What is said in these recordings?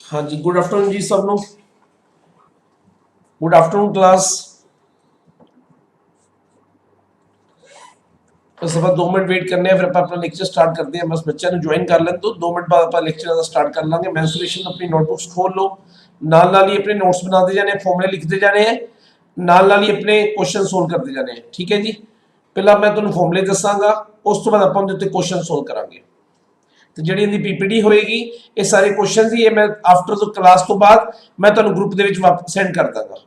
हाँ जी, good afternoon जी सब लोग। Good afternoon class. बस अब 2 मिनट वेट करने हैं, फिर ਆਪਾਂ अपना लेक्चर स्टार्ट करते हैं। बस बच्चों ਨੂੰ ज्वाइन कर लें तो 2 मिनट बाद ਆਪਾਂ लेक्चर स्टार्ट कर ਲਾਂਗੇ। ਮੈਂਸੂਰੇਸ਼ਨ अपनी नोटबुक्स खोल लो, नाल नाल ही अपने नोट्स बनाते जाने, फॉर्मूले लिखते जाने हैं, नाल नाल ही अपने क्वेश्चन सोल्व करते जाने हैं। ठीक है जी, पहला मैं ਤੁਹਾਨੂੰ फॉर्मूले दसांगा, उस तो बाद ਆਪਾਂ ਉਹਦੇ ਉੱਤੇ क्वेश्चन सोल्व करांगे। तो ਜਿਹੜੀ ਇਹਦੀ ਪੀਪੀਟੀ ਹੋਏਗੀ, ਇਹ ਸਾਰੇ क्वेश्चंस ਹੀ ਇਹ ਮੈਂ ਆਫਟਰ ਦ ਕਲਾਸ ਤੋਂ ਬਾਅਦ ਮੈਂ ਤੁਹਾਨੂੰ ਗਰੁੱਪ ਦੇ ਵਿੱਚ ਵਾਪਸ ਸੈਂਡ ਕਰ ਦਾਂਗਾ।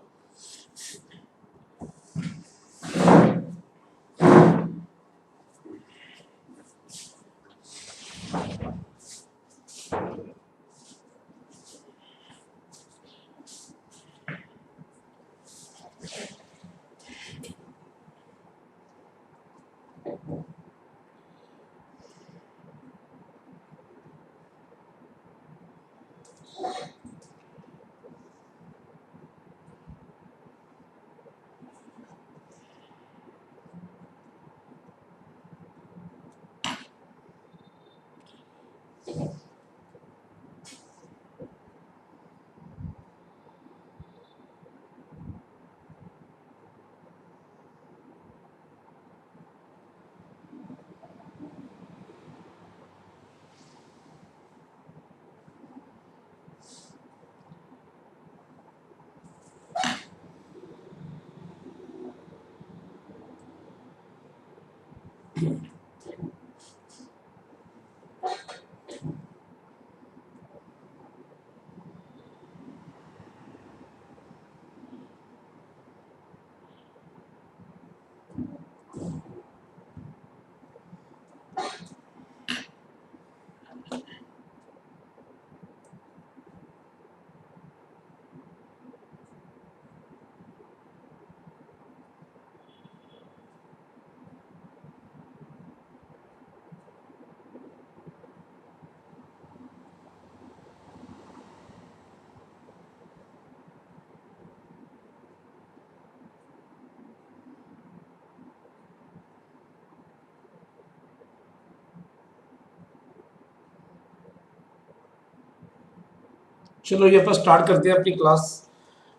चलो ये आप स्टार्ट करते हैं अपनी क्लास।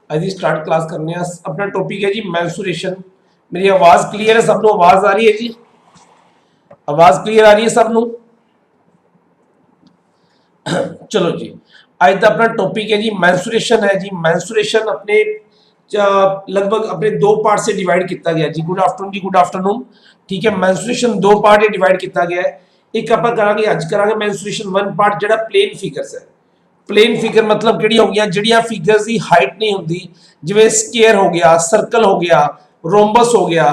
आज ही स्टार्ट क्लास करने हैं। अपना टॉपिक है जी मैंसुरेशन। मेरी आवाज क्लियर है सब लोग? आवाज आ रही है जी? आवाज क्लियर आ रही है सब लोग? चलो जी, आज का अपना टॉपिक है जी मैंसुरेशन है जी। मैंसुरेशन अपने लगभग अपने 2 पार्ट से डिवाइड किया गया जी। गुड आफ्टरनून जी, गुड आफ्टरनून। ठीक है, मैंसुरेशन 2 पार्ट डिवाइड किया गया है। एक आप करांगे अज करांगे मैंसुरेशन 1 पार्ट ਜਿਹੜਾ प्लेन फिगर्स है। प्लेन फिगर मतलब ਕਿਹੜੀ ਹੋ ਗਈਆਂ, ਜਿਹੜੀਆਂ ਫਿਗਰਸ ਦੀ ਹਾਈਟ ਨਹੀਂ ਹੁੰਦੀ, ਜਿਵੇਂ ਸਕੁਅਰ ਹੋ ਗਿਆ, ਸਰਕਲ ਹੋ ਗਿਆ, ਰੋਮਬਸ ਹੋ ਗਿਆ।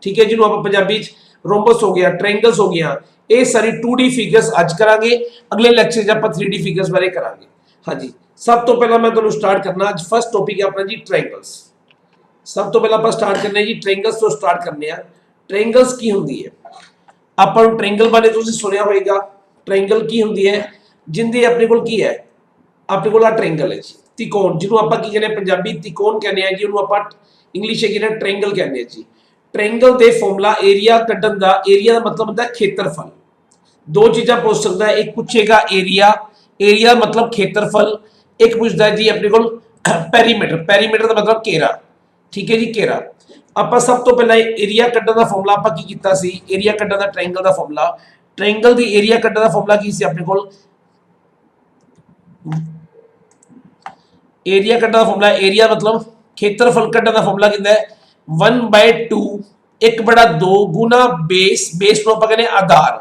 ਠੀਕ ਹੈ, ਜਿਹਨੂੰ ਆਪਾਂ ਪੰਜਾਬੀ ਚ ਰੋਮਬਸ ਹੋ ਗਿਆ, ਟ੍ਰਾਇੰਗਲਸ ਹੋ ਗਿਆ। ਇਹ ਸਾਰੀ 2D ਫਿਗਰਸ ਅੱਜ ਕਰਾਂਗੇ। ਅਗਲੇ ਲੈਕਚਰ 'ਚ ਆਪਾਂ 3D ਫਿਗਰਸ ਬਾਰੇ ਕਰਾਂਗੇ। ਹਾਂਜੀ, ਸਭ ਤੋਂ ਪਹਿਲਾਂ ਮੈਂ ਤੁਹਾਨੂੰ ਸਟਾਰਟ ਕਰਨਾ ਅੱਜ ਫਸਟ ਟੌਪਿਕ ਹੈ ਆਪਣਾ ਜੀ ਟ੍ਰਾਇੰਗਲਸ। ਸਭ ਤੋਂ ਪਹਿਲਾਂ ਆਪਾਂ ਸਟਾਰਟ ਕਰਨੇ ਜੀ ਟ੍ਰਾਇੰਗਲਸ ਤੋਂ ਸਟਾਰਟ ਕਰਨੇ ਆ। ਟ੍ਰਾਇੰਗਲਸ ਕੀ ਹੁੰਦੀ ਹੈ? ਆਪਾਂ ਨੂੰ ਟ੍ਰਾਇੰਗਲ ਬਾਰੇ ਤੁਸੀਂ ਸੁਣਿਆ ਹੋਵੇਗਾ। ਟ੍ਰਾਇੰਗਲ ਕੀ ਹੁੰਦੀ ਹੈ? ਜਿੰਦੇ ਆਪਣੇ ਕੋਲ ਕੀ ਹੈ, ਆਪਣੇ ਕੋਲ ਆ ਟ੍ਰਾਇੰਗਲ ਹੈ ਜੀ, ਤਿਕੋਣ, ਜਿਹਨੂੰ ਆਪਾਂ ਕੀ ਕਹਿੰਦੇ ਆ ਪੰਜਾਬੀ ਤਿਕੋਣ ਕਹਿੰਦੇ ਆ ਜੀ। ਉਹਨੂੰ ਆਪਾਂ ਇੰਗਲਿਸ਼ ਵਿੱਚ ਕਹਿੰਦੇ ਟ੍ਰਾਇੰਗਲ ਕਹਿੰਦੇ ਆ ਜੀ। ਟ੍ਰਾਇੰਗਲ ਦੇ ਫਾਰਮੂਲਾ ਏਰੀਆ ਕੱਢਣ ਦਾ, ਏਰੀਆ ਦਾ ਮਤਲਬ ਹੁੰਦਾ ਖੇਤਰਫਲ। ਦੋ ਚੀਜ਼ਾਂ ਪੁੱਛ ਸਕਦਾ ਹੈ, ਇੱਕ ਪੁੱਛੇਗਾ ਏਰੀਆ, ਏਰੀਆ ਮਤਲਬ ਖੇਤਰਫਲ। ਇੱਕ ਪੁੱਛਦਾ ਜੀ ਆਪਣੇ ਕੋਲ ਪੈਰੀਮੀਟਰ, ਪੈਰੀਮੀਟਰ ਦਾ ਮਤਲਬ ਘੇਰਾ। ਠੀਕ ਹੈ ਜੀ, ਘੇਰਾ। ਆਪਾਂ ਸਭ ਤੋਂ ਪਹਿਲਾਂ ਏਰੀਆ ਕੱਢਣ ਦਾ ਫਾਰਮੂਲਾ ਆਪਾਂ ਕੀ ਕੀਤਾ ਸੀ? ਏਰੀਆ ਕੱਢਣ ਦਾ ਟ੍ਰਾਇੰਗਲ ਦਾ ਫਾਰਮੂਲਾ, ਟ੍ਰਾਇੰਗਲ ਦੀ ਏਰੀਆ ਕੱਢਣ ਦਾ ਫਾਰਮੂਲਾ ਕੀ ਸੀ ਆਪਣੇ ਕੋਲ? एरिया कटने का फॉर्मूला, एरिया मतलब क्षेत्रफल कटने का फॉर्मूला कितना है? 1/2 1/2 गुना बेस, बेस को आप कहते हैं आधार,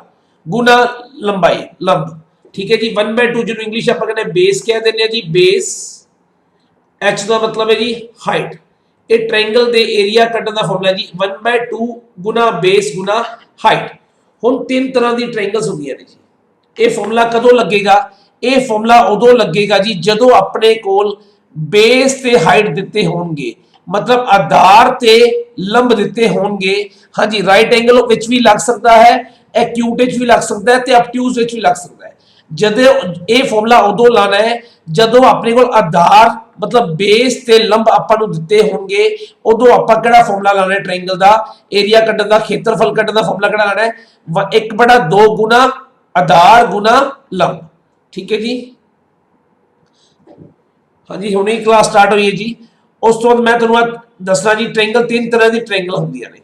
गुना लंबाई, लंब। ठीक है जी, 1/2 जो इंग्लिश आप कहते हैं बेस कह देते हैं जी, बेस। एच का मतलब है जी हाइट। ये ट्रायंगल दे एरिया कटने का फॉर्मूला जी 1/2 गुना बेस गुना हाइट। हुण 3 तरह की ट्रायंगल्स होंगे ने जी। ये फॉर्मूला कदों लगेगा? ये फॉर्मूला उदों लगेगा जी जदों अपने कोल बेस ते हाइट दिते होंगे, मतलब आधार ते लंब दिते होंगे। हाँ जी, राइट एंगल विच भी लग सकता है, एक्यूट विच भी लग सकता है, ते ऑब्ट्यूज विच भी लग सकता है। जदों ये फॉर्मूला उदों लाना है जदों अपने कोल आधार मतलब बेस ते लंब आपां नूं दिते होंगे, उदों आपां किहड़ा फॉर्मूला लाना है ट्रायंगल दा? एरिया कड्ढण दा, क्षेत्रफल कड्ढण दा फॉर्मूला किहड़ा लाना है? 1/2 गुना आधार गुना लंब। ठीक है जी, हाँ जी हुणे ही क्लास स्टार्ट हुई है जी। उस तो बाद मैं तुहानूं दसना जी ट्रायंगल तीन तरह की ट्रायंगल होंदियां ने,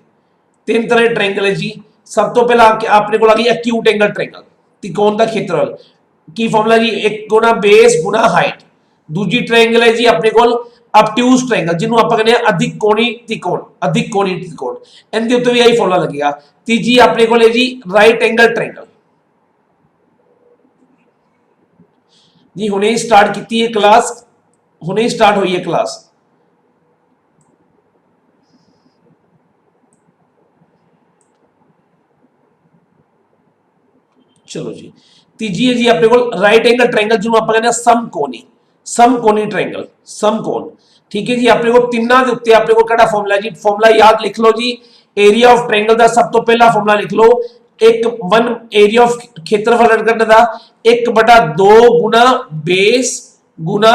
तीन तरह के ट्रायंगल है जी। सब तो पहला अपने को आ गई एक्यूट एंगल ट्रायंगल, त्रिकोण का क्षेत्रफल की फॉर्मूला जी, एक गुना बेस गुना हाइट। दूजी ट्रायंगल है जी अपने को ऑब्ट्यूज ट्रायंगल, जिन्होंने आप कहते हैं अधिक कोणी त्रिकोण, अधिक कोणी त्रिकोण, इनके उत्ते भी यही फॉर्मूला लगेगा। तीजी अपने को है जी राइट एंगल ट्रायंगल। जी हुणे ही स्टार्ट की है क्लास, हुणे ही स्टार्ट हुई है क्लास। चलो जी तीजी है जी अपने को राइट एंगल ट्रायंगल, जिन्होंने आप कहते हैं समकोणी, समकोणी ट्रायंगल, समकोण। ठीक है जी अपने को तिना के उत्ते अपने को केड़ा फॉर्मूला जी, फॉर्मूला याद लिख लो जी। एरिया ऑफ ट्रायंगल का सब तो पहला फॉर्मूला लिख लो, एक वन एरिया ऑफ क्षेत्रफल कढ़ने का 1/2 गुना बेस गुना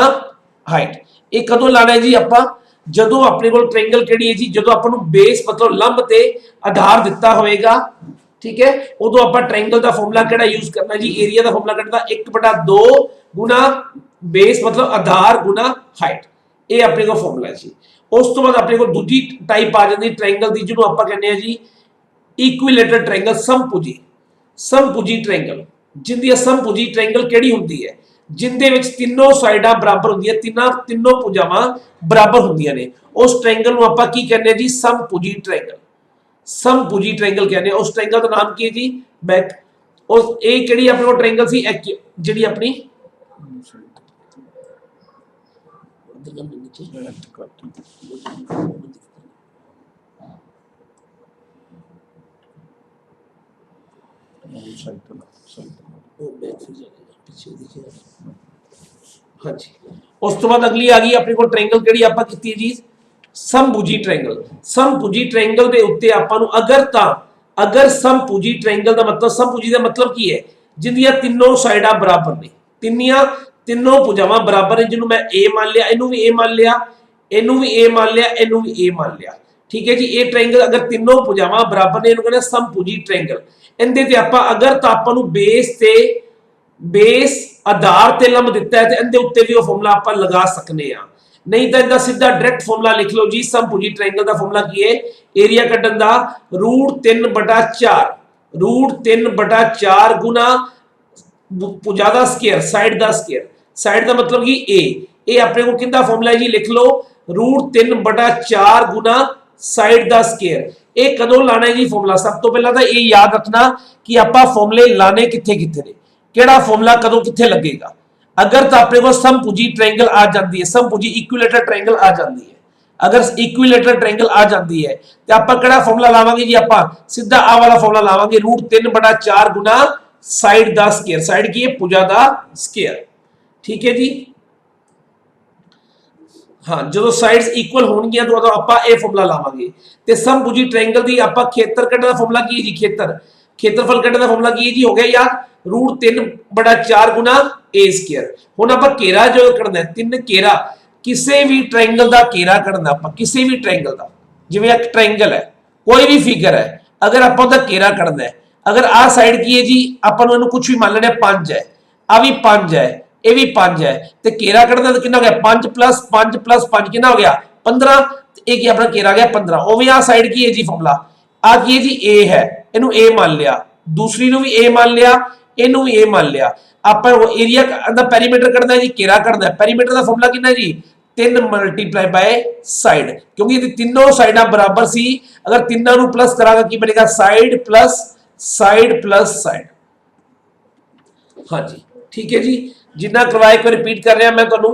हाइट। ये कदों लाना है जी आपां, जदों अपने को ट्रायंगल केड़ी है जी, जदों आपां नूं बेस मतलब लंब ते आधार दिता होएगा, ठीक है, उदों आपां ट्रायंगल का फॉर्मूला केड़ा यूज करना जी, एरिया का फॉर्मूला कढ़ना 1/2 गुना बेस मतलब आधार गुना हाइट। ये अपने को फॉर्मूला है जी। उस तो बाद अपने को दूजी टाइप आ जाती ट्रायंगल की, जिन्होंने आप कहते हैं जी इक्विलेटरल ट्रायंगल, समभुजी, समभुजी ट्रायंगल। जिंदी समभुजी ट्रायंगल केड़ी हुंदी है, जिंदे विच तीनों साइडां बराबर हुंदियां, तीनों भुजावां बराबर हुंदियां ने, उस ट्रायंगल नूं आपां की कहने जी, समभुजी ट्रायंगल, समभुजी ट्रायंगल कहने। उस ट्रायंगल का नाम की है जी बैक। उस ए केड़ी अपने को ट्रायंगल सी जिहड़ी अपनी हाँ जी। उस तो बाद अगली आ गई अपने को ट्रायंगल केड़ी आपां कीती जी, समभुजी ट्रायंगल। समभुजी ट्रायंगल दे उत्ते आपां नूं अगर समभुजी ट्रायंगल दा मतलब, समभुजी दा मतलब की है, जिंदियां तीनों साइडां बराबर ने, तीनों भुजावां बराबर है, जिन्हों मैं ए मान लिया, इनू भी ए मान लिया, इनू भी ए मान लिया, इनू भी ए मान लिया। ठीक है जी, ये ट्रायंगल अगर तीनों भुजावां बराबर ने, इन्हू कहते समभुजी ट्रायंगल। इनदे ते आपां अगर तां आपां नूं बेस आधार ते लंब दिता है, तो इनदे उत्ते भी वो फॉर्मूला आपां लगा सकने आ। नहीं तो इनका सीधा डायरेक्ट फॉर्मूला लिख लो जी। समभुजी ट्रायंगल का फॉर्मूला की है, एरिया कड्ढन दा √3/4, √3/4 गुना भुजा दा स्क्वायर, साइड दा स्क्वायर, साइड का मतलब कि ए अपने को किंदा फॉर्मूला है जी, लिख लो √3/4 गुना साइड दा स्क्वायर। ये कदों लाना है जी फॉर्मूला, सब तो पहला तो ये याद रखना कि आपां फॉर्मूले लाने कित्थे कित्थे ने, केड़ा फॉर्मूला कदों कित्थे लगेगा। अगर तो अपने को समभुजी ट्रायंगल आ जाती है, समभुजी इक्विलेटरल ट्रायंगल आ जाती है, अगर इक्विलेटरल ट्रायंगल आ जाती है तो आपां केड़ा फॉर्मूला लावांगे जी, आपां सीधा आ वाला फॉर्मूला लावांगे, √3/4 गुना साइड दा स्क्वायर, साइड की है भुजा दा स्क्वायर। ठीक है जी। हाँ जो साइड्स इक्वल होणगियां तो आपां ये फॉर्मूला लावांगे। ते समभुजी ट्रायंगल दी आपां खेतर कढण दा फॉर्मूला की है जी, क्षेत्रफल कढण दा फॉर्मूला की है जी, हो गया याद, √3/4 गुना ए स्क्वायर। हुण आपां घेरा जो कढना है, तीन घेरा, किसी भी ट्रायंगल का घेरा कढना, आपां किसी भी ट्रायंगल का, जिवें एक ट्रायंगल है, कोई भी फिगर है, अगर आपां उहदा घेरा कढना है, अगर आ साइड की है जी, आपां नूं इहनूं कुछ भी मान लेना 5 है, आ भी 5 है, ये भी 5 है, तो घेरा कढना तो कितना हो गया, 5 + 5 + 5 कितना हो गया 15, एक अपना घेरा गया 15। उवें आ साइड की है जी फॉर्मूला, आ की है जी ए है, इनू ए मान लिया, दूसरी नू भी ए मान लिया, इनू भी ए मान लिया। आपां एरिया दा पेरीमीटर कढना है जी, घेरा कढना है, पेरीमीटर दा फॉर्मूला कितना जी, 3 × साइड, क्योंकि तीनों साइडां बराबर सी, अगर तीनों नू प्लस करांगा की बनेगा, side plus side plus side. हाँ जी ठीक है जी। जिन्ना करवाया एक बार रिपीट कर रहा मैं तुहानू,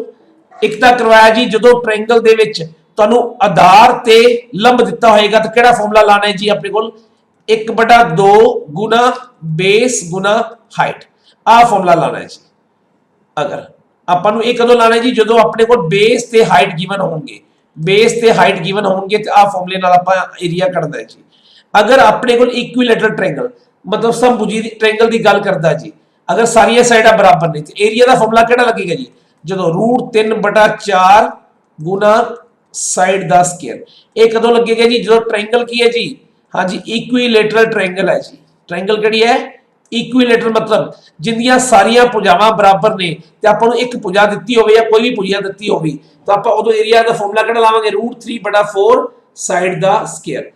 एक तां करवाया जी जदों ट्रायंगल दे विच तुहानू आधार ते लंब दिता होएगा तो केड़ा फॉर्मूला लाना है जी, अपने कोल 1/2 गुना बेस गुना हाइट, आ फॉर्मूला लाना है जी। अगर आपां नू ये कदों लाना है जी, जदों अपने कोल बेस ते हाइट गिवन होंगे, बेस ते हाइट गिवन होंगे तो आ फॉर्मूले नाल आपां एरिया कढना है जी। अगर अपने कोल इक्विलेटरल ट्रायंगल मतलब समभुजी ट्रायंगल की गल करदा जी, अगर सारिया साइडां बराबर ने तो एरिया का फॉर्मूला केड़ा लगेगा जी, जो √3/4 गुना साइड दा स्क्वायर। ये कदों लगेगा जी, जो ट्रायंगल की है जी, हाँ जी इक्विलेटरल ट्रायंगल है जी, ट्रायंगल केड़ी है इक्विलेटरल मतलब जिंदियां सारियां भुजावां बराबर ने ते आपां नूं एक भुजा दित्ती होवे या कोई भी भुजा दित्ती होवे तो आपां उदों एरिया दा फार्मूला किहड़ा लावांगे √3/4 साइड दा स्क्वायर।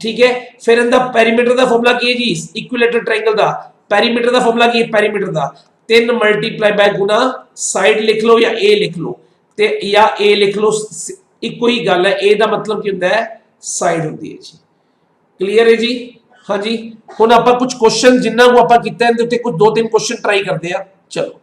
ठीक है, फिर इनका पेरीमीटर का फॉर्मूला की है जी इक्विलेटरल ट्रायंगल का पेरीमीटर का फॉर्मूला की है पेरीमीटर का 3 मल्टीप्लाई बाय गुना साइड लिख लो या ए लिख लो ते या ए लिख लो इको ही गल है ए का मतलब की होंदा है साइड होंदी है जी। क्लियर है जी। हाँ जी, हुण आपां कुछ क्वेश्चन जिन्ना को आपां कीता है इहदे उत्ते कुछ 2-3 क्वेश्चन ट्राई करते हैं। चलो,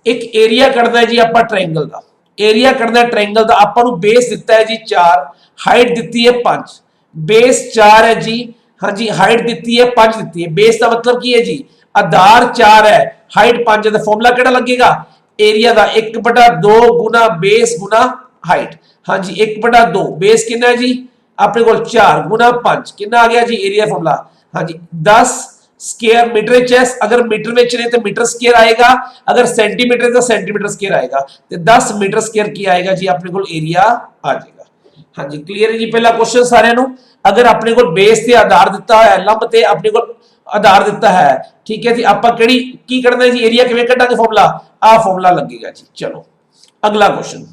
एक एरिया कढना है जी आपां ट्रायंगल का एरिया कढना है ट्रायंगल का आपां नूं बेस दिता है जी 4 हाइट दिती है 5 बेस 4 है जी। हाँ जी, हाइट दिती है 5 दिती है बेस का मतलब की है जी आधार 4 है हाइट 5 है तो फॉर्मूला किहड़ा लगेगा एरिया का 1/2 गुना बेस गुना हाइट। हाँ जी, 1/2 बेस कितना है जी अपने को 4 गुना 5 कितना आ गया जी एरिया फॉर्मूला। हाँ जी, 10 स्क्वायर मीटर चेस अगर मीटर में चले तो मीटर स्क्वायर आएगा अगर सेंटीमीटर तो सेंटीमीटर स्क्वायर आएगा तो 10 मीटर स्क्वायर की आएगा जी अपने को एरिया आ जाएगा। हाँ जी, क्लियर है जी। पहला क्वेश्चन सारे नु अगर अपने को बेस ते आधार दिता है लंब ते अपने को आधार दिता है ठीक है जी आपां केड़ी की करना है जी एरिया किवें कढांगे फॉर्मूला आ फॉर्मूला लगेगा जी। चलो अगला क्वेश्चन।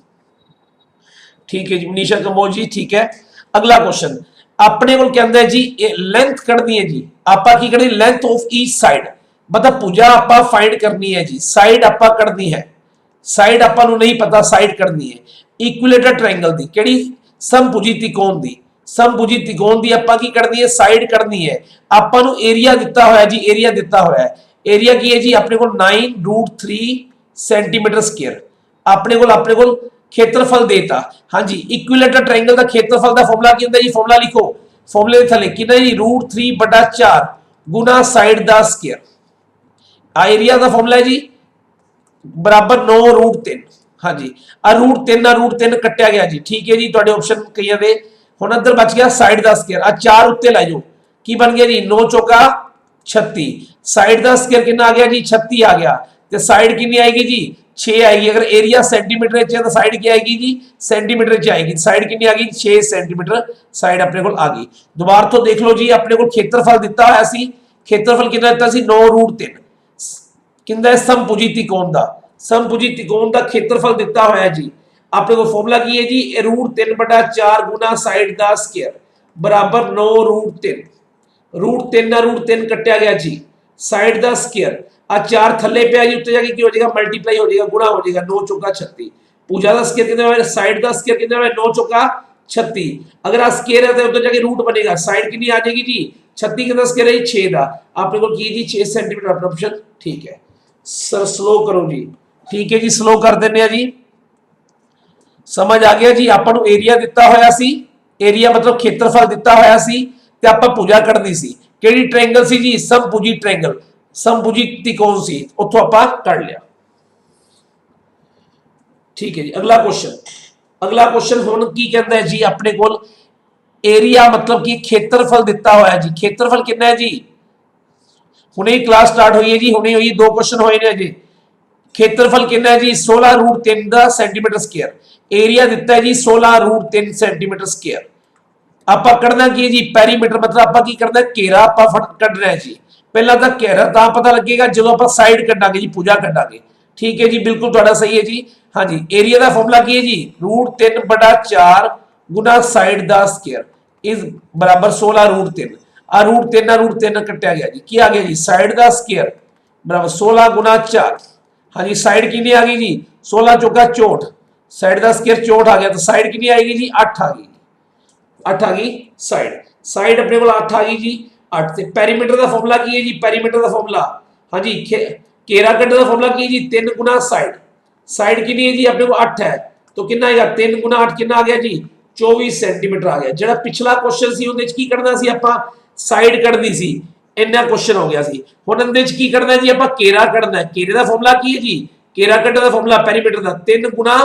ठीक है जी मनीषा कंबोज जी, ठीक है। अगला क्वेश्चन अपने को कहंदा है जी लेंथ कढनी है जी आपां की करनी लेंथ ऑफ ईच साइड मतलब भुजा आपां फाइंड करनी है जी साइड आपां कढनी है साइड आपां नूं नहीं पता साइड कढनी है इक्विलेटरल ट्रायंगल दी केड़ी समभुजी त्रिकोण दी समभुजी त्रिकोण दी आपां की करनी है साइड करनी है आपां नूं एरिया दिता होया जी एरिया दिता होया है एरिया की है जी अपने को 9√3 सेंटीमीटर स्क्वायर अपने को क्षेत्रफल देता। हाँ जी, इक्विलेटरल ट्रायंगल का क्षेत्रफल का फॉर्मूला की होंदा जी फॉर्मूला लिखो फॉर्मूले दे थले कितना जी √3/4 गुना साइड दा स्क्वायर आ एरिया का फॉर्मूला है जी बराबर 9√3। हाँ जी, √3 कट्टिया गया जी। ठीक है जी, तुहाडे ऑप्शन कईयां दे हुण अंदर बच गया साइड दा स्क्वायर आ 4 उत्ते लै जाओ की बन गया जी 9 चौका 36 साइड दा स्क्वायर कितना आ गया जी 36 आ गया ते साइड कितनी आएगी जी 6 आएगी। अगर एरिया सेंटीमीटर च है तो साइड क्या आएगी जी सेंटीमीटर च आएगी साइड कितनी आ गई 6 सेंटीमीटर साइड अपने को आ गई। दोबारा तो देख लो जी अपने को क्षेत्रफल दिता होया सी क्षेत्रफल कितना दिता सी 9√3 किंदा समभुजी त्रिकोण दा समभुजी त्रिकोण दा क्षेत्रफल दिता होया जी अपने को फॉर्मूला की है जी √3/4 गुना साइड दा स्क्वायर बराबर 9√3 √3 कट्टिया गया जी साइड दा स्क्वायर आ 4 थल्ले पे जी उत्ते जाके की हो जाएगा मल्टीप्लाई हो जाएगा गुणा हो जाएगा 9 चौका 36 पूजा दा स्क्वायर कितना है साइड दा स्क्वायर कितना है 9 चौका 36 अगर आ स्क्वायर है तो उधर जाके रूट बनेगा साइड कितनी आ जाएगी जी 36 कितना स्क्वायर है 6 दा अपने को की जी 6 सेंटीमीटर अपना ऑप्शन ठीक है। सर स्लो करो जी। ठीक है जी, स्लो कर देने हैं जी। समझ आ गया जी आपां नूं एरिया दिता होया सी एरिया मतलब क्षेत्रफल दिता होया सी ते आपां भुजा कढनी सी केड़ी ट्रायंगल सी जी समभुजी ट्रायंगल समभुजी त्रिकोण सी उत्थों आपां कढ लिया। ठीक है जी, अगला क्वेश्चन हुण की कहंदा है जी अपने कोल एरिया मतलब कि क्षेत्रफल दिता होया जी क्षेत्रफल कितना है जी हुणे ही क्लास स्टार्ट हुई है जी हुणे हुई 2 क्वेश्चन होए ने जी क्षेत्रफल कितना है जी 16√3 सेंटीमीटर स्क्वायर एरिया दिता है जी 16√3 सेंटीमीटर स्क्वायर आपां कढना की है जी पेरीमीटर मतलब आपां की करना है घेरा आपां कढना है जी पहला तो घेरा तां पता लगेगा जो आपां साइड कढांगे जी भुजा कढांगे। ठीक है जी, बिल्कुल तुहाडा सही है जी। हाँ जी, एरिया का फॉर्मूला की है जी √3/4 गुना साइड दा स्क्वायर इज बराबर 16√3 आ √3 कट्टिया गया जी की आ गया जी साइड दा स्क्वायर बराबर 16 गुना 4। हाँ जी, साइड कितनी आ गई जी 16 चौका 64 साइड का स्क्वायर 64 आ गया तो साइड कितनी आएगी जी 8 आ गई 8 आ गई साइड साइड अपने को 8 आ गई जी 8 से पेरीमीटर का फॉर्मूला की है जी पेरीमीटर का फॉर्मूला। हाँ जी, घेरा कटने का फॉर्मूला की है जी 3 गुना साइड साइड कितनी है जी अपने को 8 है तो कितना आएगा 3 गुना 8 कितना आ गया जी 24 सेंटीमीटर आ गया। जेड़ा पिछला क्वेश्चन सी उहदे च की करना सी आपां साइड कढनी सी इन्ना क्वेश्चन हो गया सी हुण इहदे च की करना जी आपां घेरा कढना है घेरे का फॉर्मूला की है जी घेरा कढने का फॉर्मूला पेरीमीटर का 3 गुना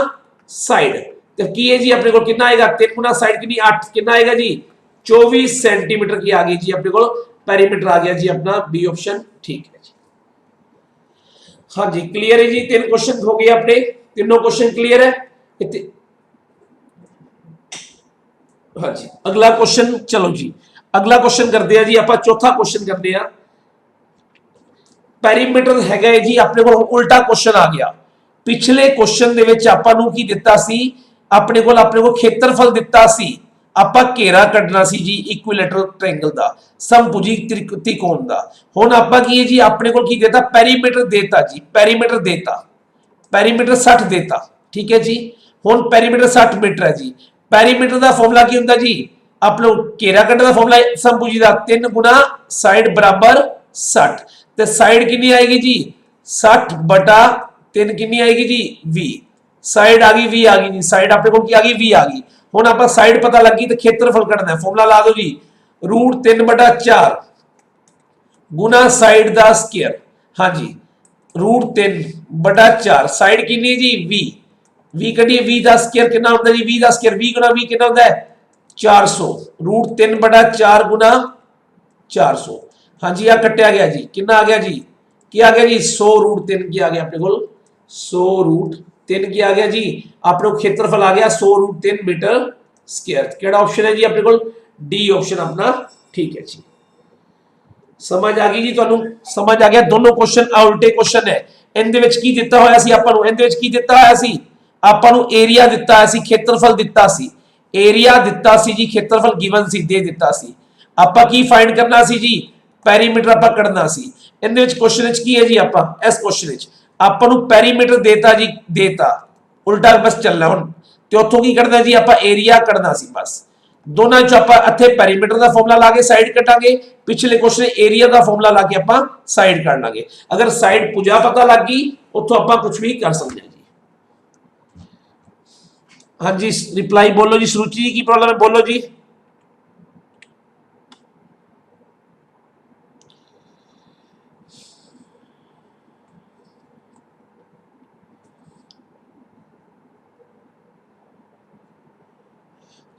साइड तो की है जी अपने को कितना आएगा 3 गुना साइड कितनी 8 कितना आएगा जी 24 सेंटीमीटर की आ गई जी अपने को पेरीमीटर आ गया जी अपना बी ऑप्शन ठीक है जी। हाँ जी, क्लियर है जी 3 क्वेश्चन हो गए अपने तीनों क्वेश्चन क्लियर है। हाँ जी, अगला क्वेश्चन चलो जी अगला क्वेश्चन करते हैं जी आप चौथा क्वेश्चन करते हैं ਪੈਰੀਮੀਟਰ ਹੈਗਾ ਹੈ ਜੀ ਆਪਣੇ ਕੋਲ ਉਲਟਾ ਕੁਐਸਚਨ ਆ ਗਿਆ। ਪਿਛਲੇ ਕੁਐਸਚਨ ਦੇ ਵਿੱਚ ਆਪਾਂ ਨੂੰ ਕੀ ਦਿੱਤਾ ਸੀ, ਆਪਣੇ ਕੋਲ ਖੇਤਰਫਲ ਦਿੱਤਾ ਸੀ, ਆਪਾਂ ਘੇਰਾ ਕੱਢਣਾ ਸੀ ਜੀ ਇਕੁਇਲੈਟਰਲ ਟ੍ਰਾਇੰਗਲ ਦਾ, ਸਮਭੁਜੀ ਤ੍ਰਿਕੋਣ ਦਾ। ਹੁਣ ਆਪਾਂ ਕੀ ਹੈ ਜੀ ਆਪਣੇ ਕੋਲ ਕੀ ਦੇਤਾ, ਪੈਰੀਮੀਟਰ ਦੇਤਾ ਜੀ, ਪੈਰੀਮੀਟਰ ਦੇਤਾ, ਪੈਰੀਮੀਟਰ 60 ਦੇਤਾ, ठीक है जी। ਹੁਣ ਪੈਰੀਮੀਟਰ 60 ਮੀਟਰ ਹੈ ਜੀ। ਪੈਰੀਮੀਟਰ ਦਾ ਫਾਰਮੂਲਾ ਕੀ ਹੁੰਦਾ ਜੀ, ਆਪ ਲੋਗ ਘੇਰਾ ਕੱਢਣ ਦਾ ਫਾਰਮੂਲਾ ਸਮਭੁਜੀ ਦਾ 3 ਗੁਣਾ ਸਾਈਡ ਬਰਾਬਰ 60 ਤੇ ਸਾਈਡ ਕਿੰਨੀ ਆਏਗੀ ਜੀ 60 ਬਟਾ 3 ਕਿੰਨੀ ਆਏਗੀ ਜੀ 20, ਸਾਈਡ ਆ ਗਈ 20 ਆ ਗਈ ਜੀ, ਸਾਈਡ ਆਪਣੇ ਕੋਲ ਕੀ ਆ ਗਈ 20 ਆ ਗਈ। ਹੁਣ ਆਪਾਂ ਸਾਈड ਪਤਾ ਲੱਗੀ ਤੇ ਖੇਤਰਫਲ ਕੱਢਣਾ ਹੈ, ਫਾਰਮੂਲਾ ਲਾ ਦਿਓ ਜੀ √3/4 गुना साइड का स्केयर, हाँ जी √3/4 साइड कितनी जी 20, 20 कटिए 20 का स्केयर कितना होता है जी 20 का स्केयर 20 गुना 20 कितना होता है 400, √3/4 गुना 400, हाँ जी आ कटिया गया जी कितना आ गया जी, क्या आ गया जी 100 √3 की आ गया अपने को 100 √3 की आ गया जी। अपने क्षेत्रफल आ गया 100 √3 मीटर स्केयर। केड़ा ऑप्शन है जी अपने को, डी ऑप्शन अपना ठीक है जी। समझ आ गई जी ਤੁਹਾਨੂੰ, समझ आ गया। दोनों क्वेश्चन उल्टे क्वेश्चन है। ਇਹਦੇ ਵਿੱਚ ਕੀ ਦਿੱਤਾ ਹੋਇਆ ਸੀ ਆਪਾਂ ਨੂੰ, ਇਹਦੇ ਵਿੱਚ ਕੀ ਦਿੱਤਾ ਹੋਇਆ ਸੀ ਆਪਾਂ ਨੂੰ, ਏਰੀਆ ਦਿੱਤਾ ਹੋਇਆ ਸੀ, ਖੇਤਰਫਲ ਦਿੱਤਾ ਸੀ, ਏਰੀਆ ਦਿੱਤਾ ਸੀ ਜੀ, ਖੇਤਰਫਲ ਗਿਵਨ ਸੀ ਦੇ ਦਿੱਤਾ ਸੀ। ਆਪਾਂ ਕੀ ਫਾਈਂਡ ਕਰਨਾ ਸੀ ਜੀ, ਪੈਰੀਮੀਟਰ ਆਪਾਂ ਕੱਢਣਾ ਸੀ। ਇਹਦੇ ਵਿੱਚ ਕੁਐਸਚਨ ਵਿੱਚ ਕੀ ਹੈ ਜੀ, ਆਪਾਂ ਇਸ ਕੁਐਸਚਨ ਵਿੱਚ ਆਪਾਂ ਨੂੰ ਪੈਰੀਮੀਟਰ ਦੇਤਾ ਜੀ, ਦੇਤਾ ਉਲਟਾ ਬਸ ਚੱਲਣਾ ਹੁਣ ਤੇ ਉੱਥੋਂ ਕੀ ਕੱਢਣਾ ਜੀ ਆਪਾਂ ਏਰੀਆ ਕੱਢਣਾ ਸੀ ਬਸ। दोनों च आप इत्थे पैरीमीटर का फॉर्मूला ला के साइड कटांगे, पिछले क्वेश्चन एरिया का फॉर्मूला ला के आप साइड काट लांगे। अगर साइड पुजा पता लग गई उतो आप कुछ भी कर सकते हैं जी। हाँ जी रिप्लाई बोलो जी, सुरुचि जी की प्रॉब्लम है बोलो जी।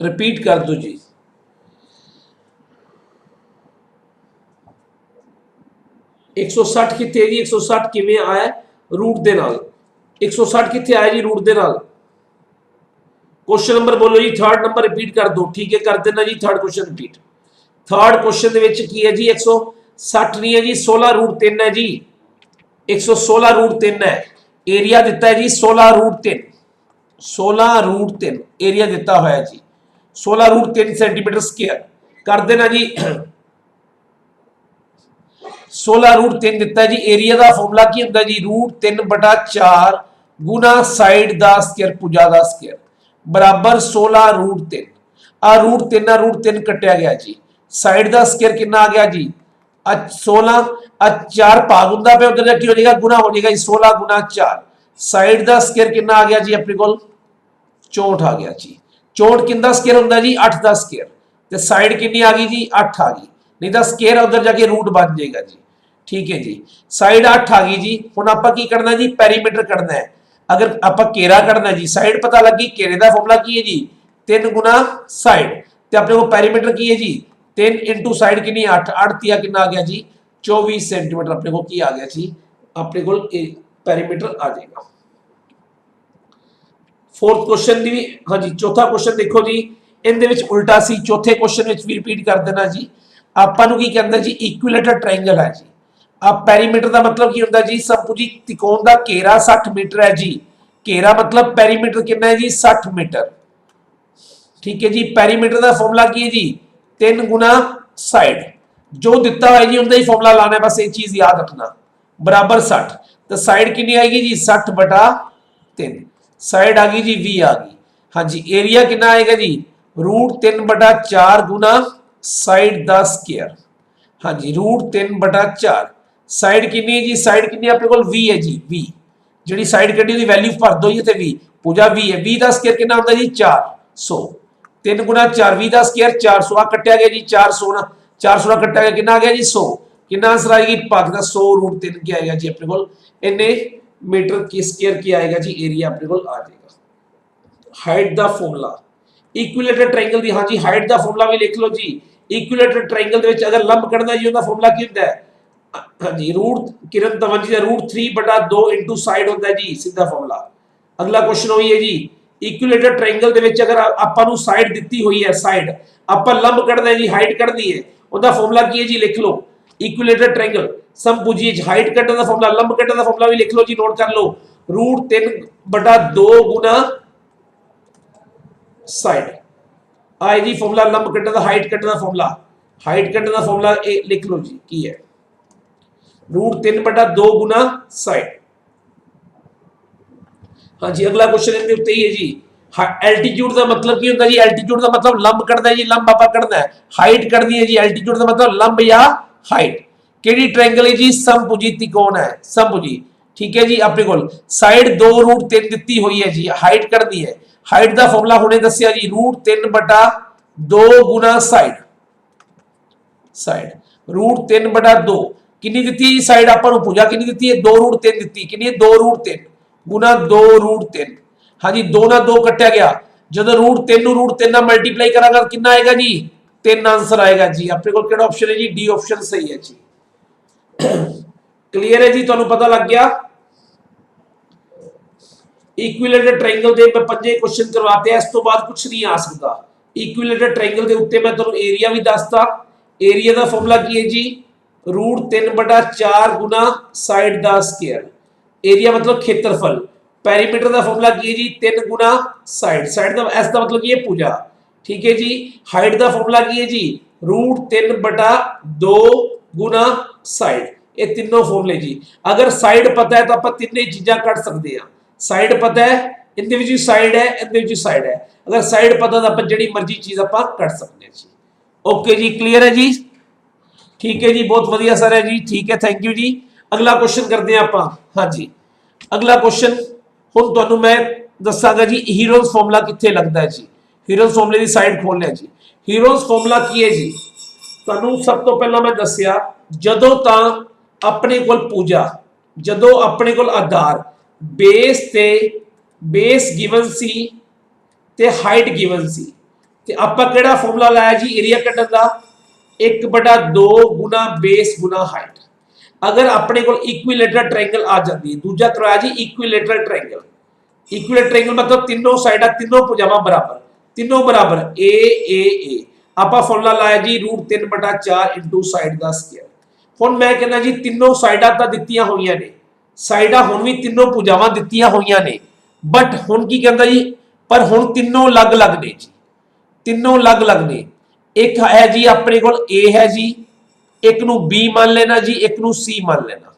रिपीट कर दो जी। 160 कितने जी, 160 किवें आया रूट दे नाल, 160 कितने आया जी रूट दे नाल। क्वेश्चन नंबर बोलो जी, थर्ड नंबर रिपीट कर दो, ठीक है कर देना जी third question repeat. Third question दे विच की है जी 160 नहीं है जी 16 √3 है जी, 116 √3 है। एरिया दिता है जी 16 √3, 16 √3 एरिया दिता हुआ है जी 16 √3 सेंटीमीटर स्क्वायर कर देना जी। 16 √3 दिता जी, एरिया का फॉर्मूला की होता जी √3/4 गुना साइड का स्क्वायर भुजा का स्क्वायर बराबर 16 √3। आ √3 कटिया गया जी, साइड का स्क्वायर कितना आ गया जी 16, 4 भाग होंगे पे उधर की हो जाएगा गुना हो जाएगा 16 गुना 4, साइड का स्क्वायर कितना आ गया जी अपने को 64 आ गया जी। 64 कितना स्क्वायर होंगे जी 8 का स्क्वायर, तो साइड कितनी आ गई जी 8 आ गई, नहीं तो स्क्वायर उधर जाके रूट बन जाएगा जी। ठीक है जी साइड 8 आ गई जी। हुण आपां की करना जी पैरीमीटर करना है। अगर आपां घेरा करना जी, साइड पता लगी, घेरे का फॉर्मूला की है जी 3 गुना साइड, तो अपने को पैरीमीटर की है जी 3 इंटू साइड कितनी 8, 8 तिया कितना आ गया जी 24 सेंटीमीटर अपने को की आ गया जी, अपने को पैरीमीटर आ जाएगा। फोर्थ क्वेश्चन भी हाँ जी, चौथा क्वेश्चन देखो जी, इहदे विच उल्टा सी, चौथे क्वेश्चन विच भी रिपीट कर देना जी। आपां नूं की कहंदा जी इक्विलेटरल ट्रायंगल है जी। अब पैरीमीटर का मतलब की होंदा जी, समभुजी त्रिकोण का घेरा 60 मीटर है जी, घेरा मतलब पैरीमीटर कितना है जी 60 मीटर। ठीक है जी पैरीमीटर का फॉर्मूला की है जी 3 गुना साइड, जो दिता हुआ है जी उनका ही फॉर्मूला लाना है, बस एक चीज याद रखना बराबर 60, तो साइड कितनी आएगी जी 60/3, साइड आ गई जी 20 आ गई। हाँ जी एरिया कितना आएगा जी √3/4 गुना साइड का स्क्वायर, हाँ जी √3/4, साइड कितनी है जी, साइड कितनी अपने को 20 है जी, 20 जी साइड कटी उसकी वैल्यू भर दो जी, 20 पूजा 20 है, 20 का स्क्वायर कितना होता है जी 400, 3 गुना 4 20 का स्क्वायर 400 आ कटिया गया जी 400 ना, 400 कटिया गया कितना आ गया जी 100, कितना आंसर आएगी भाग का 100 √3 की आएगा जी अपने को, इन्ने मीटर की स्क्वायर की आएगा जी, एरिया अपने को आ जाएगा। हाइट दा फॉर्मूला इक्विलेटरल ट्रायंगल दी, हाँ जी हाइट दा फॉर्मूला भी लिख लो जी। इक्विलेटरल ट्रायंगल दे विच अगर लंब कढना जी उहदा फॉर्मूला की होंदा है, हाँ जी किरण तवंजी दा √3/2 इनटू साइड होंदा है जी, सीधा फॉर्मूला। अगला क्वेश्चन होई है जी इक्विलेटरल ट्रायंगल दे विच अगर आपां नूं साइड दित्ती हुई है, साइड आपां लंब कढना है जी, हाइट कढनी है, उहदा फॉर्मूला की है जी लिख लो इक्विलेटरल ट्रायंगल समभुजी हाइट कटने का फॉर्मूला लंब कटने का फॉर्मूला भी लिख लो जी, नोट कर लो, √3/2 गुना साइड आए जी फॉर्मूला लंब कटने का हाइट कटने का फॉर्मूला, हाइट कटने का फॉर्मूला लिख लो जी की है √3/2 गुना साइड। हाँ जी अगला क्वेश्चन इनके उत्ते ही है जी, एल्टीट्यूड का मतलब की होता है जी, एल्टीट्यूड का मतलब लंब कटना है जी, लंब आपा कटना है, हाइट कटनी है जी, एल्टीट्यूड का मतलब लंब या हाइट। केड़ी ट्रायंगल है जी, समभुजी त्रिकोण है, समभुजी, ठीक है जी। अपने को साइड 2√3 दिती हुई है जी, हाइट करनी है, हाइट का फॉर्मूला हुणे दसिया जी √3/2 गुना साइड, साइड √3/2 कितनी दिती है जी साइड आपको भुजा कितनी दिती है 2√3 दिती, कितनी है 2√3 गुना 2√3। हाँ जी 2 ना 2 कटिया गया, जब √3 ਨੂੰ √3 ਨਾਲ ਮਲਟੀਪਲਾਈ ਕਰਾਂਗਾ ਕਿੰਨਾ ਆਏਗਾ ਜੀ 3 आंसर आएगा जी। अपने को ਕਿਹੜਾ ऑप्शन है जी, डी ऑप्शन सही है जी। क्लियर है जी, ਤੁਹਾਨੂੰ पता लग गया। इक्विलेटरल ट्रायंगल ਦੇ ਮੈਂ ਪੰਜੇ क्वेश्चन करवाते हैं, इस तो बाद कुछ नहीं आ सकता। इक्विलेटरल ट्रायंगल ਦੇ ਉੱਤੇ मैं ਤੁਹਾਨੂੰ एरिया भी दसता, एरिया ਦਾ ਫਾਰਮੂਲਾ ਕੀ है जी √3/4 गुना साइड ਦਾ स्क्वायर, एरिया मतलब क्षेत्रफल, पेरीमीटर का फॉर्मूला की है जी 3 गुना साइड, साइड का एस का मतलब की है भुजा, ठीक है जी। हाइट का फॉर्मूला की है जी √3/2 गुना साइड, ये तीनों फॉर्मूले जी। अगर साइड पता है तो आप तीनों चीज़ां कट सकते हैं, साइड पता है इनके विच साइड है, इनके विच साइड है, अगर साइड पता तो आप जिहड़ी मर्जी चीज़ आप कट सकते हैं जी। ओके जी क्लियर है जी, ठीक है जी, बहुत वधिया सर है जी, ठीक है थैंक यू जी। अगला क्वेश्चन करते हैं आप। हाँ जी अगला क्वेश्चन हुण तुहानूं मैं दसांगा जी हीरोज फॉर्मूला कित्थे लगदा है जी। हीरोज फॉर्मूले की साइड खोल लिया जी। हीरोज फॉर्मूला की है जी, तुहानूं सब तो पहला मैं दसिया जदों तां अपने कोल पूजा, जदों अपने कोल आधार बेस गिवन सी ते हाइट गिवन सी, ते आपां किहड़ा फॉर्मूला लाया जी एरिया कड्ढण दा 1/2 गुना बेस गुना हाइट। अगर अपने को इक्विलेटरल ट्रायंगल आ जाती है, दूजा करवाया जी इक्विलेटरल ट्रायंगल, इक्विलेटरल ट्रायंगल मतलब तीनों साइडा तीनों भुजावां बराबर, तीनों बराबर ए आपा फॉर्मूला लाया जी √3/4 इनटू साइड दा स्क्वायर। हुण मैं कहना जी तीनों साइडा तां दित्तियां होईयां ने, साइडा हुण भी तीनों भुजावां दित्तियां होईयां ने, बट हुण की कहंदा जी पर हुण तीनों अलग-अलग ने जी, तीनों अलग-अलग ने। एक है जी अपने को ए है जी, एक नू बी मान लेना जी, एक नू सी मान लेना,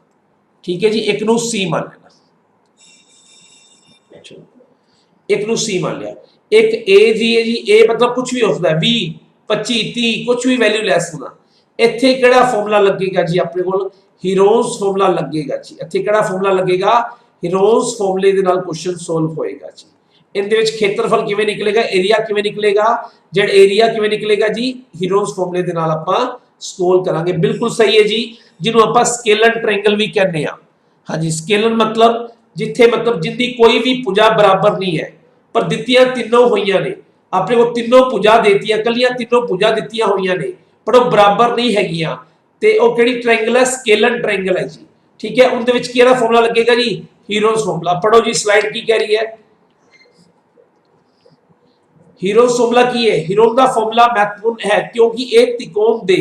ठीक है जी, एक नू सी मान लेना, एक नू सी मान लिया, एक ए जी है जी, ए मतलब कुछ भी हो सकता है 20 25 30 कुछ भी वैल्यू ले सकदा। इत्थे किहड़ा फॉर्मूला लगेगा जी अपने को हीरोज फॉर्मूला लगेगा जी, इत्थे किहड़ा फॉर्मूला लगेगा हीरोज फॉर्मूले दे नाल क्वेश्चन सॉल्व होएगा जी। इनदे विच क्षेत्रफल किवें निकलेगा, एरिया किवें निकलेगा, जेड एरिया किवें निकलेगा जी हीरोज फॉर्मूले दे नाल आपां सॉल्व करांगे। बिल्कुल सही है जी, जिन्हों आपां स्केलर ट्रायंगल भी कहने आ। हाँ जी स्केलर मतलब जिथे मतलब जिंदी कोई भी भुजा बराबर नहीं है पर दित्तियां तीनों होईयां ने, अपने को तीनों भुजा देतियां कलियां तीनों भुजा दित्तियां होईयां ने पर वो बराबर नहीं हैगियां, ते वो किहड़ी ट्रायंगल है स्केलर ट्रायंगल है जी, ठीक है। उनदे विच किहड़ा फॉर्मूला लगेगा जी हीरोज फॉर्मूला। पढ़ो जी स्लाइड की कह रही है, हीरोज फॉर्मूला की है, हीरोज का फॉर्मूला महत्वपूर्ण है क्योंकि एक त्रिकोण दे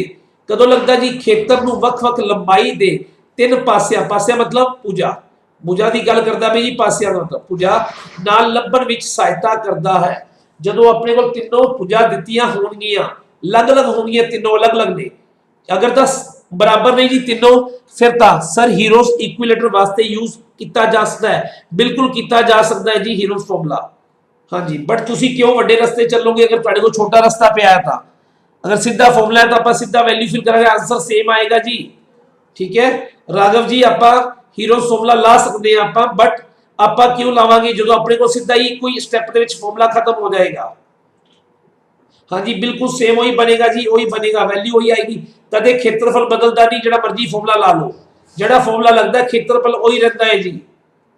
कदों लगता जी खेतर नूं वख-वख लंबाई दे तीन पासियां, पासियां मतलब भुजा, भुजा की गल करदा भी जी पासियां मतलब भुजा नाल लभण विच सहायता करता है। जदों अपने को तीनों भुजा दित्तियां होणगियां अलग-अलग होणगियां, तीनों अलग-अलग ने, अगर तां बराबर नहीं जी तीनों फिर तां सर हीरोज इक्विलेटर वास्ते यूज किया जा सकता है, बिल्कुल किया जा सकता है जी हीरोज फॉर्मूला। हाँ जी बट तुसी क्यों वड्डे रस्ते चलोगे, अगर तुहाडे कोल छोटा रास्ता पे आया था, अगर सीधा फॉर्मूला है तो आप सीधा वैल्यू फिल करेंगे आंसर सेम आएगा जी, ठीक है। राघव जी आप हीरो फॉर्मूला ला सकते हैं आप, बट आप क्यों लावांगे जो अपने को सीधा ही कोई स्टेप के फॉर्मूला खत्म हो जाएगा। हाँ जी बिल्कुल सेम वही बनेगा जी, वही बनेगा वैल्यू वही आएगी, कदे क्षेत्रफल बदलता नहीं, जो मर्जी फॉर्मूला ला लो, जो फॉर्मूला लगता है क्षेत्रफल वही रहता है जी,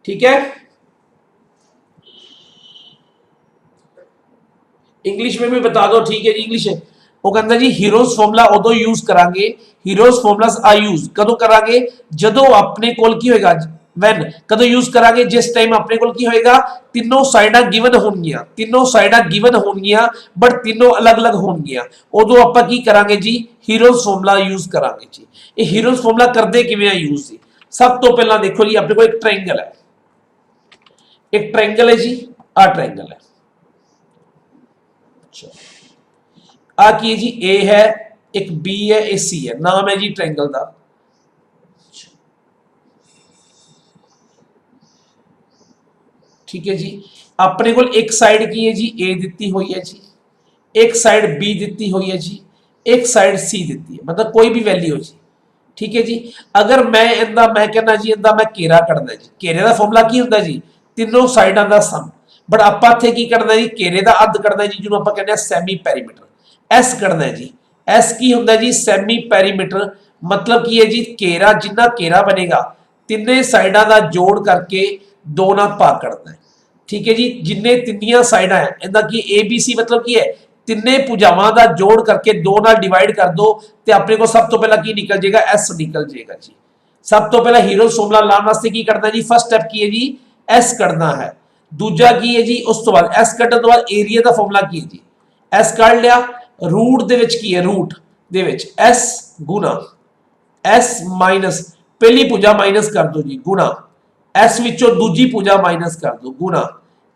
ठीक है। इंग्लिश में भी बता दो, ठीक है जी इंग्लिश है। वो कहता जी हीरोज फॉर्मूला उदों यूज करांगे, हीरोज फॉर्मूलास आ यूज कदों करांगे जदों अपने कोल की होएगा व्हेन, कदों यूज करांगे जिस टाइम अपने कोल की होएगा तीनों साइडां गिवन होणगियां, तीनों साइडां गिवन होणगियां बट तीनों अलग-अलग होणगियां, उदों आपां की करांगे जी ਹੀਰੋਜ਼ ਫਾਰਮੂਲਾ यूज करांगे जी। ये हीरोज फॉर्मूला करते किवें यूज जी। सब तो पहला देखो जी अपने को एक ट्रायंगल है, एक ट्रायंगल है जी, आ ट्रायंगल है, आ की है जी ए है, एक बी है, एक सी है, नाम है जी ट्रायंगल का। ठीक है जी, अपने को एक साइड की है जी ए दी हुई है जी, एक साइड बी दी हुई है जी, एक साइड सी दी है, मतलब कोई भी वैल्यू हो जी। ठीक है जी, अगर मैं इंदा मैं कहना जी इंदा मैं घेरा कढ़ना जी, घेरे का फॉर्मूला की होंगे जी तीनों साइडों का सम, बट आप इत्थे की करना जी घेरे का अध कढ़ना जी, जिन्होंने आप कहते हैं सैमी पैरीमीटर। एस कढ़ना जी, एस की होंगे जी सैमी पैरीमीटर, मतलब की है जी घेरा, जिन्ना घेरा बनेगा तिने साइडों का जोड़ करके दो ना भाग करना है। ठीक है जी, जिन्ने तिनिया साइडा है इनका की ए बी सी मतलब की है तिने भुजावां का जोड़ करके दो नाल डिवाइड कर दो तो अपने को सब तो पहला की निकल जाएगा, एस निकल जाएगा जी। सब तो पहला हीरोज फॉर्मूला लाने वास्ते की करना जी, फर्स्ट स्टेप की है जी एस कढ़ना है, दूजा की है जी उस तो बाद एस कढ़ने तो बाद एरिया का फॉर्मूला की है जी, एस कढ़ लिया, रूट दे विच की है, रूट दे विच एस गुना एस माइनस पहली भुजा माइनस कर दो जी, गुना एस विचों दूजी भुजा माइनस कर दो, गुना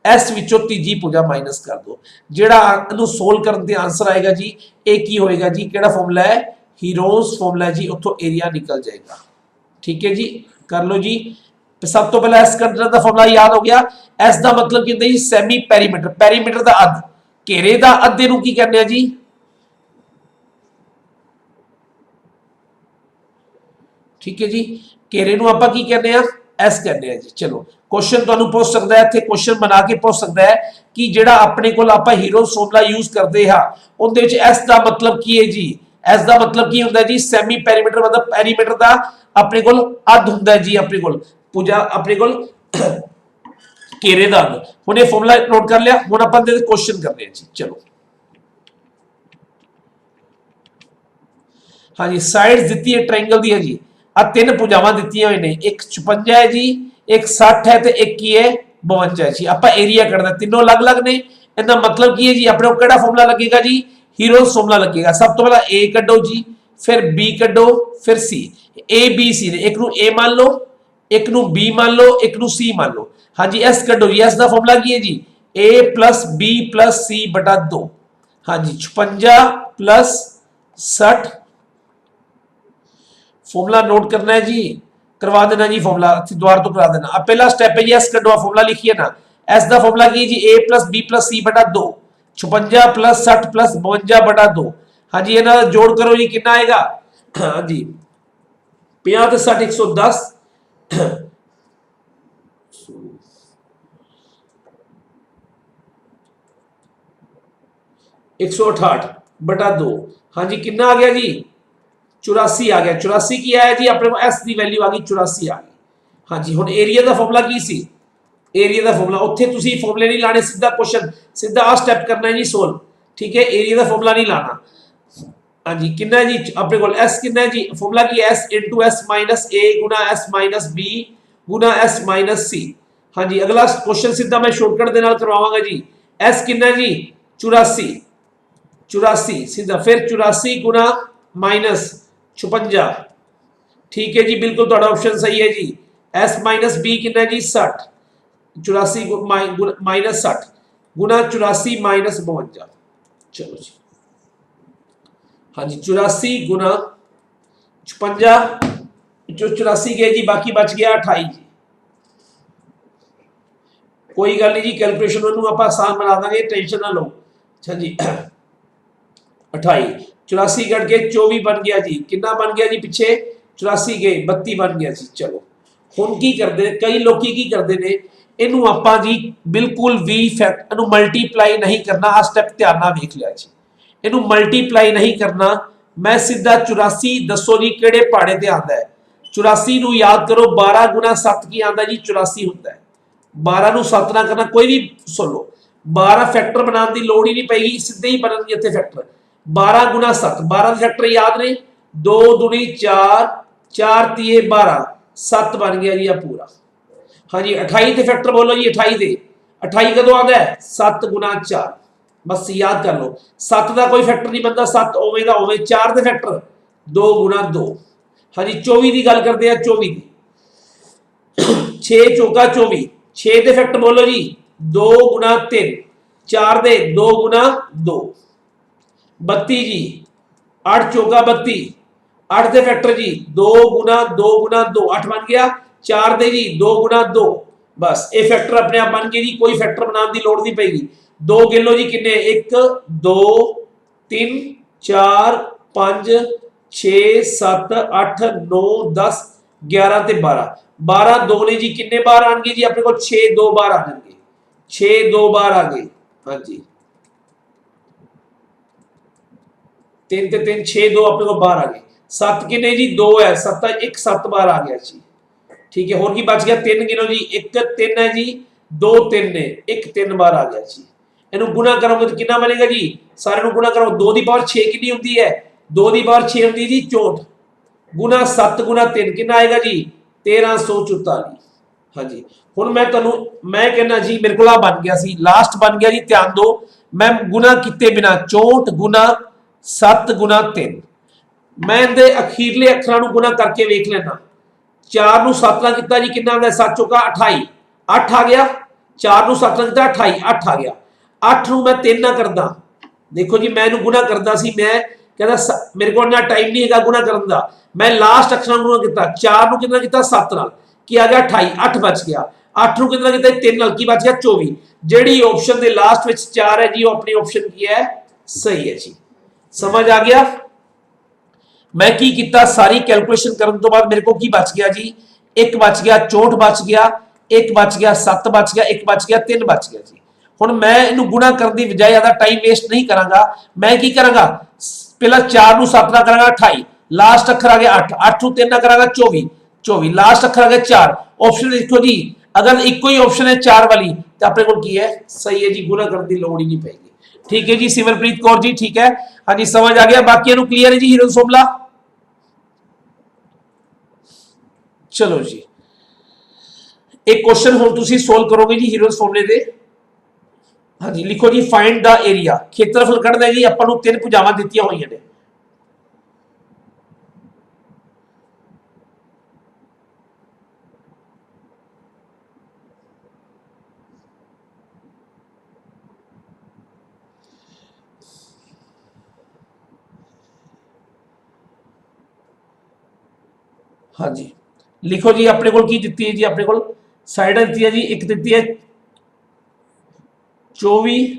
एस विचों तीजी भुजा माइनस कर दो। जेड़ा इहनूं सोल्व करन ते आंसर आएगा जी ए की होएगा जी, केड़ा फॉर्मूला है, हीरोज फॉर्मूला है जी, उत्थों एरिया निकल जाएगा। ठीक है जी, कर लो जी। सब तो पहला एस करने का फॉर्मूला याद हो गया, एस का मतलब की होंदा जी सैमी पैरीमीटर, पैरीमीटर का अध, घेरे का अद्धे नूं की कहने जी, ठीक है जी, घेरे नूं आपां की कहने आ, एस कहने हैं जी। चलो क्वेश्चन तुहानूं पूछ सकता है, इत्थे क्वेश्चन बना के पूछ सकता है कि जेड़ा अपने कोल आपां हीरोज फॉर्मूला यूज करते हां उहदे विच एस का मतलब की है जी, एस का मतलब की हुंदा जी सैमी पैरीमीटर, मतलब पैरीमीटर का अपने कोल अध हुंदा है जी, अपने कोल पूजा अपने कोल घेरे दा अध। हुण ये फॉर्मूला नोट कर लिया, हुण आपां दे क्वेश्चन करने हैं जी। चलो हाँ जी, साइड्स दी है ट्रायंगल दी है जी, आ तीन भुजावां दी हुई ने, एक 56 है जी, एक 60 है तो एक की है 52 है जी। आप एरिया कढ़ना, तीनों अलग अलग ने, इनका मतलब की है जी अपने को केड़ा फॉर्मूला लगेगा जी, हीरोज फॉर्मूला लगेगा। सब तो पहला ए कड्डो जी, फिर बी कड्डो, फिर सी, ए बी सी ने, एक नू ए मान लो, एक नू बी मान लो, एक नू सी मान लो। हाँ जी, एस कड्डो जी, एस का फॉर्मूला की है जी ए प्लस बी प्लस सी बटा 2। हाँ जी, 56 प्लस 60, फॉर्मूला नोट करना है जी, करवा देना जी फॉर्मूला द्वार तो करा देना। अब पहला स्टेप है जी एस कढ़वा, फॉर्मूला लिखिए ना, एस का फॉर्मूला की जी ए प्लस बी प्लस सी बटा 2, 56 प्लस 60 प्लस 52 बटा 2। हाँ जी, इन्हां दा जोड़ करो जी, कितना आएगा, हाँ जी 50 ते 60 110, 168 बटा 2। हाँ जी, कितना आ गया जी 84 आ गया। 84 की आया जी अपने को एस की वैल्यू आ गई 84 आ गई। हाँ जी, हुण एरिया का फॉर्मूला की सी, एरिया का फॉर्मूला उत्थे तुसी फॉर्मूले नहीं लाने, सीधा क्वेश्चन सीधा आ स्टेप करना है जी सोल्व। ठीक है, एरिया का फॉर्मूला नहीं लाना। हाँ जी, कितना है जी अपने को एस कितना है जी, फॉर्मूला की S into S minus A गुना एस माइनस बी गुना एस माइनस सी। हाँ जी, अगला क्वेश्चन सीधा मैं शॉर्टकट दे नाल करवावांगा जी। एस कितना है जी 84, 84 सीधा, फिर 84 गुना माइनस 56। ठीक है जी, बिल्कुल तो ऑप्शन सही है जी। एस माइनस बी कितना जी 60, 84 माइनस 60 गुना 84 माइनस 52। चलो जी, हाँ जी 84 गुना 56, जो 84 गए जी, बाकी बच गया 28 जी। कोई गल नहीं जी, कैलकुलेशन आप आसान बना देंगे, टेंशन ना लो। अच्छा जी 28 84 कट के 24 बन गया जी, कितना बन गया जी पिछे 84 गए 32 बन गया जी। चलो हुण की करते, कई लोग की करते ने, इनू आपां जी बिल्कुल भी फैक्ट इनू मल्टीप्लाई नहीं करना। आ स्टेप ध्यान नाल वेख लिया जी, इनू मल्टीप्लाई नहीं करना। मैं सीधा 84 दसो जी किहड़े पहाड़े ते आंदा है। 84 नू याद करो, 12 गुना 7 की आंदा जी 84 हुंदा है। 12 नू 7 ना करना, कोई भी सुन लो, 12 फैक्टर बनाने की लोड़ ही नहीं पेगी, सीधे ही बननगे इत्थे फैक्टर। 12 गुना 7, 12 फैक्टर याद ने, 2 दूनी 4, 4 तीए 12, 7 बन गया जी आ पूरा। हाँ जी 28 के फैक्टर बोलो जी, 28 दे 28 कदों आता है 7 गुना 4 बस याद कर लो। 7 का कोई फैक्टर नहीं बनता, 7 ओवे का ओवे, 4 के फैक्टर 2 गुणा 2। हाँ जी 24 की गल करते हैं, 24 की 6 चौका 24, 6 के फैक्टर बोलो जी 2 गुणा 3, 4 दे 2 गुणा 2, 32 जी 8 चौका 32, 8 के फैक्टर जी 2 गुणा 2 गुणा 2, 8 बन गया। 4 दे जी 2 गुणा 2, बस ये फैक्टर अपने आप बन गए जी, कोई फैक्टर बनाने की लोड़ नहीं पेगी। 2 गिनो जी किन्ने, 1 2 3 4 5 6 7 8 9 10 11 ते 12, 12 2 ने जी किन्ने बार आएंगे जी अपने को, 6 2 बार आ जाएंगे, 6 2 बार आ गए। हाँ जी 3 ते 3 6 2 अपने को बार आ गए। 7 किन्ने जी 2 है, 7 1 7 बार आ गया जी। ठीक है, होर की बच गया 3 गिनो जी, 1 3 है जी, 2 3 ने 1 3 बार आ गया जी। इनू गुणा करोगे तो कितना बनेगा जी, सारे नु गुणा करो, 2 की पावर 6 कितनी होती है, 2 की पावर 6 होती है जी 64, गुणा 7 गुणा 3 कितना आएगा जी 1344। हाँ जी हुण मैं तुहानू मैं कहना जी मेरे को बन गया सी, लास्ट बन गया जी, ध्यान दो मैं गुणा किते बिना 64 गुणा 7 गुणा 3, मैं इहदे अखीरले अखरां नू गुणा करके वेख लेना। 4 नू 7 नाल कितना जी कितना आंदा, 7 चौका 28, 8 आ गया। 4 नू 7 नाल कितना 28, 8 आ गया। 8 नू मैं 3 ना करदा, देखो जी मैं इहनू गुणा करदा सी, मैं कहदा मेरे को इन्ना टाइम नहीं है गुणा करन दा, मैं लास्ट अखरां नू गुणा किया। 4 नू कितना किया 7 नाल, की आ गया 28, 8 बच गया। 8 नू कितना किया 3 नाल, की बच गया 24। जेडी ऑप्शन दे लास्ट विच 4 है जी वो अपनी ऑप्शन की है, सही है जी। समझ आ गया। मैं की किया, सारी कैलकुलेशन करने तो बाद मेरे को की बच गया जी, 1 बच गया, 64 बच गया, 1 बच गया, 7 बच गया, 1 बच गया, 3 बच गया जी। हुण मैं इहनू गुणा करने की बजाय ज्यादा टाइम वेस्ट नहीं करांगा, मैं की करांगा पहला 4 नू 7 ना करांगा 28, लास्ट अखर आ गया 8, 8 नू 3 ना करांगा 24, 24 लास्ट अखर आ गया 4। ऑप्शन देखो जी, अगर एक ही ऑप्शन है 4 वाली तो अपने को की है, सही है जी, गुणा करने की लोड़ ही नहीं पेगी। ठीक है जी सिमरप्रीत कौर जी, ठीक है, हाँ जी समझ आ गया, बाकी क्लियर है जी हीरो सोमला। चलो जी एक क्वेश्चन हुण तुसीं सोल्व करोगे जी हीरो फॉर्मूले दे। हाँ जी लिखो जी, फाइंड द एरिया, खेत्रफल कढ़ना है जी, आपां नूं 3 भुजावां दित्तियां होईयां ने। हाँ जी लिखो जी, अपने को की दित्ती है जी, अपने को साइड दित्ती है जी, एक दित्ती है 24,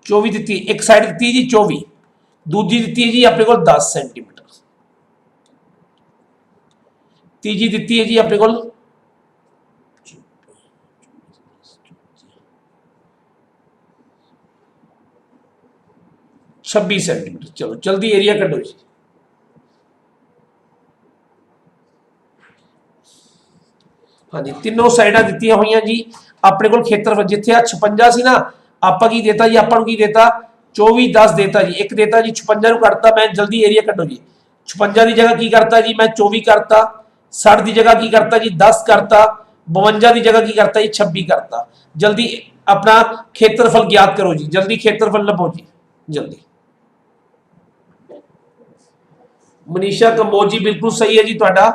24 दित्ती है, एक साइड दित्ती है जी 24, दूजी दित्ती है जी अपने को 10 सेंटीमीटर, तीजी दित्ती है जी अपने को 26 सेंटीमीटर। चलो जल्दी एरिया कढो जी। हाँ जी तीनों साइडा दी हुई जी अपने को खेत्रफल, जिथे 56 सी ना आपा की देता जी, आपा की देता 24 10 देता जी, एक देता जी 56 कटता, मैं जल्दी एरिया कटो जी। 56 की जगह की करता जी मैं 24 करता, 60 की जगह की करता जी 10 करता, 52 की जगह की करता जी 26 करता। जल्दी अपना खेत्रफल ज्ञात करो जी, जल्दी खेत्रफल लभो जी जल्दी। मनीषा कंबोज जी बिल्कुल सही है जी तुहाडा।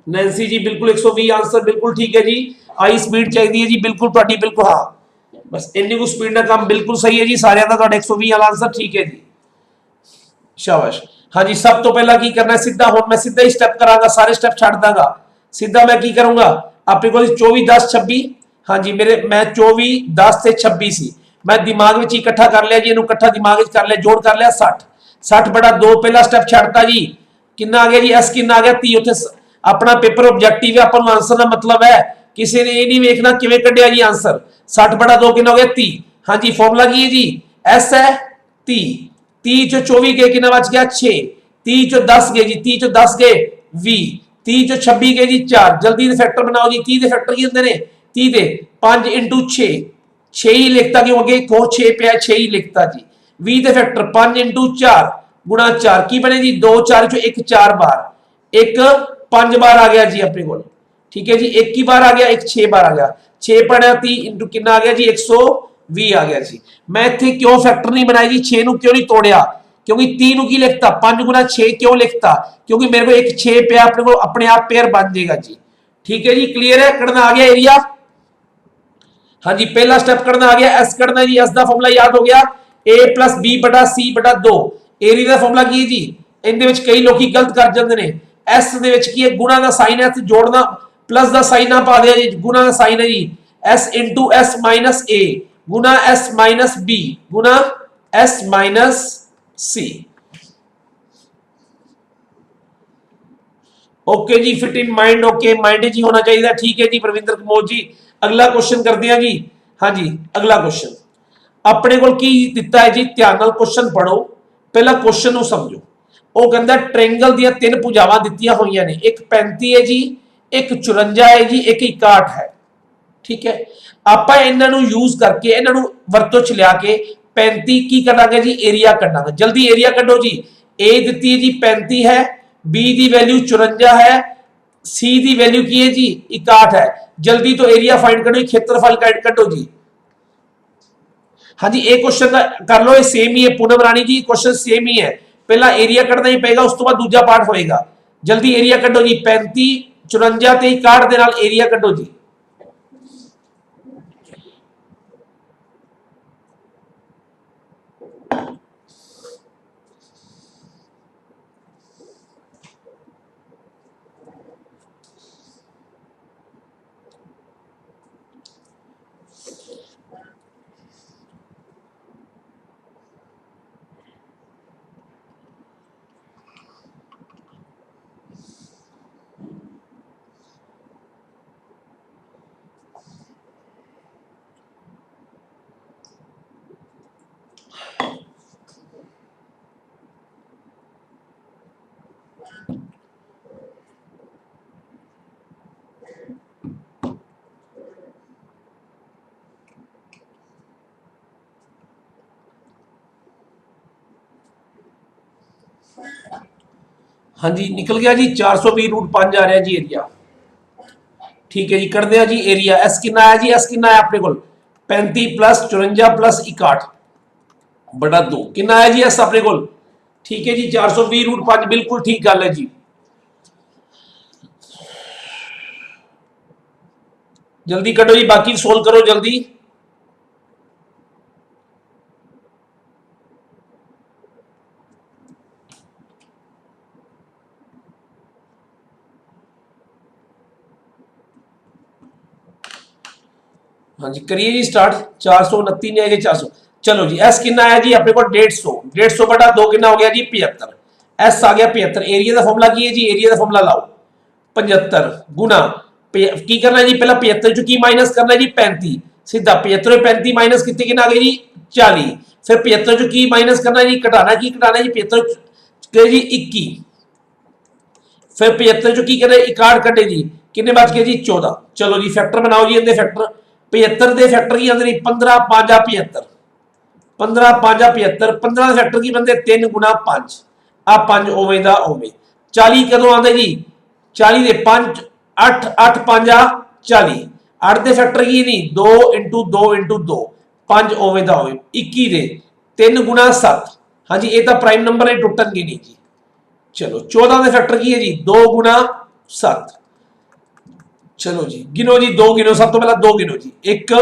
नैंसी जी बिल्कुल 120 आंसर बिल्कुल ठीक है जी। आई स्पीड चाहिए जी बिल्कुल तुहाडी, बिल्कुल हाँ बस इन्नी को स्पीड ना काम, बिल्कुल सही है जी सारिਆਂ ਦਾ ਤੁਹਾਡਾ 120 वाला आंसर ठीक है जी, शाबाश। हाँ जी सब तो पहला की करना है, सीधा हुण मैं सीधा ही स्टेप करांगा, सारे स्टेप छੱਡ ਦਾਂਗਾ। सीधा मैं की करूंगा अपने को 24 10 26, हाँ जी मेरे मैं 24 10 से 26 सी, मैं दिमाग में इकट्ठा कर लिया जी, इन्हू इकट्ठा दिमाग में कर लिया, जोड़ कर लिया 60, 60 बटा 2 पहला स्टेप छੱਡਤਾ जी, कितना आ गया जी एस कितना आ गया 30। उत्थे अपना पेपर ऑब्जेक्टिव है, अपन आंसर का मतलब है, किसी ने ये नहीं देखना किवें कढ़िया जी आंसर। 60 बटा 2 कितना हो गया 30। हाँ जी फॉर्मूला की है जी, एस है 30, 30 चो 24 गए कितना बच गया 6, 30 चो 10 गए जी, 30 चो 10 गए 20, 30 चो 26 गए जी 4, जल्दी से फैक्टर बनाओ जी। 30 के फैक्टर की होंगे ने 30 के 5 इंटू 6, 6 ही लिखता क्यों अगे को 6 पे 6 ही लिखता जी। 20 के फैक्टर 5 इंटू 4 गुणा 4 की बने जी 2 4 चो 1 4 बार, एक 5 बार आ गया जी अपने को। ठीक है जी, एक ही बार आ गया, एक 6 बार आ गया, 6 पढ़ा 30 इंटू कितना आ गया जी 120 आ गया जी। मैं इत्थे क्यों फैक्टर नहीं बनाया जी, 6 नु क्यों नहीं तोड़िया, क्योंकि 3 नु की लिखता 5 गुना 6 क्यों लिखता, क्योंकि मेरे को एक 6 पे अपने को अपने आप पेयर बन जाएगा जी। ठीक है जी, क्लियर है, करना आ गया एरिया। हाँ जी, पहला स्टेप करना आ गया, एस करना जी, एस का फॉर्मूला याद हो गया, ए प्लस बी बटा सी बटा 2। एरिया का फॉर्मूला की जी, ਇਹਦੇ ਵਿੱਚ ਕਈ ਲੋਕੀ ਗਲਤ ਕਰ ਜਾਂਦੇ ਨੇ, ਐਸ ਦੇ ਵਿੱਚ ਕੀ ਹੈ ਗੁਣਾ ਦਾ ਸਾਈਨ ਹੈ, ਤੇ ਜੋੜਨਾ प्लस का साइन ना पा दिया जी, गुना का साइन है जी, S into S minus A गुना एस माइनस बी गुना एस माइनस सी। ओके जी, fit in mind, okay mind जी होना चाहिए। ठीक है जी प्रविंदर कमोद जी, अगला क्वेश्चन करते हैं जी। हाँ जी, अगला क्वेश्चन अपने को की दिता है जी, ध्यान नाल क्वेश्चन पढ़ो, पहला क्वेश्चन को समझो। वो कहता ट्रायंगल दी 3 भुजावां दित्तियां होईयां ने, एक 35 है जी, एक 54 है जी, एक 61 है। ठीक है, आपां इन्हां नूं यूज करके इन्हां नूं वरतों च लिया के 35 की कटांगे जी, एरिया कटांगे। जल्दी एरिया कढो जी, ए दित्ती है जी 35 है, बी दी वैल्यू 54 है, सी दी वैल्यू की है जी 61 है। जल्दी तो एरिया फाइंड करो, क्षेत्रफल कढो जी। हाँ जी, एक क्वेश्चन कर लो, ये सेम ही है पूनम रानी जी, क्वेश्चन सेम ही है, पहला एरिया कढ़ना ही पेगा, उस तो बाद दूजा पार्ट होएगा। जल्दी एरिया कढो जी, 35 54 ते 61 दे नाल एरिया कढो जी। हाँ जी, निकल गया जी 420 रूट 5 आ रहा है जी एरिया। ठीक है जी, कर दिया जी एरिया। एस कितना आया जी, एस कितना है अपने को 35 प्लस 54 प्लस 61 बड़ा 2 कितना आया जी एस अपने को। ठीक है जी, 420 रूट 5 बिल्कुल ठीक गल है जी। जल्दी कटो जी, बाकी सोल्व करो जल्दी। हाँ जी, करिए जी स्टार्ट। 429 नहीं आएगा 400। चलो जी, एस कितना आया जी अपने को 150, 150 बटा 2 कितना हो गया जी 75। एस आ गया 75। एरिया का फॉर्मूला की है जी, एरिया का फॉर्मूला लाओ 75 गुना की करना है जी, पहला 75 चो की माइनस करना है जी 35, सीधा 75 35 माइनस कितने कितना आ गई जी 40। फिर 75 चो की माइनस करना है जी, घटाना की घटाना है जी 75 जी 21। फिर 75 चो की करना है 61 कटे जी, कितने बच गए जी 14। चलो जी फैक्टर बनाओ जी, इनके फैक्टर 75 के फैक्टर की आंदे 15 5 75, 15 5 75, 15 फैक्टर की बनते 3 गुना 5 आ 5 ओवे दा ओवे। 40 कदों आंदे जी, 40 दे 5 8 8 5 आ 40, 8 दे फैक्टर की नहीं 2 इंटू 2 इंटू 2 5 ओवे दा ओवे। 21 दे 3 गुना 7। हाँ जी, ये तो प्राइम नंबर है, टुटणगे नहीं जी। चलो 14 के फैक्टर की है जी 2 गुना 7। चलो जी गिनो जी, 2 गिनो, सब तो पहला 2 गिनो जी, 1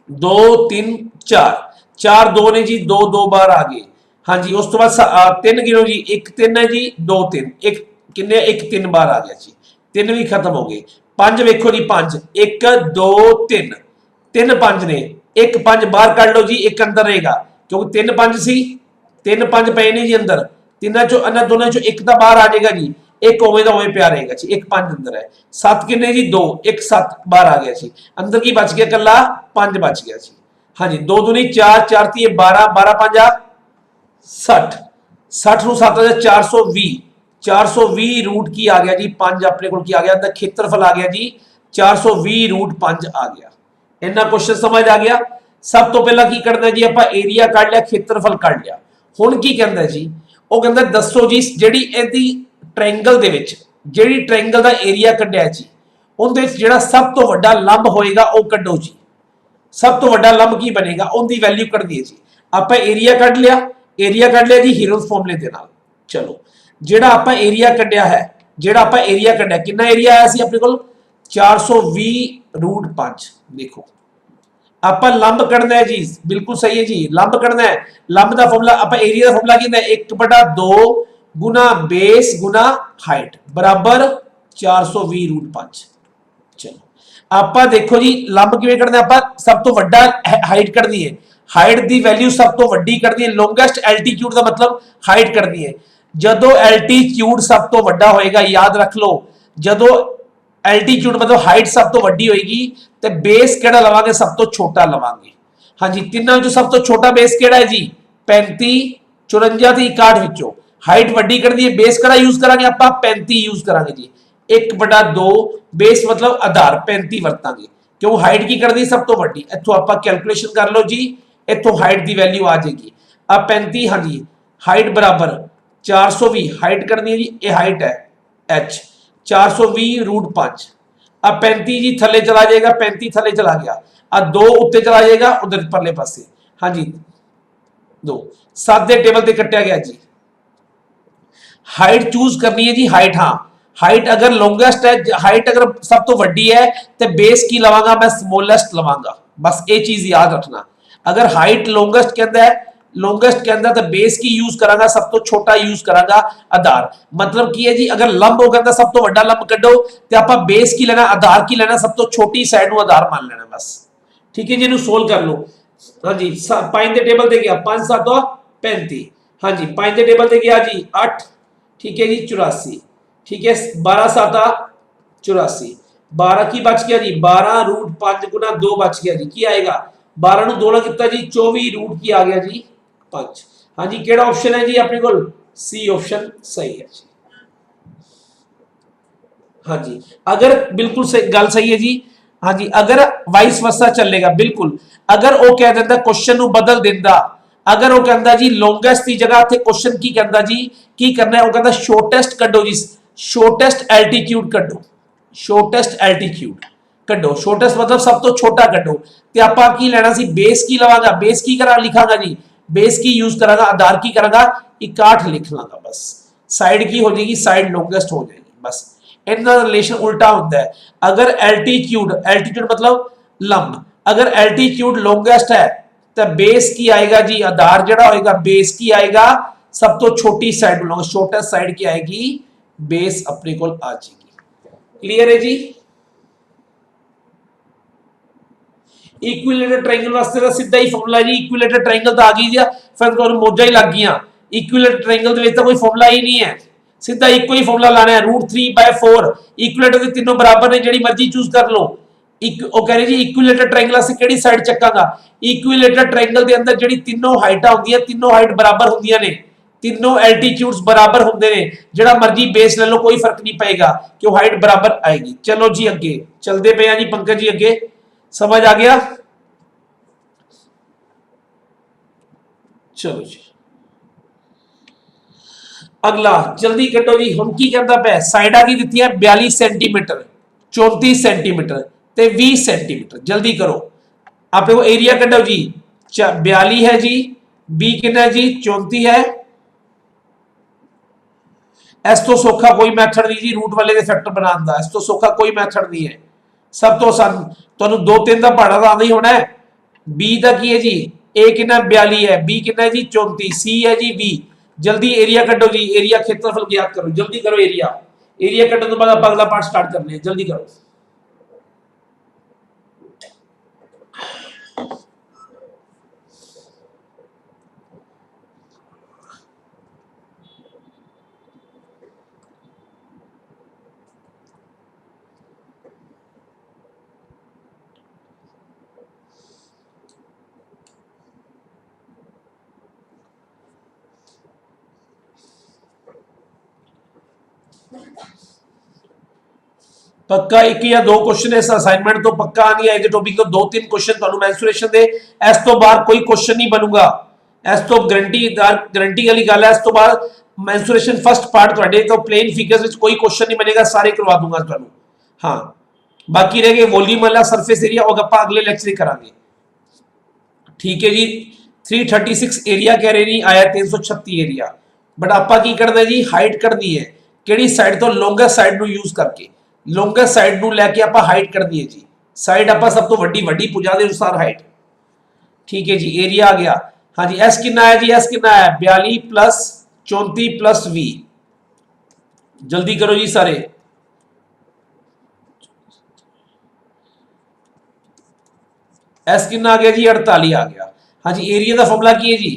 2 3 4, 4 2 ने जी 2 2 बार आ गए। हाँ जी, उस तो बाद 3 गिनो जी, 1 3 है जी 2 3, 1 किन्ने 1 3 बार आ गया जी, 3 भी खत्म हो गए। 5 वेखो जी 5 1 2 3, 3 5 ने 1 5 बाहर कढ़ लो जी, 1 अंदर रहेगा क्योंकि 3 5 सी, 3 5 पे नहीं जी अंदर, 3 चो अन्ना दोनों चो 1 तो बाहर आ जाएगा जी, 1 ओवे दा ओवे प्यार रहेगा जी, 1 5 अंदर है। 7 किन्ने जी 2, 1 7 बाहर आ गया जी, अंदर की बच गया कला 5 बच गया जी। हाँ जी, 2 दूनी 4 4 3 12 12 5 60, 60 नु 7 420, 420 रूट की आ गया जी 5 अपने को की आ गया, क्षेत्रफल आ गया जी 420 रूट 5 आ गया। इन्ना क्वेश्चन समझ आ गया। सब तो पहला की करना जी, आप एरिया कढ़ लिया, क्षेत्रफल कढ़ लिया। हुण की कहंदा जी, वो कहंदा दसो जी जिहड़ी इहदी ट्रायंगल दे विच जिहड़ी ट्रायंगल दा एरिया कढिया जी, ਉਹਦੇ ਵਿੱਚ ਜਿਹੜਾ ਸਭ ਤੋਂ ਵੱਡਾ ਲੰਬ ਹੋਏਗਾ ਉਹ ਕੱਢੋ ਜੀ। ਸਭ ਤੋਂ ਵੱਡਾ ਲੰਬ ਕੀ ਬਣੇਗਾ, ਉਹਦੀ ਵੈਲਿਊ ਕੱਢ ਦਈਏ ਜੀ। ਆਪਾਂ ਏਰੀਆ ਕੱਢ ਲਿਆ ਜੀ ਹੀਰੋਜ਼ ਫਾਰਮੂਲੇ ਦੇ ਨਾਲ। ਚਲੋ ਜਿਹੜਾ ਆਪਾਂ ਏਰੀਆ ਕੱਢਿਆ ਹੈ, ਕਿੰਨਾ ਏਰੀਆ ਆਇਆ ਸੀ ਆਪਣੇ ਕੋਲ 420√5। ਦੇਖੋ ਆਪਾਂ ਲੰਬ ਕੱਢਣਾ ਹੈ ਜੀ, ਬਿਲਕੁਲ ਸਹੀ ਹੈ ਜੀ, ਲੰਬ ਕੱਢਣਾ ਹੈ। ਲੰਬ ਦਾ ਫਾਰਮੂਲਾ ਆਪਾਂ ਏਰੀਆ ਦਾ ਫਾਰਮੂਲਾ ਕੀ ਹੁੰਦਾ ਹੈ 1/2 ਗੁਣਾ ਬੇਸ ਗੁਣਾ ਹਾਈਟ ਬਰਾबर 420√5। ਚਲੋ ਆਪਾਂ ਦੇਖੋ ਜੀ ਲੰਬ ਕਿਵੇਂ ਕੱਢਣਾ, ਆਪਾਂ ਸਭ ਤੋਂ ਵੱਡਾ ਹਾਈਟ ਕੱਢਣੀ ਹੈ। ਹਾਈਟ ਦੀ ਵੈਲਿਊ ਸਭ ਤੋਂ ਵੱਡੀ ਕੱਢਣੀ ਹੈ। ਲੌਂਗेस्ट ਐਲਟੀट्यूड ਦਾ ਮਤਲਬ ਹਾਈਟ ਕੱਢਣੀ ਹੈ। ਜਦੋਂ ਐਲਟੀट्यूड ਸਭ ਤੋਂ ਵੱਡਾ ਹੋਏਗਾ, ਯਾਦ ਰੱਖ ਲਓ, ਜਦੋਂ ਐਲਟੀट्यूड मतलब हाइट सब तो वड्डी होएगी ते बेस केड़ा लवांगे, सब तो छोटा लवांगे। हाँ जी, तिन्नां विचों सब तो छोटा बेस केड़ा है जी 35, 54 ते 61 विचों हाइट वड्डी करनी है, बेस केड़ा यूज करांगे आपां 35 यूज करांगे जी। 1/2 बेस मतलब आधार 35 वरतांगे, क्यों हाइट की करनी सब तो वड्डी। इत्थों आपां कैलकुलेशन कर लो जी, इत्थों हाइट दी वैल्यू आ जाएगी आ 35। हाँ जी, हाइट बराबर 420 हाइट करनी है जी, ये हाइट है h 420√5। अब 35 जी थले चला जाएगा, 35 थले चला गया, अब 2 उत्ते चला जाएगा उधर परले पासे। हाँ जी 2 7 दे टेबल ते कट्टिया गया जी। हाइट चूज करनी है जी, हाइट। हाँ हाइट अगर लॉन्गेस्ट है, हाइट अगर सब तो वड्डी है तो बेस की लवांगा मैं स्मॉलेस्ट लवांगा, बस ये चीज याद रखना। अगर हाइट लॉन्गेस्ट के अंदर है, लॉन्गेस्ट के अंदर तो बेस की यूज करांगा, सब तो छोटा यूज करांगा आधार। मतलब की है जी अगर लंब हो गया सब तो वड्डा लंब कड्डो ते आपां बेस की लेना, आधार की लेना, सब तो छोटी साइड नु आधार मान लेना बस। ठीक है जी, इनु सोल्व कर लो। हां जी 5 दे टेबल ते गया 5 7 35। हां जी 5 दे टेबल ते गया जी 8। ठीक है जी 84। ठीक है 12 7 84। 12 की बच गया जी 12√5 गुना 2 बच गया जी, की आएगा 12 नु 2 ना कितना जी 24 रूट की आ गया जी 5। हाँ जी केड़ा ऑप्शन है जी अपने को, सी ऑप्शन सही है जी। हाँ जी अगर बिल्कुल सही गल सही है जी। हाँ जी अगर वाइस वर्सा चलेगा बिल्कुल, अगर वो कह देता क्वेश्चन नु बदल देता, अगर वो कहता जी लॉन्गेस्ट की जगह थे क्वेश्चन की कहता जी की करना है, वो कहता शॉर्टेस्ट कड्डो जी, शॉर्टेस्ट एल्टीट्यूड कड्डो, शॉर्टेस्ट एल्टीट्यूड कड्डो, शॉर्टेस्ट मतलब सब तो छोटा कड्डो। ते आपां की लेना सी बेस की लवांगा, बेस की करा लिखांगा जी, बेस की यूज करांगा, आधार की करांगा 61 लिख लांगा बस। साइड की हो जाएगी, साइड लॉन्गेस्ट हो जाएगी बस। इनका रिलेशन उल्टा होता है। अगर एल्टीट्यूड, एल्टीट्यूड मतलब लंब, अगर एल्टीट्यूड लॉन्गेस्ट है तो बेस की आएगा जी, आधार जड़ा होएगा बेस की आएगा सब तो छोटी साइड, शॉर्टेस्ट साइड की आएगी, बेस अपने को आ जाएगी। क्लियर है जी। इक्विलेटरल ट्रायंगल वास्ते दा सीधा ही फॉर्मूला जी, इक्विलेटरल ट्रायंगल तो आ गई जी, फिर तो मौजा ही लग गई। इक्विलेटरल ट्रायंगल दे विच तां कोई फॉर्मूला ही नहीं है, सीधा एक ही फॉर्मूला लाना है √3/4। इक्विलेटर के तीनों बराबर ने, जेडी मर्जी चूज कर लो। एक ओ कह रहे जी इक्विलेटर ट्रायंगल वास्ते केड़ी साइड चक्कांगा, इक्विलेटर ट्रायंगल दे अंदर जेडी तीनों हाइटां होंदियां, तीनों हाइट बराबर होंदियां ने, तीनों एल्टीट्यूड्स बराबर होंदे ने, जेड़ा मर्जी बेस ले लो कोई फर्क नहीं पएगा, क्यों हाइट बराबर आएगी। चलो जी अगे चलते पे जी पंकज जी, अगे समझ आ गया। चलो जी अगला जल्दी कटो जी। हुण की कहता पे साइडा की दित्ती है 42 सेंटीमीटर, 34 सेंटीमीटर ते 20 सेंटीमीटर। जल्दी करो अपने को एरिया कटो जी। 42 है जी, बी कितना है जी 34 है। इस तो सौखा कोई मैथड नहीं जी रूट वाले के फैक्टर बनाने का, इस तो सौखा कोई मैथड नहीं है। सब तो आसान तुहानू 2-3 का पहाड़ा तो आना ही होना है। बी का की है जी, ए कितना 42 है, बी कितना है जी 34, सी है जी 20। जल्दी एरिया कटो जी, एरिया क्षेत्रफल ज्ञात करो, जल्दी करो एरिया। एरिया कटने तो बाद आप अगला पार्ट स्टार्ट करने हैं, जल्दी करो। पक्का एक या दो क्वेश्चन इस असाइनमेंट तो पक्का आनी है, टॉपिक तो 2-3 क्वेश्चन ਤੁਹਾਨੂੰ ਮੈਂਸੂਰੇਸ਼ਨ ਦੇ, ਇਸ ਤੋਂ ਬਾਅਦ ਕੋਈ क्वेश्चन नहीं बनूगा, ਇਸ ਤੋਂ गारंटी वाली गल है। इस तो बाद ਮੈਂਸੂਰੇਸ਼ਨ फर्स्ट पार्ट ਤੁਹਾਡੇ ਤੋਂ प्लेन फिगर्स ਵਿੱਚ कोई क्वेश्चन नहीं बनेगा, सारे करवा दूंगा ਤੁਹਾਨੂੰ। हाँ बाकी रह गए वॉल्यूम वाला सरफेस एरिया, और ਆਪਾਂ अगले लेक्चर करांगे। ठीक है जी। 336 एरिया कह रहे नहीं आया, 336 एरिया, बट ਆਪਾਂ ਕੀ ਕਰਨਾ ਜੀ, ਹਾਈਟ ਕੱਢਣੀ ਹੈ ਕਿਹੜੀ ਸਾਈਡ ਤੋਂ, ਲੌਂਗੇਸਟ ਸਾਈਡ ਨੂੰ ਯੂਜ਼ ਕਰਕੇ, ਲੌਂਗੇਸਟ ਸਾਈਡ ਨੂੰ ਲੈ ਕੇ ਆਪਾਂ ਹਾਈਟ ਕੱਢਣੀ ਹੈ ਜੀ। ਸਾਈਡ ਆਪਾਂ ਸਭ ਤੋਂ ਵੱਡੀ ਭੁਜਾ ਦੇ ਅਨੁਸਾਰ ਹਾਈਟ। ठीक है जी, एरिया आ गया। हाँ जी, एस कितना है जी, एस कितना है 42 प्लस 34 प्लस वी, जल्दी करो जी सारे। एस कितना आ गया जी 48 आ गया। हाँ जी, एरिया का फॉर्मूला की है जी,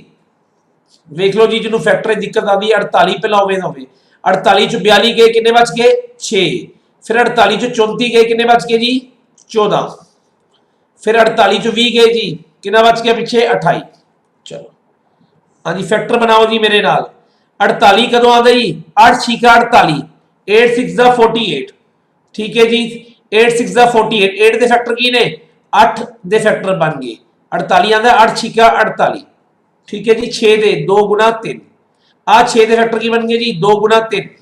देख लो जी, जिन्होंने फैक्टर दिक्कत आती है 48 पहला होवे 48 चो 42 गए, कितने बच गए 6, फिर 48 चो 34 गए, कितने बच गए जी 14, फिर 48 चो 20 गए जी, कितना बच गया पिछे 28। चलो हाँ जी, फैक्टर बनाओ जी मेरे नाल। 48 कदों आता जी, 8 छीका 48, 8 6 दा 48। ठीक है जी, 8 6 दा 48, 8 दे फैक्टर की ने 8 दे फैक्टर बन गए। 48 आंदा 8 छीका 48। ठीक है जी, 6 दे 2 गुना 3, आ 6 दे फैक्टर की बन गए जी 2 गुना 3।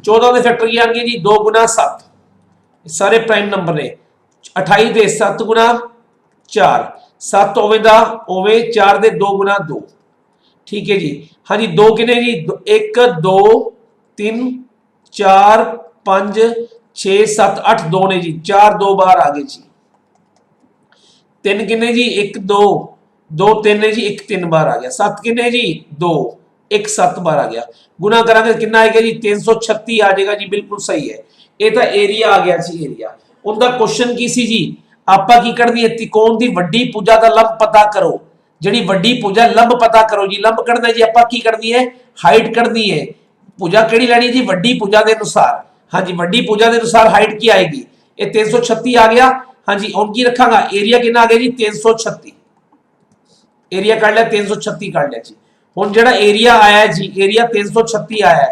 14 दे फैक्टर की आएंगे जी 2 गुना 7, सारे प्राइम नंबर ने। 28 दे 7 गुना 4, 7 होवे दा होवे 4 दे 2 गुना 2। ठीक है जी। हाँ जी, 2 किने जी 1 2 3 4 5 6 7 8 2 ने जी, 4 2 बाहर आ गए जी। 3 किने जी 1 2 2 3 ने जी, 1 3 बाहर आ गया। 7 किने जी 2 1 7 बाहर आ गया। गुना करांगे कितना आएगा जी 336 आ जाएगा जी, बिल्कुल सही है। ये तो एरिया आ गया जी, एरिया। उनका क्वेश्चन की सी जी, ਆਪਾਂ ਕੀ ਕਰਨੀ ਹੈ, ਤਿਕੋਣ ਦੀ ਵੱਡੀ ਭੁਜਾ ਦਾ ਲੰਬ ਪਤਾ ਕਰੋ। ਜਿਹੜੀ ਵੱਡੀ ਭੁਜਾ ਲੰਬ ਪਤਾ ਕਰੋ ਜੀ, ਲੰਬ ਕੱਢਣਾ ਜੀ, ਆਪਾਂ ਕੀ ਕਰਨੀ ਹੈ, ਹਾਈਟ ਕੱਢਣੀ ਹੈ। ਭੁਜਾ ਕਿਹੜੀ ਲੈਣੀ ਜੀ, ਵੱਡੀ ਭੁਜਾ ਦੇ ਅਨੁਸਾਰ। ਹਾਂਜੀ, ਵੱਡੀ ਭੁਜਾ ਦੇ ਅਨੁਸਾਰ ਹਾਈਟ ਕੀ ਆਏਗੀ, ਇਹ 336 ਆ ਗਿਆ। ਹਾਂਜੀ, ਹੁਣ ਕੀ ਰੱਖਾਂਗਾ, ਏਰੀਆ ਕਿੰਨਾ ਆ ਗਿਆ ਜੀ 336, ਏਰੀਆ ਕੱਢ ਲਿਆ 336 ਕੱਢ ਲਿਆ ਜੀ। ਹੁਣ ਜਿਹੜਾ ਏਰੀਆ ਆਇਆ ਜੀ, ਏਰੀਆ 336 ਆਇਆ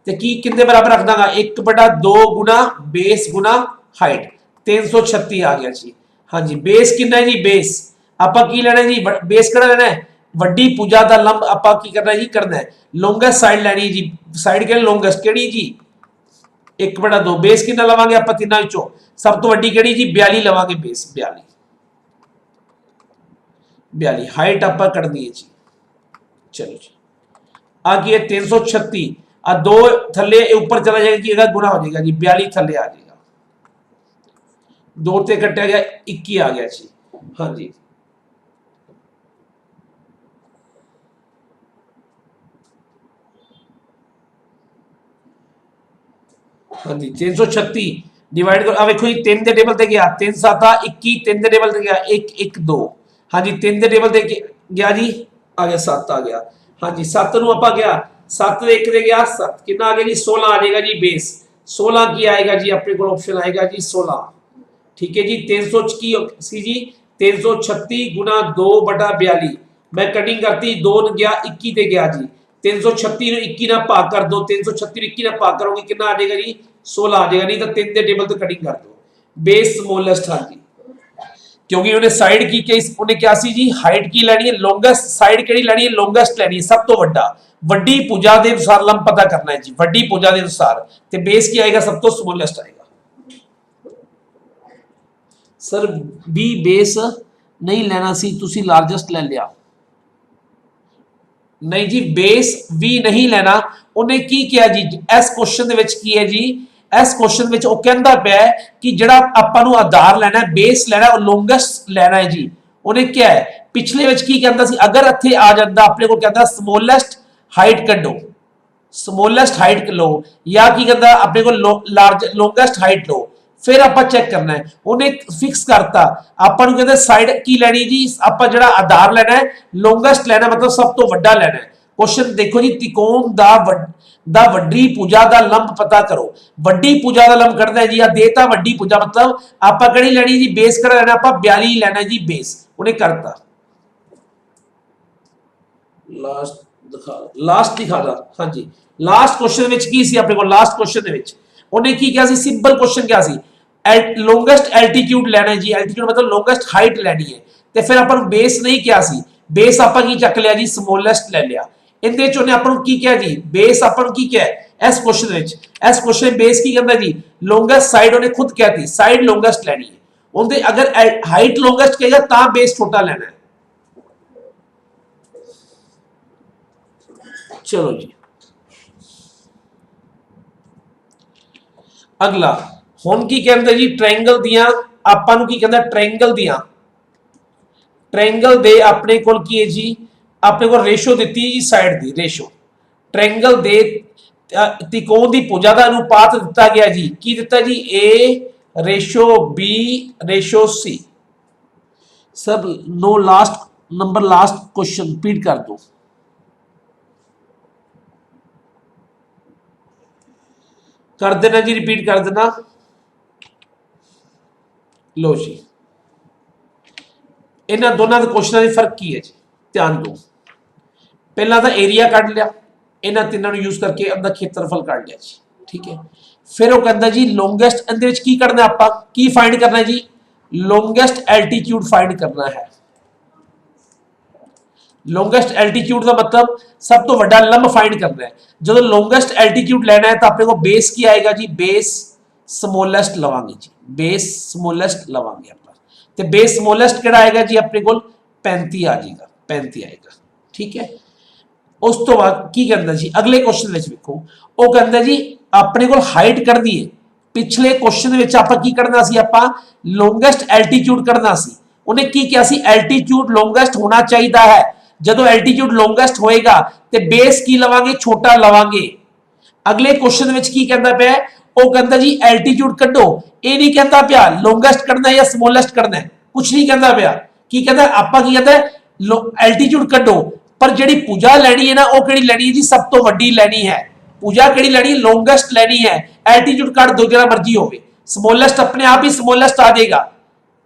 ਤੇ ਕੀ ਕਿੰਨੇ ਬਰਾਬਰ ਰੱਖ ਦਾਂਗਾ, 1/2 ਗੁਣਾ ਬੇਸ ਗੁਣਾ ਹਾਈਟ, 336 आ गया जी। हाँ जी, बेस कितना है जी, बेस आपा की लेना है जी, बेस किहड़ा लेना है, वड्डी भुजा दा लंब आपा की करना है जी, करना है लॉन्गेस्ट साइड लेनी है जी। साइड किहड़ी लॉन्गेस्ट किहड़ी जी 1/2। बेस कितना लवांगे आपा तीनों विचों, सब तो वड्डी किहड़ी जी 42 लवांगे, बेस 42। हाइट आपा करनी है जी। चलो जी, आ गई है 336, आ 2 थले ऊपर चला जाएगा कि गुना हो जाएगा जी, 42 थले आ जाएगा, 2 ते कटिया गया 21 आ गया जी। हाँ जी, हाँ जी 336 डिवाइड करो। अब देखो जी 3 दे टेबल ते गया, 3 7 21, 3 दे टेबल ते गया 1 1 2। हाँ जी, 3 दे टेबल ते गया जी, आ गया 7 आ गया। हाँ जी, 7 नु आपा गया, 7 दे 1 दे गया 7, कितना आ गया जी 16 आ जाएगा जी। बेस 16 की आएगा जी, अपने को ऑप्शन आएगा जी 16। ठीक है जी, 300 की सी जी 336 गुना 2/42, मैं कटिंग करती 2 गया 21 ते गया जी। 336 ਨੂੰ 21 ਨਾਲ ਭਾਗ ਕਰ ਦੋ, 336 ਨੂੰ 21 ਨਾਲ ਭਾਗ ਕਰੋਗੇ ਕਿੰਨਾ ਆ ਜਾਏਗਾ ਜੀ 16 आ जाएगा। नहीं तो 3 ਦੇ ਟੇਬਲ ਤੋਂ ਕਟਿੰਗ ਕਰ ਦੋ। बेस स्मॉलेस्ट हाँ जी, क्योंकि उन्हें साइड की केस उन्हें क्या सी जी, हाइट की लेनी है, लॉन्गेस्ट साइड केड़ी लेनी है, लॉन्गेस्ट लेनी है, सब तो वड्डा वड्डी भुजा के अनुसार लंब पता करना है जी, वड्डी भुजा के अनुसार। ते बेस की आएगा सब तो स्मॉलेस्ट आएगा। सर बी बेस नहीं लेना सी, तुसी लार्जेस्ट ले लिया। नहीं जी, बेस भी नहीं लेना। उन्हें की किया जी, इस क्वेश्चन दे विच की है जी, इस क्वेश्चन विच वो कहंदा पिया है कि जिहड़ा आपां नूं आधार लेना है, बेस लेना है, लॉन्गेस्ट लेना है जी। उन्हें क्या है पिछले विच की कहंदा सी, अगर इत्थे आ जांदा अपने को कहंदा स्मॉलेस्ट हाइट कड्डो, स्मॉलेस्ट हाइट लो, या की कहंदा अपने को लार्ज लॉन्गेस्ट हाइट लो, फिर आप चेक करना है। उन्हें फिक्स करता आपा नूं कहंदे साइड की लैनी जी, आपा जिहड़ा आधार लेना है लॉन्गेस्ट लेना, मतलब सब तो वड्डा लेना है। क्वेश्चन देखो जी, त्रिकोण दा वड्डी भुजा दा लंब पता करो। वड्डी भुजा दा लंब कढदा है जी, आ देता वड्डी भुजा, मतलब आपा किहड़ी लेनी जी, बेस किहड़ा लेना, आपा 42 लेना जी बेस। उन्हें करता लास्ट दिखा दा। हाँ जी, लास्ट क्वेश्चन विच की सी अपने को, लास्ट क्वेश्चन दे विच उन्हें की क्या सी, सिंपल क्वेश्चन क्या सी, लॉन्गेस्ट एल्टीट्यूड लेना है जी, एल्टीट्यूड मतलब लॉन्गेस्ट हाइट लेनी है। ते फिर अपन बेस नहीं क्या सी, बेस अपन की चक लिया जी स्मॉलेस्ट ले लिया। इनदे चों ने अपन की क्या जी, बेस अपन की क्या है, इस क्वेश्चन बेस की कहता जी लॉन्गेस्ट साइड उन्हें खुद कहती साइड लॉन्गेस्ट लेनी है उनके अगर हाइट लॉन्गेस्ट कहेगा ता बेस छोटा लेना है। चलो जी अगला हुण की कहते जी ट्रायंगल दियां आपां नूं की कहंदा ट्रायंगल दे अपने कोल की है जी अपने को रेशो दी जी साइड दी रेशो ट्रायंगल दे त्रिकोण की भुजा का अनुपात दिता गया जी की दिता जी A ratio B ratio C। Sir no last number last question repeat कर दो कर देना जी रिपीट कर देना। लो जी इन्होंने दोनों के क्वेश्चन की फर्क की है जी ध्यान दो पहला तो एरिया कढ़ लिया इन्होंने तीनों यूज करके अंदर खेत्रफल कढ़ लिया जी ठीक है। फिर वो कहता जी लॉन्गेस्ट अंदर की करना आप की फाइंड करना है जी लॉन्गेस्ट एल्टीट्यूड फाइंड करना है। लॉन्गेस्ट एल्टीट्यूड का मतलब सब तो बड़ा लंब फाइंड करना है जो लॉन्गेस्ट एल्टीट्यूड लेना है तो अपने को बेस की आएगा जी बेस स्मॉलेस्ट लवांगे जी बेस स्मॉलेस्ट लवांगे अपना तो बेस स्मॉलेस्ट केड़ा आएगा जी अपने को 35 आ जाएगा 35 आएगा ठीक है। उस तो बाद की करना जी अगले क्वेश्चन में देखो वो कहता जी अपने को हाइट कर दी है पिछले क्वेश्चन में आप की करना सी आप लॉन्गेस्ट एल्टीट्यूड करना सी उन्हें की क्या सी एल्टीट्यूड लॉन्गेस्ट होना चाहिए है जो एल्टीट्यूड लॉन्गेस्ट होएगा तो बेस की लवांगे छोटा लवांगे। अगले क्वेश्चन में की कहता पे वो कहता जी एल्टीट्यूड कड्डो ये नहीं कहता पिया लॉन्गेस्ट करना है या स्मॉलेस्ट करना है कुछ नहीं कहता पिया की कहता आपा की कहता है एल्टीट्यूड कड्डो पर जिहड़ी भुजा लैनी है ना वो किहड़ी लैनी है जी सब तो वड्डी लैनी है भुजा किहड़ी लैनी लॉन्गेस्ट लैनी है एल्टीट्यूड कट दो जिहड़ा मर्जी होवे स्मॉलेस्ट अपने आप ही स्मॉलेस्ट आ जाएगा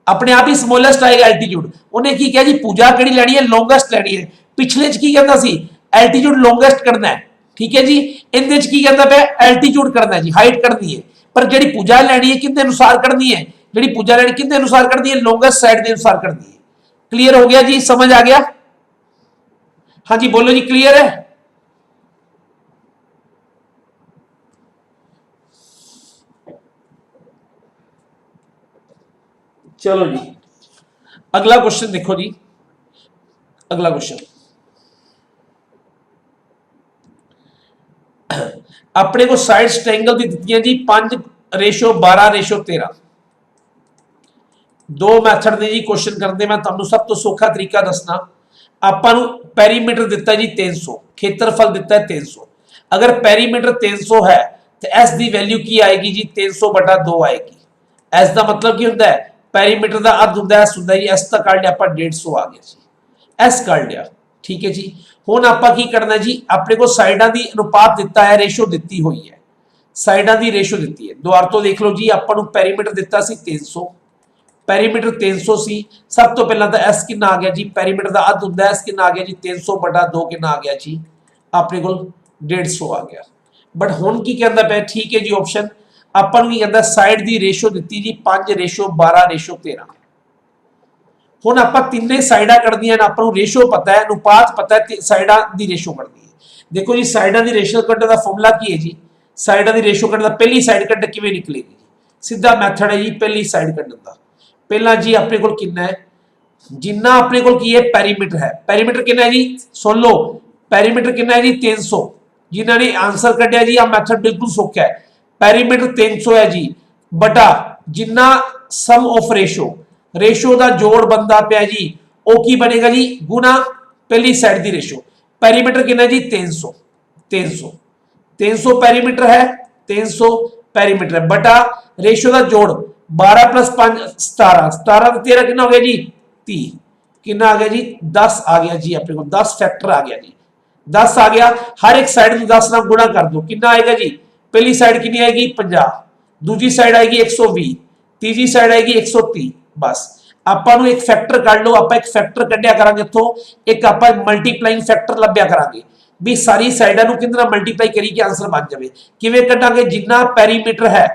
अपने आप ही स्मॉलेस्ट आएगा एल्टीट्यूड उन्हें की कहा जी भुजा किहड़ी लैनी है लॉन्गेस्ट लैनी है पिछले च की कहता सी एल्टीट्यूड लॉन्गेस्ट करना है ठीक है जी इहदे च की कहता पे एल्टीट्यूड करना है जी हाइट करनी है पर जिहड़ी भुजा लैनी है किसके अनुसार करनी है जिहड़ी भुजा लैनी किसके अनुसार करनी है लॉन्गेस्ट साइड के अनुसार करनी है। क्लियर हो गया जी समझ आ गया हाँ जी बोलो जी क्लियर है। चलो जी अगला क्वेश्चन देखो जी अगला क्वेश्चन अपने को साइड्स ट्रायंगल दी दित्तियां जी 5:12:13 दो मैथड ने जी क्वेश्चन करने मैं तुहानू सब तो सौखा तरीका दसना आपां नू पेरीमीटर दिता जी 300 खेत्रफल दिता है 300 अगर पेरीमीटर 300 है तो एस दी वैल्यू की आएगी जी 300/2 आएगी। एस दा मतलब की हुंदा है पेरीमीटर का अर्ध हुंदा है एस हुंदा जी एस तक कर लिया आप 150 आ गया जी एस कर लिया ठीक है जी। हुण आपां की करना जी अपने को साइडां दी अनुपात दिता है रेशो दी हुई है साइडां दी रेशो दी है दोबारा तो देख लो जी आपां नू पेरीमीटर दिता सी 300 पेरीमीटर 300 सी सब तो पहला तो एस कितना आ गया जी पेरीमीटर का अर्ध हुंदा है एस कितना आ गया जी 300/2 कितना आ गया जी अपने को 150 आ गया। बट हुण की कहंदा पे ठीक है जी ऑप्शन आपां नू की कहंदा साइड दी रेशो दी जी 5:12:13 हुण आपां तीने साइडां कढदियां आपां नू रेशो पता है अनुपात पता है साइडां दी रेशो कढनी है। देखो जी साइडां दी रेशो कढने दा फॉर्मूला की है जी साइडां दी रेशो कढने दा पहली साइड कढ किवें निकलेगी सीधा मेथड है जी पहली साइड कढने दा पहला जी अपने को कितना है जिन्ना अपने को की है पेरीमीटर कितना है जी सुन लो पेरीमीटर कितना है जी 300 जिन्होंने आंसर कढ़िया जी आ मैथड बिल्कुल सौखा है पेरीमीटर 300 है जी बटा जिन्ना सम ऑफ रेशो का जोड़ बनता पे जी वो की बनेगा जी गुना पहली साइड की रेशो पेरीमीटर कितना जी 300 पेरीमीटर है 300 पेरीमीटर है बटा रेशो का जोड़ 12 + 5 17 17 तो 13 कितना हो गया जी 30 कितना आ गया जी 10 आ गया जी अपने को 10 फैक्टर आ गया जी 10 आ गया हर एक साइड में 10 ना गुणा कर दो कितना आएगा जी पहली साइड कितनी आएगी 50 दूसरी साइड आएगी 120 तीसरी साइड आएगी 130 बस आपां नू एक फैक्टर काढ लो आपां एक फैक्टर कढिया करांगे इथों एक आपां मल्टीप्लाइंग फैक्टर लभ्या करांगे भी सारी साइडां नू किंदे नाल मल्टीप्लाई करी के आंसर बन जावे किवें कढांगे जिन्ना पेरीमीटर है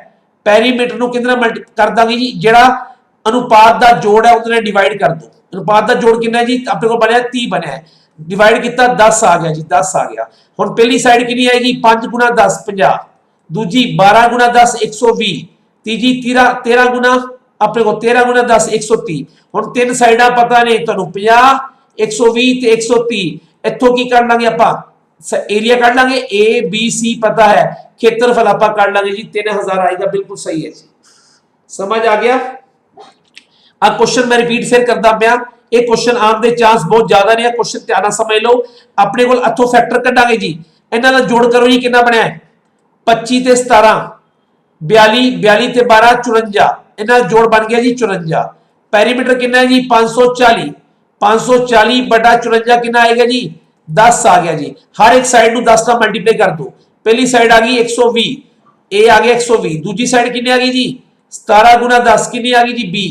पेरीमीटर नू किंदे नाल मल्टी कर दांगे जी जेड़ा अनुपात दा जोड़ है उहदे नाल डिवाइड कर दो अनुपात दा जोड़ कितना है जी अपने को बनया 30 बनया है डिवाइड किया 10 आ गया जी, 10 आ गया। हुण पहली साइड कितनी आएगी 5 गुणा 10 50, दूजी 12 गुणा 10 120, तीजी 13 गुणा अपने को 13 गुणा 10 130। हुण तीन साइडा पता ने तुहानू 50 120 ते 130। इत्थों की कर लांगे आपां एरिया कढ लांगे, ए बी सी पता है, खेत्रफल आप कढ लांगे जी 3000 आएगा। बिल्कुल सही है जी, समझ आ गया। अब क्वेश्चन मैं रिपीट फिर करदा पिया, ये क्वेश्चन आने के चांस बहुत ज्यादा ने। क्वेश्चन ध्यान समझ लो। अपने को इथों फैक्टर कढांगे जी, इन्हां दा जोड़ करो जी, कितना बनया 25 ते 17 42 42 ते 12 54, इन्हां दा जोड़ बन गया जी 54। पैरीमीटर कितना है जी 540, 540 बटा 54 कितना आएगा जी 10 आ गया जी। हर एक साइड ਨੂੰ 10 ਨਾਲ मल्टीप्लाई कर दो। पहली साइड आ गई 120, ए आ गया 120, दूसरी साइड कितनी आ गई जी 17 गुना 10 कितनी आ गई जी बी,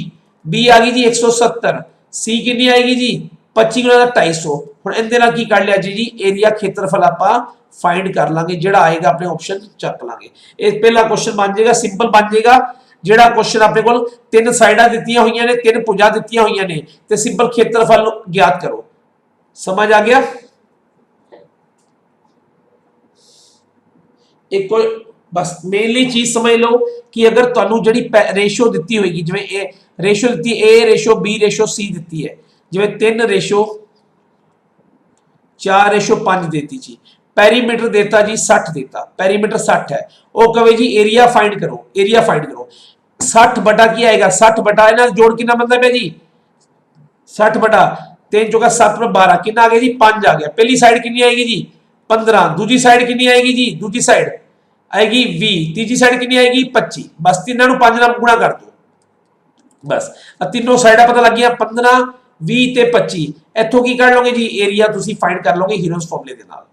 बी आ गई जी 170, सी कितनी आएगी जी 25 गुना 250। ਹੁਣ ਇਹਦੇ ਨਾਲ ਕੀ ਕਰ ਲਿਆ ਜੀ ਏਰੀਆ ਖੇਤਰਫਲ ਆਪਾਂ फाइंड कर लांगे, ਜਿਹੜਾ ਆਏਗਾ ਆਪਣੇ ਆਪਸ਼ਨ ਚੱਕ ਲਾਂਗੇ। ਇਹ ਪਹਿਲਾ ਕੁਐਸਚਨ ਬਣ ਜਾਏਗਾ, ਸਿੰਪਲ ਬਣ ਜਾਏਗਾ। ਜਿਹੜਾ ਕੁਐਸਚਨ ਆਪਣੇ ਕੋਲ ਤਿੰਨ ਸਾਈਡਾਂ ਦਿੱਤੀਆਂ ਹੋਈਆਂ ਨੇ, ਤਿੰਨ ਭੁਜਾਂ ਦਿੱਤੀਆਂ ਹੋਈਆਂ ਨੇ ਤੇ ਸਿੰਪਲ ਖੇਤਰਫਲ ਗਿਆਤ ਕਰੋ। समझ आ गया। एक बस मेनली चीज समझ लो कि अगर तुहानू जिहड़ी रेशो दी होगी, जिवें ए रेशो दी ए रेशो बी रेशो सी दी है, जिवें 3 रेशो 4 रेशो 5 देती जी, पैरीमीटर देता जी 60 देता, पैरीमीटर 60 है, वो कहे जी एरिया फाइंड करो, एरिया फाइंड करो। 60 बटा की आएगा 60 बटा इन्हां जोड़ कितना बनता है जी 60 बटा 3 चौका 7 पर 12 कितना आ गया जी 5 आ गया। पहली साइड कितनी आएगी जी 15, दूसरी साइड कितनी आएगी जी, दूसरी साइड आएगी 20, तीसरी साइड कितनी आएगी 25। बस तीनों 5 नाल गुणा कर दो, बस तीनों साइडा पता लग गया 15 20 ते 25। इथों की कर लोगे जी एरिया तुसी फाइंड कर लोगे हीरोज फॉर्मूले दे नाल।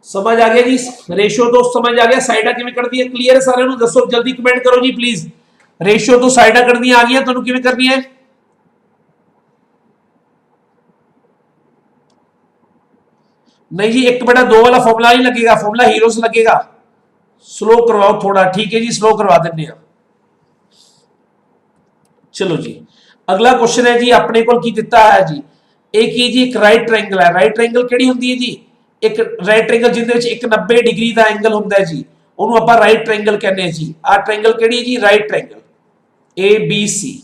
समझ आ गया जी, रेशियो तो समझ आ गया। साइडा किवें करदी है क्लियर है सारे नु, दसो जल्दी कमेंट करो जी प्लीज। रेशियो तो साइडा करनी आ गई, तुहानू किवें करनी है? नहीं जी 1/2 वाला फॉर्मूला नहीं लगेगा, फॉर्मूला हीरोज लगेगा। स्लो करवाओ थोड़ा, ठीक है जी, स्लो करवा देने। चलो जी अगला क्वेश्चन है जी, अपने को की दिता है जी एक ही जी एक राइट ट्रायंगल है। राइट ट्रायंगल केड़ी हुंदी है जी, एक राइट ट्रायंगल जिंदे विच एक 90 डिग्री का एंगल हुंदा है जी, ओनू आपां राइट ट्रायंगल कहने हैं जी। आ ट्रायंगल केड़ी है जी right triangle A B C.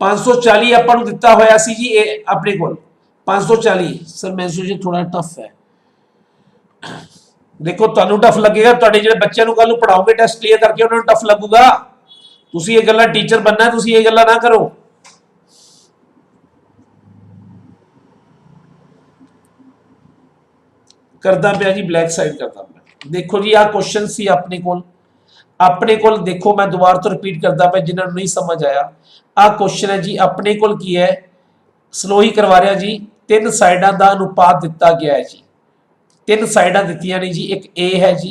540 ਆਪਾਂ ਨੂੰ ਦਿੱਤਾ ਹੋਇਆ ਸੀ ਜੀ ਇਹ ਆਪਣੇ ਕੋਲ 540। ਸਰ ਮੈਂਸੂਰੇਸ਼ਨ ਥੋੜਾ ਟਫ ਹੈ, ਦੇਖੋ ਤੁਹਾਨੂੰ ਟਫ ਲੱਗੇਗਾ, ਤੁਹਾਡੇ ਜਿਹੜੇ ਬੱਚਿਆਂ ਨੂੰ ਕੱਲ ਨੂੰ ਪੜਾਓਗੇ ਟੈਸਟ ਕਲੀਅਰ ਕਰਕੇ ਉਹਨਾਂ ਨੂੰ ਟਫ ਲੱਗੂਗਾ। ਤੁਸੀਂ ਇਹ ਗੱਲਾਂ ਟੀਚਰ बनना, ਤੁਸੀਂ ਇਹ ਗੱਲਾਂ ਨਾ ਕਰੋ। करदा पिया जी ब्लैक साइड करदा पिया। देखो जी आ क्वेश्चन सी अपने कोल देखो मैं दोबारा तो रिपीट करदा पिया जिन्हां नूं नहीं समझ आया। आ क्वेश्चन है जी अपने कोल की है, स्लो ही करवा रहा जी। 3 साइडां दा अनुपात दिता गया है जी, 3 साइडां दित्तियां ने जी, एक ए है जी,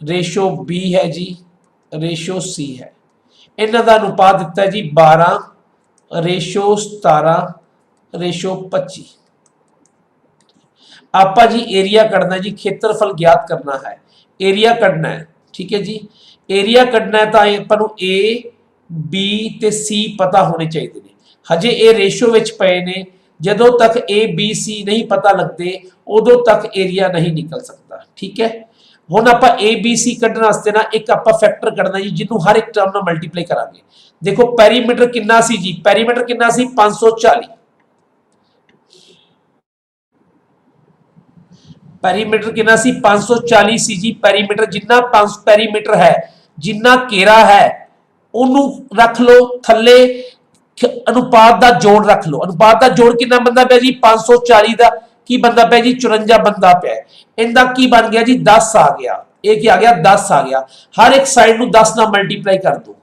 रेशो बी है जी, रेशो सी है। इन्हां दा अनुपात दिता है जी 12 रेशो 17 रेशो 25। आपा जी एरिया कढ़ना जी, खेत्रफल ज्ञात करना है, एरिया कढ़ना है, ठीक है जी। एरिया कढ़ना है तो आपको ए बी ते सी पता होने चाहिए ने। हजे ये रेशो विच पए ने, जदों तक ए बी सी नहीं पता लगते उदों तक एरिया नहीं निकल सकता, ठीक है। हुण आपां ए बी सी कढ़ने वास्ते ना एक आपां फैक्टर कढ़ना जी, जिन्हों हर एक टर्म नाल मल्टीप्लाई करांगे। देखो पैरीमीटर कितना सी जी, पैरीमीटर कितना सी 540, पैरीमीटर कितना सी 540 सी जी। पैरीमीटर जिन्ना पैरीमीटर है, जिन्ना घेरा है ओनू रख लो, थले अनुपात का जोड़ रख लो। अनुपात का जोड़ कितना बनता पाया जी 540 का की बनता पाया जी 54 बनता पाया। इनका की बन गया जी 10 आ गया, एक ही आ गया 10 आ गया। हर एक साइड नू 10 ना मल्टीप्लाई कर दो।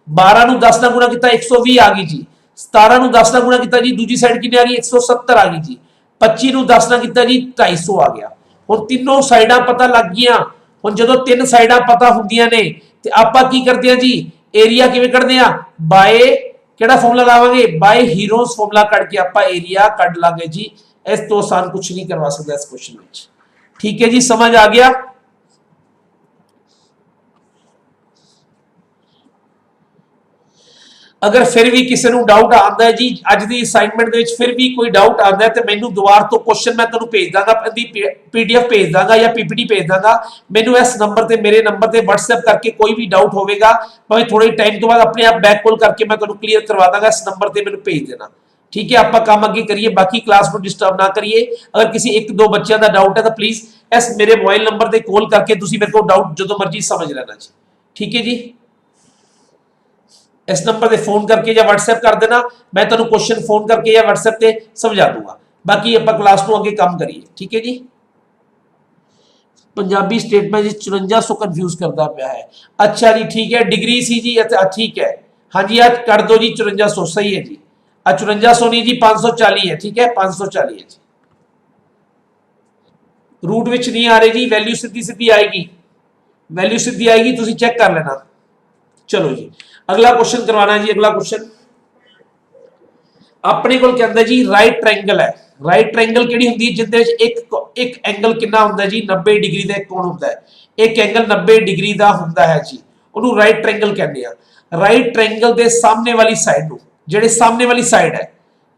12 नू 10 ना गुणा किया 120 आ गई जी, 17 नू 10 ना गुणा किया जी दूसरी साइड कितनी आ गई 170 आ गई जी, 25 नू 10 ना किया जी 250 आ गया। हुण तीनों साइडां पता लग गईयां। हुण जदों 3 साइडां पता हुंदियां ने ते आपां की करदे हां जी एरिया किवें कढदे हां, बाय केड़ा फॉर्मूला लावांगे, बाय हीरोज फॉर्मूला कढ के आपां एरिया कढ लांगे जी। इस तो आसान कुछ नहीं करवा सकदा इस क्वेश्चन में, ठीक है जी। समझ आ गया। अगर फिर भी किसी को डाउट आता है जी अज की असाइनमेंट के फिर भी कोई डाउट आता है तो मैंने दोबारा तो क्वेश्चन मैं तुम्हें भेज दांगा पीडीएफ भेज दांगा या पीपीटी भेज दांगा मैनू इस नंबर से मेरे नंबर से व्हाट्सएप करके कोई भी डाउट होगा भाई थोड़े टाइम तो बाद अपने आप बैक कॉल करके मैं तुम्हें क्लीयर करवा दांगा इस नंबर से मैंने भेज देना ठीक है आप काम अगे करिए बाकी क्लास को डिस्टर्ब ना करिए अगर किसी एक दो बच्चों का डाउट है तो प्लीज इस मेरे मोबाइल नंबर से कॉल करके तुम मेरे को डाउट जो मर्जी समझ लेना जी ठीक है जी इस नंबर पे फोन करके या व्हाट्सएप कर देना मैं तुम्हें क्वेश्चन फोन करके या व्हाट्सएप पे समझा दूंगा बाकी आप क्लास को आगे काम करिए ठीक है जी पंजाबी स्टेटमेंट जी 5400 कंफ्यूज करता पाया है अच्छा जी ठीक है डिग्री सी जी ठीक है हाँ जी आज कर दो जी 5400 सही है जी 5400 नहीं जी 540 है ठीक है 540 है जी रूट विच नहीं आ रही जी वैल्यू सीधी सीधी आएगी वैल्यू सीधी आएगी तुम चेक कर लेना चलो जी अगला क्वेश्चन करवाना जी अगला क्वेश्चन अपने को कहता जी राइट ट्रायंगल है राइट ट्रायंगल केड़ी हुंदी है जिंदे विच एक एंगल कितना हुंदा है जी 90 डिग्री दा एक कोण हुंदा है एक एंगल 90 डिग्री दा हुंदा है जी उन्होंने राइट ट्रायंगल कहते हैं राइट ट्रायंगल दे सामने वाली साइड नु जेड़े सामने वाली साइड है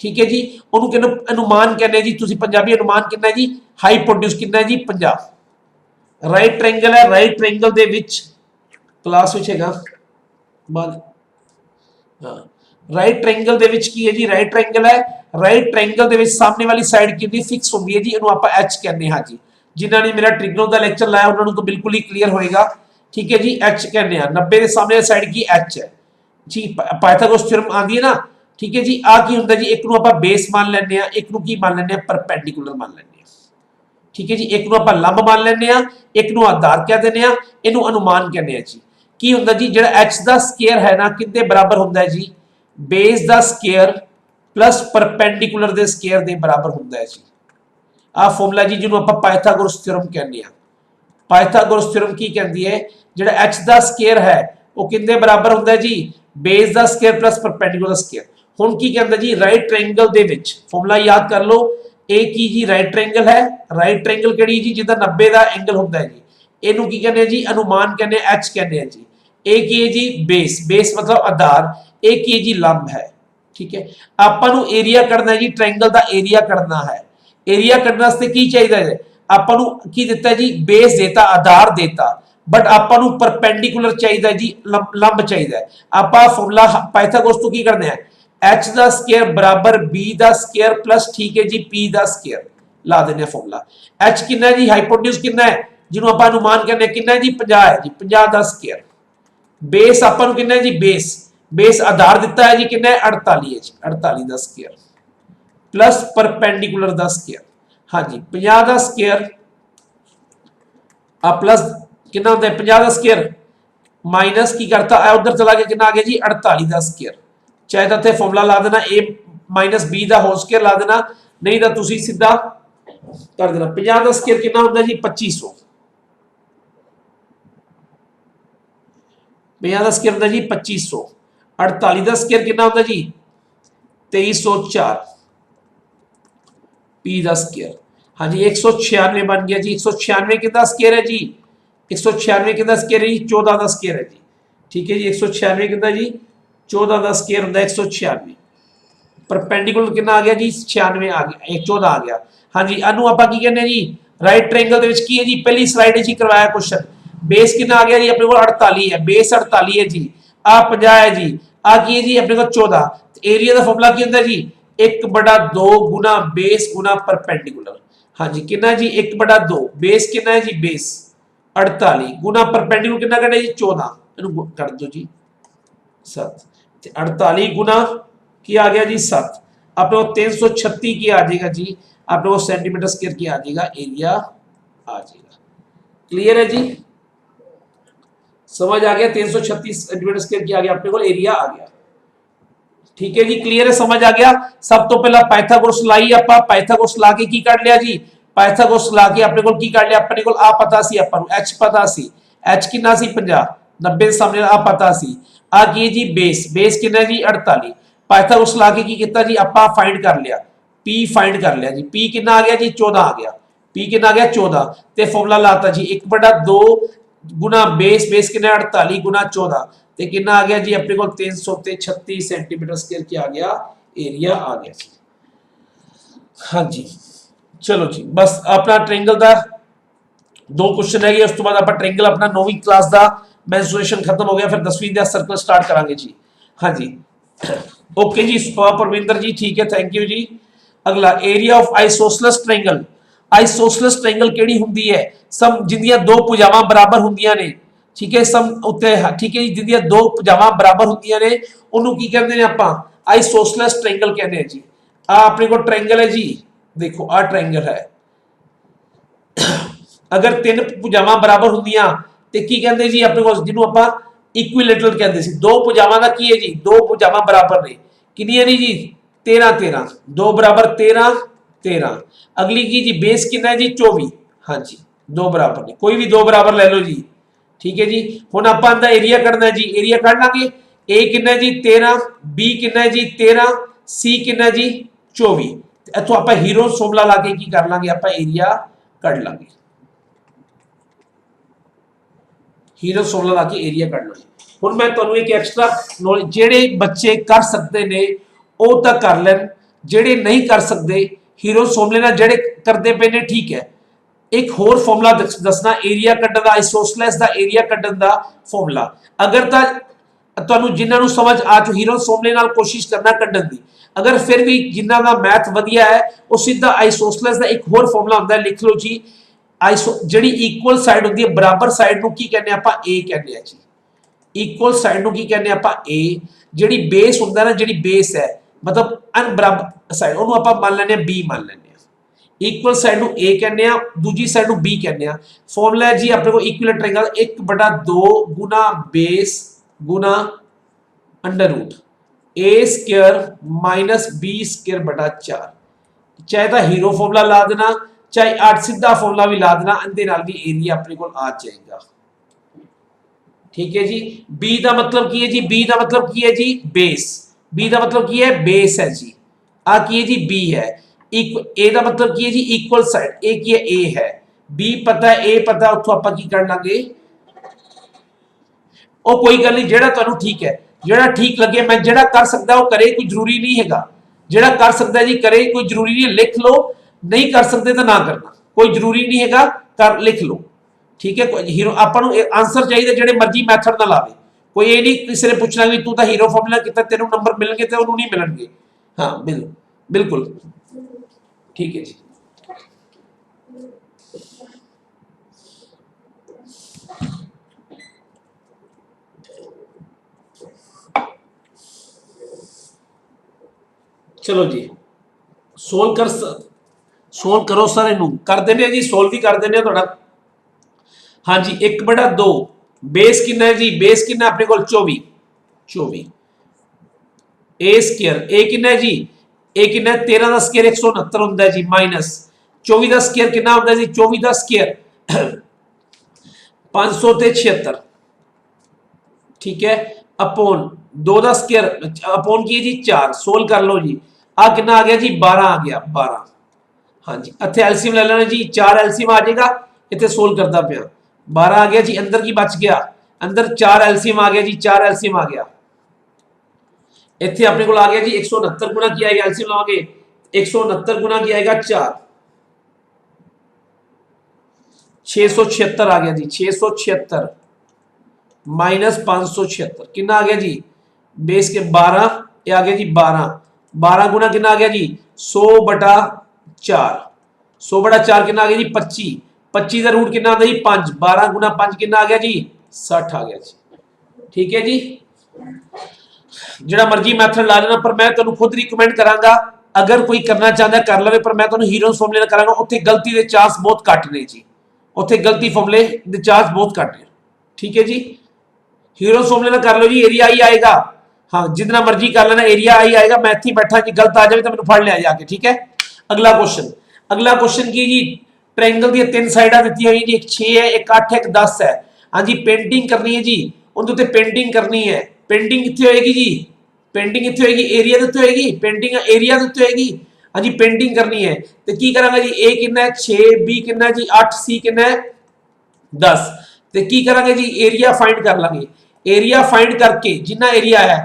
ठीक है जी उन्होंने कहते अनुमान कहते हैं जी तुसी पंजाबी अनुमान कितना है जी हाइपोटेन्यूज कितना है जी 50 राइट ट्रायंगल है right triangle they which class which हैगा बाद हाँ राइट ट्रायंगल दे विच की है जी राइट ट्रायंगल है राइट ट्रायंगल दे विच सामने वाली साइड कितनी फिक्स होंदी है जी इन्हों आप एच कहने हाँ जी जिन्होंने ने मेरा ट्रिग्नो का लेक्चर लाया उन्होंने तो बिल्कुल ही क्लियर होएगा ठीक है जी एच कहने 90 के सामने साइड की एच है जी पाइथागोरस थ्योरम आंदी है ना ठीक है जी आ की हुंदा जी एक नु आप बेस मान लेने आ एक नु की मान लेने आ परपेंडिकुलर मान लेने आ ठीक है जी एक नु आप लंब मान लेने आ एक नु आधार कह देने आ इनु अनुमान कहने आ जी की हुंदा जी जेड़ा h दा स्क्वायर है ना कितने बराबर हुंदा है जी बेस दा स्क्वायर प्लस परपेंडिकुलर दे स्क्वायर दे बराबर हुंदा है जी आ फार्मूला जी जिन्हों आप पाइथागोरस थ्योरम कहने आ पाइथागोरस थ्योरम की कहती है जेड़ा h दा स्क्वायर है वो कितने बराबर हुंदा है जी बेस दा स्क्वायर प्लस परपेंडिकुलर स्क्वायर हुण की कहंदा जी राइट ट्रायंगल दे विच फार्मूला याद कर लो ए की जी राइट ट्रायंगल है राइट ट्रायंगल केड़ी जी जिदा 90 दा एंगल हुंदा है जी इनू की कहने जी अनुमान कहने h कहने जी ए की है जी बेस बेस मतलब आधार ए की है जी लंब है ठीक है आपां नू एरिया करना है जी ट्रायंगल दा एरिया करना है एरिया करने वास्ते की चाहिए है आपां नू की दिता जी बेस देता आधार देता बट आपां नू परपेंडिकुलर चाहिए जी लंब चाहिए आपा फार्मूला पाइथागोरस तो की करना है h दा स्क्वायर बराबर b दा स्क्वायर प्लस ठीक है जी p दा स्क्वायर ला देने फार्मूला h कितना है जी हाइपोटेन्यूज कितना है जिन्हों आप अनुमान करने कितना है जी 50 है जी 50 दा स्क्वायर बेस अपन कितना है जी बेस बेस आधार दिता है जी कितना है 48 है जी 48 दा स्क्वायर प्लस परपेंडिकुलर दा स्क्वायर हाँ जी 50 दा स्क्वायर आ प्लस कितना होता है 50 दा स्क्वायर माइनस की करता है उधर चला गया कितना आ गया जी 48 दा स्क्वायर चाहे तो फार्मूला ला देना a माइनस b दा होल स्क्वायर ला देना नहीं तो तुसी सीधा कर देना 50 दा स्क्वायर कितना होता है जी 2500 50 दा स्क्वायर होता है जी 2500 48 दा स्क्वायर कितना होता है जी 2304 p दा स्क्वायर हाँ जी 196 बन गया जी 196 कितना स्क्वायर है जी 196 कितना स्क्वायर है जी 14 दा स्क्वायर है जी ठीक है जी 196 कितना जी 14 दा स्क्वायर होता है 196 परपेंडिकुलर कितना आ गया जी 96 आ गया 14 आ गया हाँ जी अनु आप की कहने जी राइट ट्रायंगल दे विच की है जी पहली स्लाइड में करवाया क्वेश्चन बेस कितना आ गया जी अपने को 48 है बेस 48 है जी आ 50 है जी आ की है जी अपने को 14 एरिया का फार्मूला की होता है जी 1/2 गुना बेस गुना परपेंडिकुलर हाँ जी कितना जी 1/2 बेस कितना है जी बेस 48 गुना परपेंडिकुलर कितना करना जी 14 इनको कर दो जी 7 48 गुना की आ गया जी 7 अपने को 336 की आ जाएगा जी अपने को सेंटीमीटर स्क्वायर की आ जाएगा एरिया आ जाएगा क्लियर है जी समझ आ गया 336 सेंटीमीटर स्क्वायर की आ गया अपने को एरिया आ गया ठीक है जी क्लियर है समझ आ गया सब तो पहला पाइथागोरस लाई आपा पाइथागोरस ला के की काट लिया जी पाइथागोरस ला के अपने को की काट लिया अपने को आ पता सी अपन h पता सी h कितना सी 50 90 सामने आ पता सी आ की जी बेस बेस कितना जी 48 पाइथागोरस ला के की कितना जी आपा फाइंड कर लिया p फाइंड कर लिया जी p कितना आ गया जी 14 आ गया p कितना आ गया 14 ते फार्मूला लाता जी 1/2 गुना बेस बेस कितना 48 गुना 14 ਤੇ ਕਿੰਨਾ ਆ ਗਿਆ ਜੀ ਆਪਣੇ ਕੋਲ 300 ਤੇ 36 ਸੈਂਟੀਮੀਟਰ ਸਕੁਅਰ ਕੀ ਆ ਗਿਆ ਏਰੀਆ ਆ ਗਿਆ ਜੀ। हाँ जी चलो जी बस अपना ट्रायंगल का दो क्वेश्चन है उस तो बाद आप ट्रायंगल अपना 9वीं क्लास का मेंसुरेशन खत्म हो गया फिर 10वीं का सर्कल स्टार्ट करांगे जी। हाँ जी ओके जी परविंदर जी ठीक है थैंक यू जी। अगला area of isosceles triangle. Isosceles triangle केड़ी हुंदी है सम जिंदियां दो भुजावां बराबर हुंदियां ने ठीक है सम उत्ते ठीक है जी जिंदियां दो भुजावां बराबर हुंदियां ने ओनू की कहंदे ने आपां आइसोसेलेस ट्रायंगल कहंदे हैं जी। आ अपने को ट्रायंगल है जी देखो आ ट्रायंगल है अगर तीन भुजावां बराबर हुंदियां ते की कहंदे जी अपने को जिन्हों आपां इक्विलेटरल कहंदे सी दो भुजावां दा की है जी दो भुजावां बराबर ने कितनी नहीं जी 13 13 दो बराबर 13 13 अगली की जी बेस कितना है जी 24 हाँ जी दो बराबर ने कोई भी दो बराबर ले लो जी ठीक है जी। हुण आपां दा एरिया कढना है जी एरिया कढ लांगे ए कितना है जी 13 बी कितना है जी 13 सी कितना जी 24 इथों आप हीरो फॉर्मूला लाके की कर लांगे आप एरिया कढ लांगे हीरो फॉर्मूला लाके एरिया कढ लांगे। हुण मैं तुहानू एक एक्स्ट्रा नॉलेज जेड़े बच्चे कर सकते ने ओ तां कर लैन जेड़े नहीं कर सकते हीरो फॉर्मूले नाल जेड़े करदे पे ने ठीक है। एक होर फॉर्मूला दसना एरिया कढण दा आइसोसेलेस दा एरिया कढण दा फॉर्मूला अगर तां तुहानू जिन्हां नू समझ आ चुकी हीरो फॉर्मूले नाल कोशिश करना कढण दी अगर फिर भी जिन्हां दा मैथ वधिया है वो सीधा आइसोसेलेस दा एक होर फॉर्मूला हुंदा है लिख लो जी आइसो जिहड़ी इक्वल साइड हुंदी है बराबर साइड नू की कहने आपां ए कहने आ जी इक्वल साइड नू की कहने आपां ए जिहड़ी बेस हुंदा ना जिहड़ी बेस है मतलब अनबराबर साइड ओनू आपां मान लैने बी मान लैने इक्वल साइड नू ए कहने आ दूजी साइड नू बी कहने आ फॉर्मूला है जी अपने को इक्विलेटरल ट्रायंगल 1/2 गुना बेस गुना अंडर रूट ए स्क्वायर माइनस बी स्क्वायर बटा 4 चाहे तो हीरो फॉर्मूला ला देना चाहे 8 सीधा फॉर्मूला भी ला देना अंदे नाल भी एरिया अपने को आ जाएगा ठीक है जी। बी का मतलब की है जी बी का मतलब की है जी बेस बी का मतलब की है बेस है जी आ की है जी बी है ए का मतलब की है जी इक्वल साइड ए की है ए है बी पता है ए पता उतो आप की कर लांगे ओ कोई गल नहीं जेड़ा तुहानू ठीक है जेड़ा ठीक लगे मैं जेड़ा कर सकदा वो करे कोई जरूरी नहीं हैगा जेड़ा कर सकदा जी करे कोई जरूरी नहीं लिख लो नहीं कर सकते तो ना करना कोई जरूरी नहीं हैगा कर लिख लो ठीक है। हीरो आपां नू आंसर चाहिए जेड़े मर्जी मैथड ना लावे कोई ये नहीं किसी ने पूछना भी तू तो हीरो फॉर्मूला कितना तेनू नंबर मिलणगे ते ओनू नहीं मिलणगे हाँ बिल्कुल ठीक है जी। चलो जी सोल्व करो सर इनू कर देने जी सोल्व भी कर देने थोड़ा हाँ जी 1/2 बेस कितना है जी बेस कितना अपने को 24 ए स्क्वायर ए कितना है जी ए कितना 13 का स्क्वायर 169 होता है जी माइनस 24 का स्क्वायर कितना होता है जी 24 का स्क्वायर 500 ते 76 ठीक है अपॉन 2 का स्क्वायर अपॉन की जी 4 सोल्व कर लो जी आ कितना आ गया जी 12 आ गया 12 हाँ जी इत्थे एलसीएम ले लेना जी 4 एलसीएम आ जाएगा इत्थे सोल्व करता पिया 12 आ गया जी अंदर की बच गया अंदर 4 एलसीएम आ गया जी 4 एलसीएम आ गया इत्थे अपने को आ गया जी 169 गुना की आएगा एलसीएम लाओगे 169 गुना की आएगा 4 676 आ गया जी 676 माइनस 576 कितना आ गया जी बेस के 12 ये आ गया जी 12 गुना कितना आ गया जी 100/4 100/4 कितना आ गया जी 25 का रूट कितना आता जी 5 12 गुना 5 कितना आ गया जी 60 आ गया जी ठीक है जी। जिहड़ा मर्जी मैथड ला लेना पर मैं तुहानू खुद रिकमेंड करांगा अगर कोई करना चाहता कर लवे पर मैं तुहानू हीरो फॉर्मूले नाल करांगा उत्थे गलती दे चांस बहुत घट ने जी उत्थे गलती फॉर्मूले दे चांस बहुत घट ने ठीक है जी। हीरो फॉर्मूले नाल कर लो जी एरिया आई आएगा हाँ जितना मर्जी कर लेना एरिया आई आएगा मैं इत्थे बैठा जी गलत आ जाए तो मैंने फड़ लिया जाके ठीक है। अगला क्वेश्चन की जी ट्रायंगल दी तीन साइडां दित्ती हुई जी एक 6 है एक 8 है एक 10 है हाँ जी पेंटिंग करनी है जी उनके उत्ते पेंटिंग करनी है पेंटिंग कित्थे होएगी जी पेंटिंग कित्थे होएगी एरिया दे उत्ते होएगी पेंटिंग एरिया दे उत्ते होएगी हाँ जी पेंटिंग करनी है तो की करांगा जी ए कितना है 6 बी कितना है जी 8 सी कितना है 10 तो की करांगे जी एरिया फाइंड कर लांगे एरिया फाइंड करके जिन्ना एरिया है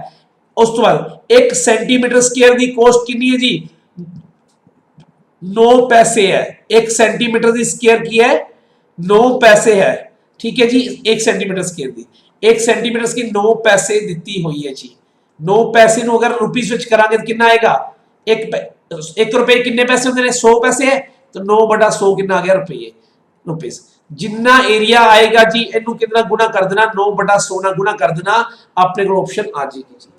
उस तो बाद 1 सेंटीमीटर स्क्वायर की कॉस्ट कितनी है जी 9 पैसे है। 1 सेंटीमीटर की स्क्वायर की है 9 पैसे है। ठीक है जी 1 सेंटीमीटर स्क्वायर की 1 सेंटीमीटर की 9 पैसे दी हुई है जी। 9 पैसे नु अगर रुपीस विच करांगे तो कितना आएगा 1 रुपए कितने पैसे होंगे 100 पैसे है तो 9/100 कितना आ गया रुपीस। जिन्ना एरिया आएगा जी इनू कितना गुना कर देना 9/100 ना गुना कर देना अपने को ऑप्शन आ जाएगी जी।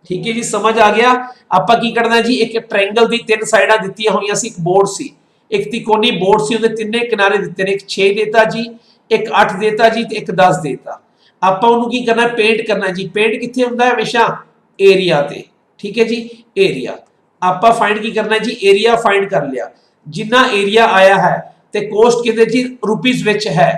ठीक है जी समझ आ गया। ਆਪਾਂ ਕੀ ਕਰਨਾ ਜੀ ਇੱਕ ਟ੍ਰਾਇੰਗਲ ਦੀ ਤਿੰਨ ਸਾਈਡਾਂ ਦਿੱਤੀਆਂ ਹੋਈਆਂ ਸੀ ਇੱਕ ਬੋਰਡ ਸੀ ਇੱਕ ਤਿਕੋਣੀ ਬੋਰਡ ਸੀ ਉਹਦੇ ਤਿੰਨੇ ਕਿਨਾਰੇ ਦਿੱਤੇ ਨੇ ਇੱਕ 6 ਦੇਤਾ ਜੀ ਇੱਕ 8 ਦੇਤਾ ਜੀ ਤੇ ਇੱਕ 10 ਦੇਤਾ। ਆਪਾਂ ਉਹਨੂੰ ਕੀ ਕਰਨਾ ਪੇਂਟ ਕਰਨਾ ਜੀ। ਪੇਂਟ ਕਿੱਥੇ ਹੁੰਦਾ ਹੈ ਹਮੇਸ਼ਾ ਏਰੀਆ ਤੇ। ਠੀਕ ਹੈ ਜੀ ਏਰੀਆ ਆਪਾਂ फाइंड ਕੀ ਕਰਨਾ ਜੀ ਏਰੀਆ फाइंड कर लिया जिन्ना एरिया आया है ਤੇ ਕੋਸਟ ਕਿਤੇ ਜੀ ਰੁਪੀਸ ਵਿੱਚ ਹੈ।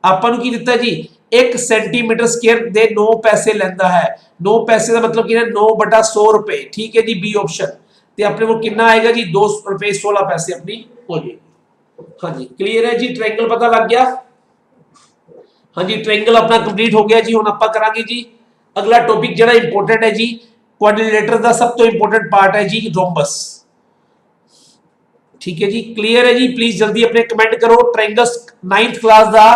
ਆਪਾਂ ਨੂੰ ਕੀ ਦਿੱਤਾ ਜੀ 1 सेंटीमीटर स्क्वायर ਦੇ 9 पैसे ਲੈਂਦਾ ਹੈ। 9 पैसे ਦਾ मतलब ਕੀ ਹੈ 9/100 रुपए। ठीक है जी बी ऑप्शन ਤੇ ਆਪਣੇ ਕੋਲ ਕਿੰਨਾ ਆਏਗਾ ਜੀ 2 रुपए 16 पैसे अपनी हो जाएगी। हाँ जी क्लियर है जी ट्रायंगल पता लग गया। हाँ जी ट्रायंगल अपना कंप्लीट हो गया जी। हुण आपां करांगे जी अगला टॉपिक जिहड़ा इंपोर्टेंट है जी क्वाड्रिलेटरल का सब तो इंपोर्टेंट पार्ट है जी रोम्बस। ठीक है जी क्लियर है जी। प्लीज जल्दी अपने कमेंट करो। ट्रायंगल्स 9th क्लास का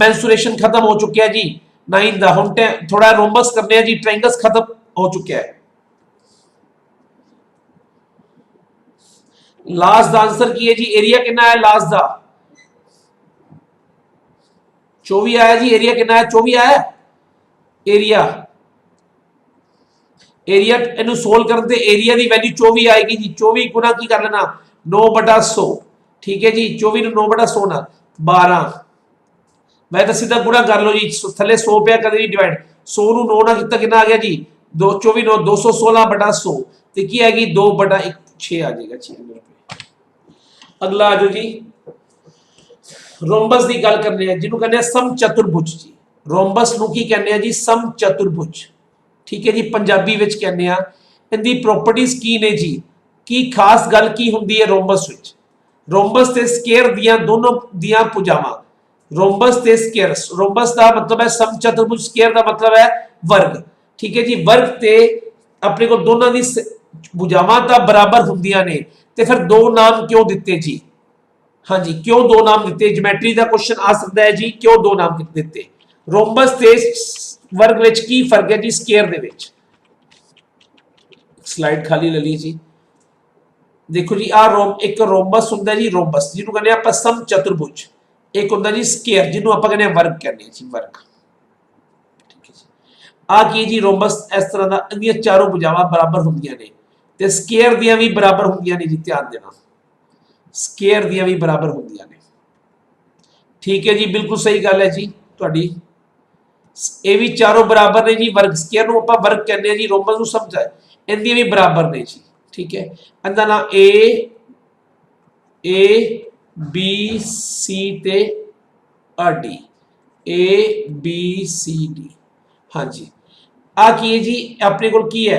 मेंसुरेशन खत्म हो चुका है जी 9 दा हुण थोड़ा रोम्बस करने हैं जी। ट्रायंगल्स खत्म हो चुका है। लास्ट दा आंसर की है जी एरिया कितना है लास्ट दा 24 आया जी। एरिया कितना है 24 आया एरिया इनू सोल्व करते एरिया की वैल्यू 24 आएगी जी। 24 गुना की कर लेना 9/100। ठीक है जी 24 नु 9/100 ना 12 मैं तो सीधा गुणा कर लो जी थले 100 पे कदे भी डिवाइड 100 नु 9 ना कितना कितना आ गया जी 24 9 216/100 ते की आएगी 2/1 6 आ जाएगा 6 रुपए। अगला आ जाओ जी रोम्बस की गल करने हैं जिन्हों कहने समचतुर्भुज जी। रोम्बस नु की कहने हैं जी समचतुर्भुज। ठीक है जी पंजाबी विच कहने आ इनदी प्रॉपर्टीज की ने जी की खास गल की हुंदी है रोम्बस विच। रोम्बस ते स्क्वायर दियां दोनों दियां भुजावां रोम्बस ते स्क्वायर रोम्बस का मतलब है समचतुर्भुज स्क्वायर का मतलब है वर्ग। ठीक है जी वर्ग ते अपने को दोनों दी भुजावां ता बराबर हुंदियां ने ते फिर दो नाम क्यों दिते जी। हाँ जी क्यों दो नाम दिते ज्योमेट्री का क्वेश्चन आ सकता है जी क्यों दो नाम दिते। रोम्बस ते वर्ग विच की फर्क है जी स्क्वायर दे विच। स्लाइड खाली ले ली जी। देखो जी एक रोम्बस हुंदा जी रोम्बस जिन्हों कहने आपां समचतुर्भुज एक हुंदा जी स्क्वायर जिन्हों आपां कहने वर्ग कहने जी वर्ग। ठीक है जी आ की जी रोम्बस इस तरह दा इहदियां चारों भुजावां बराबर हुंदियां ने ते स्क्वायर दियां भी बराबर हुंदियां ने जी ध्यान देना स्क्वायर दियां भी बराबर हुंदियां ने। ठीक है जी बिल्कुल सही गल है जी तुहाडी ये भी चारों बराबर ने जी वर्ग स्क्वायर नूं आपां वर्ग कहने जी रोम्बस नूं समझा इहदियां भी बराबर ने जी। ठीक है इहदा नाम ए बी सी ते D A B C D. हाँ जी आ की है जी अपने को की है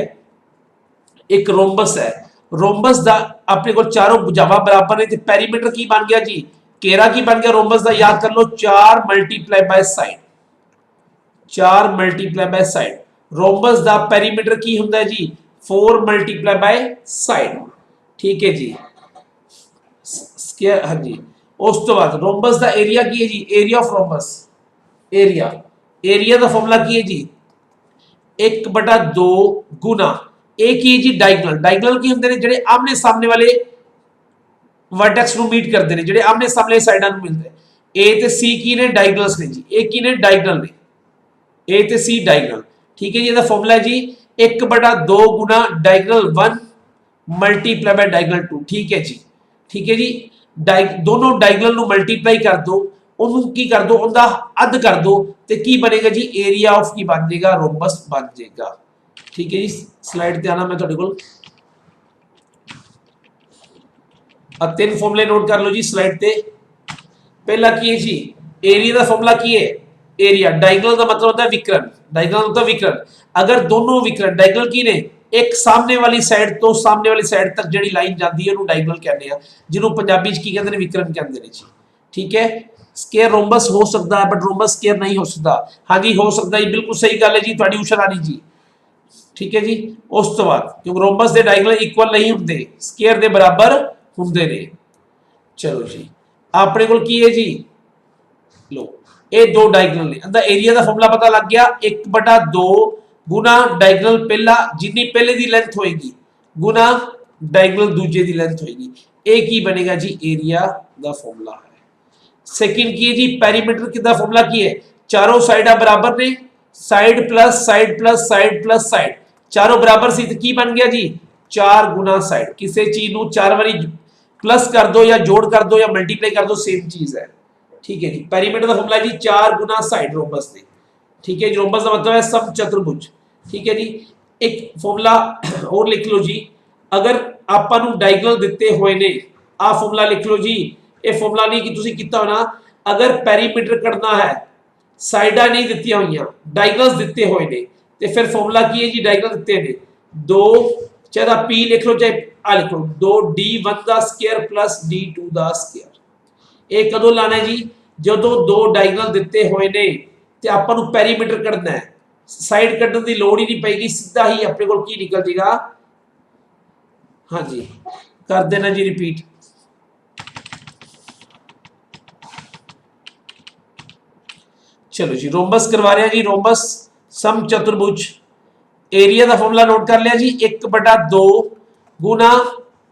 एक रोम्बस है। रोम्बस दा अपने को चारों भुजावां बराबर ने ते पेरीमीटर की बन गया जी घेरा की बन गया रोम्बस दा याद कर लो 4 multiply by side 4 multiply by side. Rhombus दा पेरीमीटर की हुंदा है जी 4 मल्टीप्लाई बाय साइड। ठीक है जी स्क्वायर। हाँ जी उस तो बाद रोम्बस दा एरिया की है जी एरिया ऑफ रोम्बस एरिया दा फॉर्मूला की है जी 1/2 गुना ए की है जी डायगोनल की हुंदे ने जेडे आमने सामने वाले वर्टेक्स नु मीट करते हैं जेडे आमने सामने साइडां नु मिलदे ए ते सी की ने डायगोनल्स ने जी ए की ने डायगोनल ने ए ते सी डायगोनल। ठीक है जी ਇਹਦਾ ਫਾਰਮੂਲਾ है जी 1/2 गुना डायगोनल 1 मल्टीप्लाई बाय डायगोनल 2। ठीक है जी ठीक है जी दोनों डायगोनल नु मल्टीप्लाई कर दो ਉਹਨੂੰ ਕੀ ਕਰ ਦੋ ਉਹਦਾ ਅੱਧ ਕਰ ਦੋ ਤੇ ਕੀ ਬਣੇਗਾ ਜੀ ਏਰੀਆ ਆਫ ਕੀ ਬਣ ਜਾਏਗਾ रोम्बस बन जाएगा। ठीक है जी स्लाइड ਤੇ ਆਣਾ मैं ਤੁਹਾਡੇ ਕੋਲ अब 3 फॉर्मूले नोट कर लो जी स्लाइड पे। पहला की है जी एरिया का फॉर्मूला की है एरिया डायगोनल का मतलब होता है विकर्ण डायगोनल होता है विकर्ण। अगर दोनों विकर्ण डायगोनल की ने एक सामने वाली साइड तो सामने वाली साइड तक जिहड़ी लाइन जाती है उन्होंने डायगोनल कहते हैं जिन्होंने पंजाबी च की कहते हैं विकर्ण कहते हैं जी। ठीक है ਸਕੁਅਰ ਰੋਮਬਸ ਹੋ ਸਕਦਾ ਹੈ ਬਟ ਰੋਮਬਸ ਸਕੁਅਰ ਨਹੀਂ ਹੋ ਸਕਦਾ। ਹਾਂਜੀ ਹੋ ਸਕਦਾ ਜੀ, ਬਿਲਕੁਲ ਸਹੀ ਗੱਲ ਹੈ ਜੀ ਤੁਹਾਡੀ ਉਸ਼ਾ ਰਾਣੀ ਜੀ। ਠੀਕ ਹੈ ਜੀ, ਉਸ ਤੋਂ ਬਾਅਦ ਕਿਉਂਕਿ ਰੋਮਬਸ ਦੇ ਡਾਇਗੋਨਲ ਇਕੁਅਲ ਨਹੀਂ ਹੁੰਦੇ, ਸਕੁਅਰ ਦੇ ਬਰਾਬਰ ਹੁੰਦੇ ਨੇ। ਚਲੋ ਜੀ ਆਪਣੇ ਕੋਲ ਕੀ ਹੈ ਜੀ, लो ये दो डायगोनल ने अंदर एरिया का फॉर्मूला पता लग गया 1/2 गुना डायगोनल पहला जिन्नी पहले दी लेंथ होएगी गुना डायगोनल दूजे दी लेंथ होएगी, एक ही बनेगा जी एरिया का फॉर्मूला है। सेकंड की है जी पेरीमीटर किदा फॉर्मूला की है, चारों साइडा बराबर ने, side plus side plus side plus side चारों बराबर सी तो की बन गया जी 4 गुना साइड। किसी चीज को 4 बारी प्लस कर दो या जोड़ कर दो या मल्टीप्लाई कर दो सेम चीज है। ठीक है जी, पेरीमीटर का फॉर्मूला जी 4 गुना साइड रोमबस ने। ठीक है जी, रोमबस का मतलब है समचतुर्भुज। ठीक है जी, एक फॉर्मूला और लिख लो जी, अगर ਆਪਾਂ ਨੂੰ ਡਾਇਗੋਨਲ ਦਿੱਤੇ ਹੋਏ ਨੇ ਆ ਫਾਰਮੂਲਾ ਲਿਖ ਲਓ ਜੀ। ਇਹ ਫਾਰਮੂਲਾ ਨਹੀਂ ਕਿ ਤੁਸੀਂ ਕੀਤਾ ਹੋਣਾ, ਅਗਰ ਪੈਰੀਮੀਟਰ ਕੱਢਣਾ ਹੈ ਸਾਈਡਾਂ ਨਹੀਂ ਦਿੱਤੀਆਂ ਹੋਈਆਂ ਡਾਇਗੋਨਲਸ ਦਿੱਤੇ ਹੋਏ ਨੇ ਤੇ ਫਿਰ ਫਾਰਮੂਲਾ ਕੀ ਹੈ ਜੀ, ਡਾਇਗੋਨਲ ਦਿੱਤੇ ਨੇ 2 ਚਾਹੇ p ਲਿਖ ਲਓ ਚਾਹੇ ਆ ਲਿਖ ਲਓ 2d1 ਦਾ ਸਕੁਅਰ प्लस d2 ਦਾ ਸਕੁਅਰ। ਇਹ ਕਦੋਂ ਲਾਣਾ ਹੈ ਜੀ, ਜਦੋਂ ਦੋ ਡਾਇਗੋਨਲ ਦਿੱਤੇ ਹੋਏ ਨੇ ਤੇ ਆਪਾਂ ਨੂੰ ਪੈਰੀਮੀਟਰ ਕੱਢਣਾ ਹੈ, ਸਾਈਡ ਕੱਢਣ ਦੀ ਲੋੜ ਹੀ ਨਹੀਂ ਪਏਗੀ, ਸਿੱਧਾ ਹੀ ਆਪਣੇ ਕੋਲ ਕੀ ਨਿਕਲ ਜਾਏਗਾ। हाँ जी कर देना जी रिपीट। चलो जी रोमबस करवा रहे हैं जी, रोमबस समचतुर्भुज एरिया का फॉर्मूला नोट कर लिया जी 1/2 गुना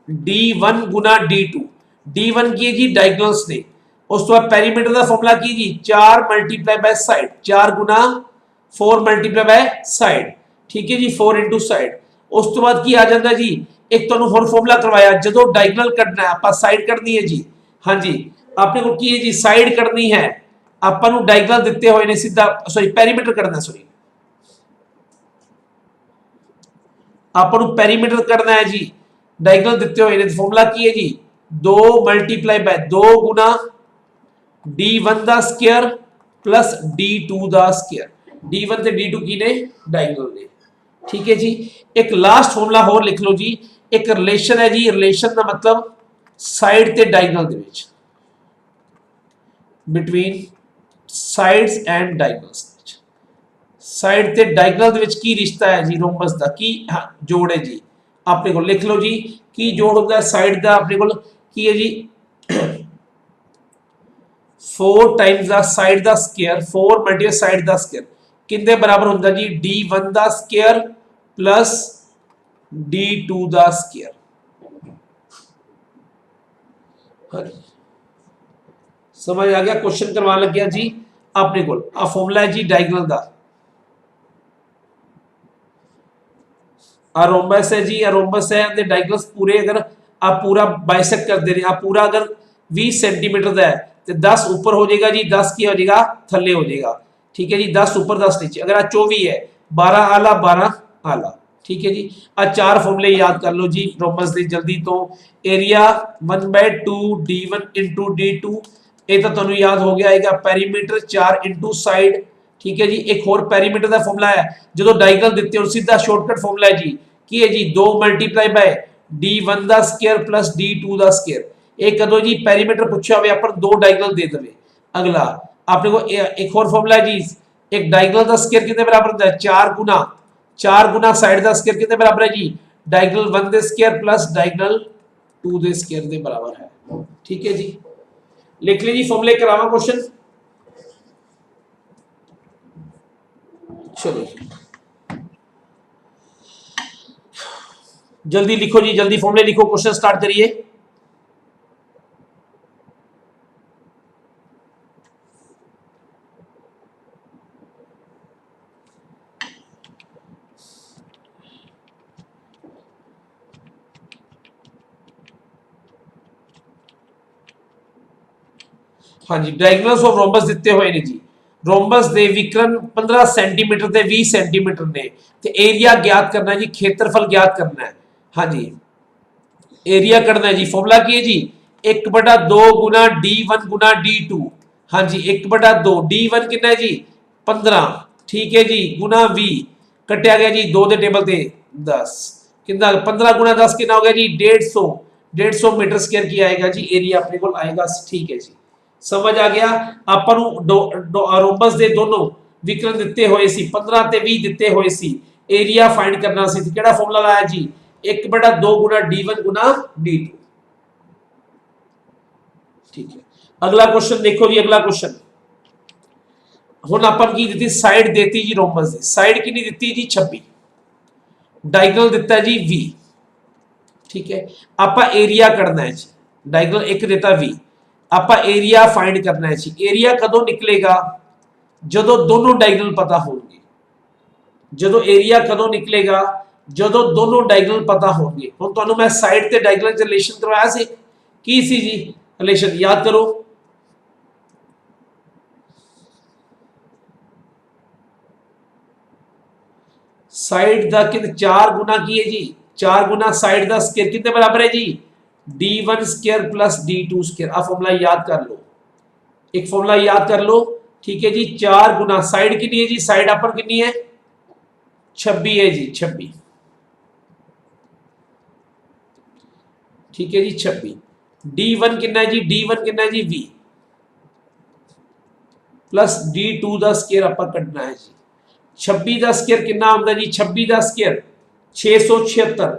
d1 गुना d2। d1 की है जी डायगोनल्स ने, उस तो बाद पेरीमीटर का फॉर्मूला की जी 4 multiply by side 4 Guna 4 multiply by side. ठीक है जी 4 इंटू साइड। उस तो बाद की आ जाता जी एक तो होर फॉर्मूला करवाया जो डायगोनल कटना है आप साइड कटनी है जी। हाँ जी आपने को की है जी साइड कटनी है, आपन डायगोनल दिते हुए ने सीधा सॉरी पेरीमीटर कटना, सॉरी आपन पेरीमीटर करना है जी, डायगोनल दिते हुए ने फॉर्मूला की है जी 2 multiply by 2 Guna d1 the square plus d2 the square. d1 ਤੇ d2 ਕੀ ਨੇ, डायगोनल ने। ठीक है जी, एक लास्ट फॉर्मूला और लिख लो जी, एक रिलेशन है जी, रिलेशन का मतलब साइड ते diagonal they which between sides and diagonals. Side ते डायगोनल दे विच की रिश्ता है जी रोमबस दा की जोड़ है जी, अपने को लिख लो जी की जोड़ होता है साइड दा अपने को की है जी 4 टाइम्स द साइड दा स्क्वायर 4 मल्टीप्लाई साइड दा स्क्वायर किंदे बराबर होता जी d1 दा स्क्वायर प्लस d2 दा स्क्वायर। समझ आ गया, क्वेश्चन करवाने लग गया जी अपने को आ फॉर्मूला है जी डायगोनल दा, आ रोमबस है जी, आ रोमबस है ते डायगोनल्स पूरे अगर आप पूरा बाइसेक्ट कर दे रहे आप पूरा अगर 20 सेंटीमीटर का है तो 10 ऊपर हो जाएगा जी, 10 क्या हो जाएगा थल्ले हो जाएगा। ठीक है जी 10 ऊपर 10 नीचे, अगर आ 24 है 12 आला 12 आला। ठीक है जी आ 4 फॉर्मूले याद कर लो जी रोमबस दे जल्दी तो। एरिया 1/2 d1 इंटू d2 ये तो तुहानू याद हो गया है, पेरीमीटर 4 इंटू साइड। ठीक है जी एक और पेरीमीटर का फॉर्मूला है जो डायगोनल दिते हो सीधा शॉर्टकट फॉर्मूला है जी की है जी 2 मल्टीप्लाई बाय d1 ਦਾ ਸਕੁਅਰ प्लस d2 ਦਾ ਸਕੁਅਰ। एक कदों जी पेरीमीटर पूछा हुआ अपन 2 डायगोनल दे देवे। अगला आपने को एक और फॉर्मूला है जी, एक डायगोनल का स्क्वायर कितने बराबर होता है 4 गुना साइड का स्क्वायर कितने बराबर है जी डायगोनल 1 दे स्क्वायर प्लस डायगोनल 2 दे स्क्वायर दे बराबर है। ठीक है जी लिख लीजिए फॉर्मूले करावा क्वेश्चन। चलो जल्दी लिखो जी, जल्दी फॉर्मूले लिखो, क्वेश्चन स्टार्ट करिए। हाँ जी डायगोनल्स ऑफ रोमबस दिते हुए ने जी, रोमबस दे विकर्ण 15 सेंटीमीटर ते 20 सेंटीमीटर ने ते एरिया ज्ञात करना है जी, क्षेत्रफल ज्ञात करना है। हाँ जी एरिया करना है जी, फॉर्मूला की है जी 1/2 गुना d1 गुना d2। हाँ जी 1/2 d1 कितना है जी 15। ठीक है जी गुना 20 कटिया गया जी 2 दे टेबल ते 10 कितना 15 गुना 10 कितना हो गया जी 150 मीटर स्क्वायर की आएगा जी एरिया अपने को आएगा। ठीक है जी समझ आ गया। ਆਪਾਂ ਨੂੰ ਰੋਮਬਸ ਦੇ ਦੋਨੋਂ ਵਿਕਰਨ ਦਿੱਤੇ ਹੋਏ ਸੀ 15 ਤੇ 20 ਦਿੱਤੇ ਹੋਏ ਸੀ ਏਰੀਆ ਫਾइंड ਕਰਨਾ ਸੀ ਤੇ ਕਿਹੜਾ ਫਾਰਮੂਲਾ ਲਾਇਆ ਜੀ 1/2 गुना d1 गुना d2। ठीक है, अगला क्वेश्चन देखो जी। अगला क्वेश्चन हुण अपन की दी साइड देती जी रोमबस दी साइड कितनी दी जी 26, डायगोनल दिता जी 20। ठीक है, आपा एरिया करना है जी, डायगोनल एक देता 20, आपा एरिया फाइंड करना है जी। एरिया कदों निकलेगा जदों दोनों डायगोनल पता होंगे। जदों एरिया कदों निकलेगा जदों दोनों डायगोनल पता होंगे। हुण तुहानूं मैं साइड ते डायगोनल च रिलेशन करवाया सी, की सी जी रिलेशन याद करो। साइड दा कितने 4 गुना की है जी 4 गुना साइड दा स्क्वायर कितने बराबर है जी d1 square plus d2 square. आ फॉर्मूला याद कर लो, एक फॉर्मूला याद कर लो। ठीक है जी, 4 गुना साइड कितनी है जी साइड अपन कितनी है 26 है जी 26। ठीक है जी 26। d1 कितना है जी d1 कितना है जी 20 प्लस d2 दा स्क्वायर अपन कटना है जी। 26 का स्क्वायर कितना होता जी 26 का स्क्वायर 676,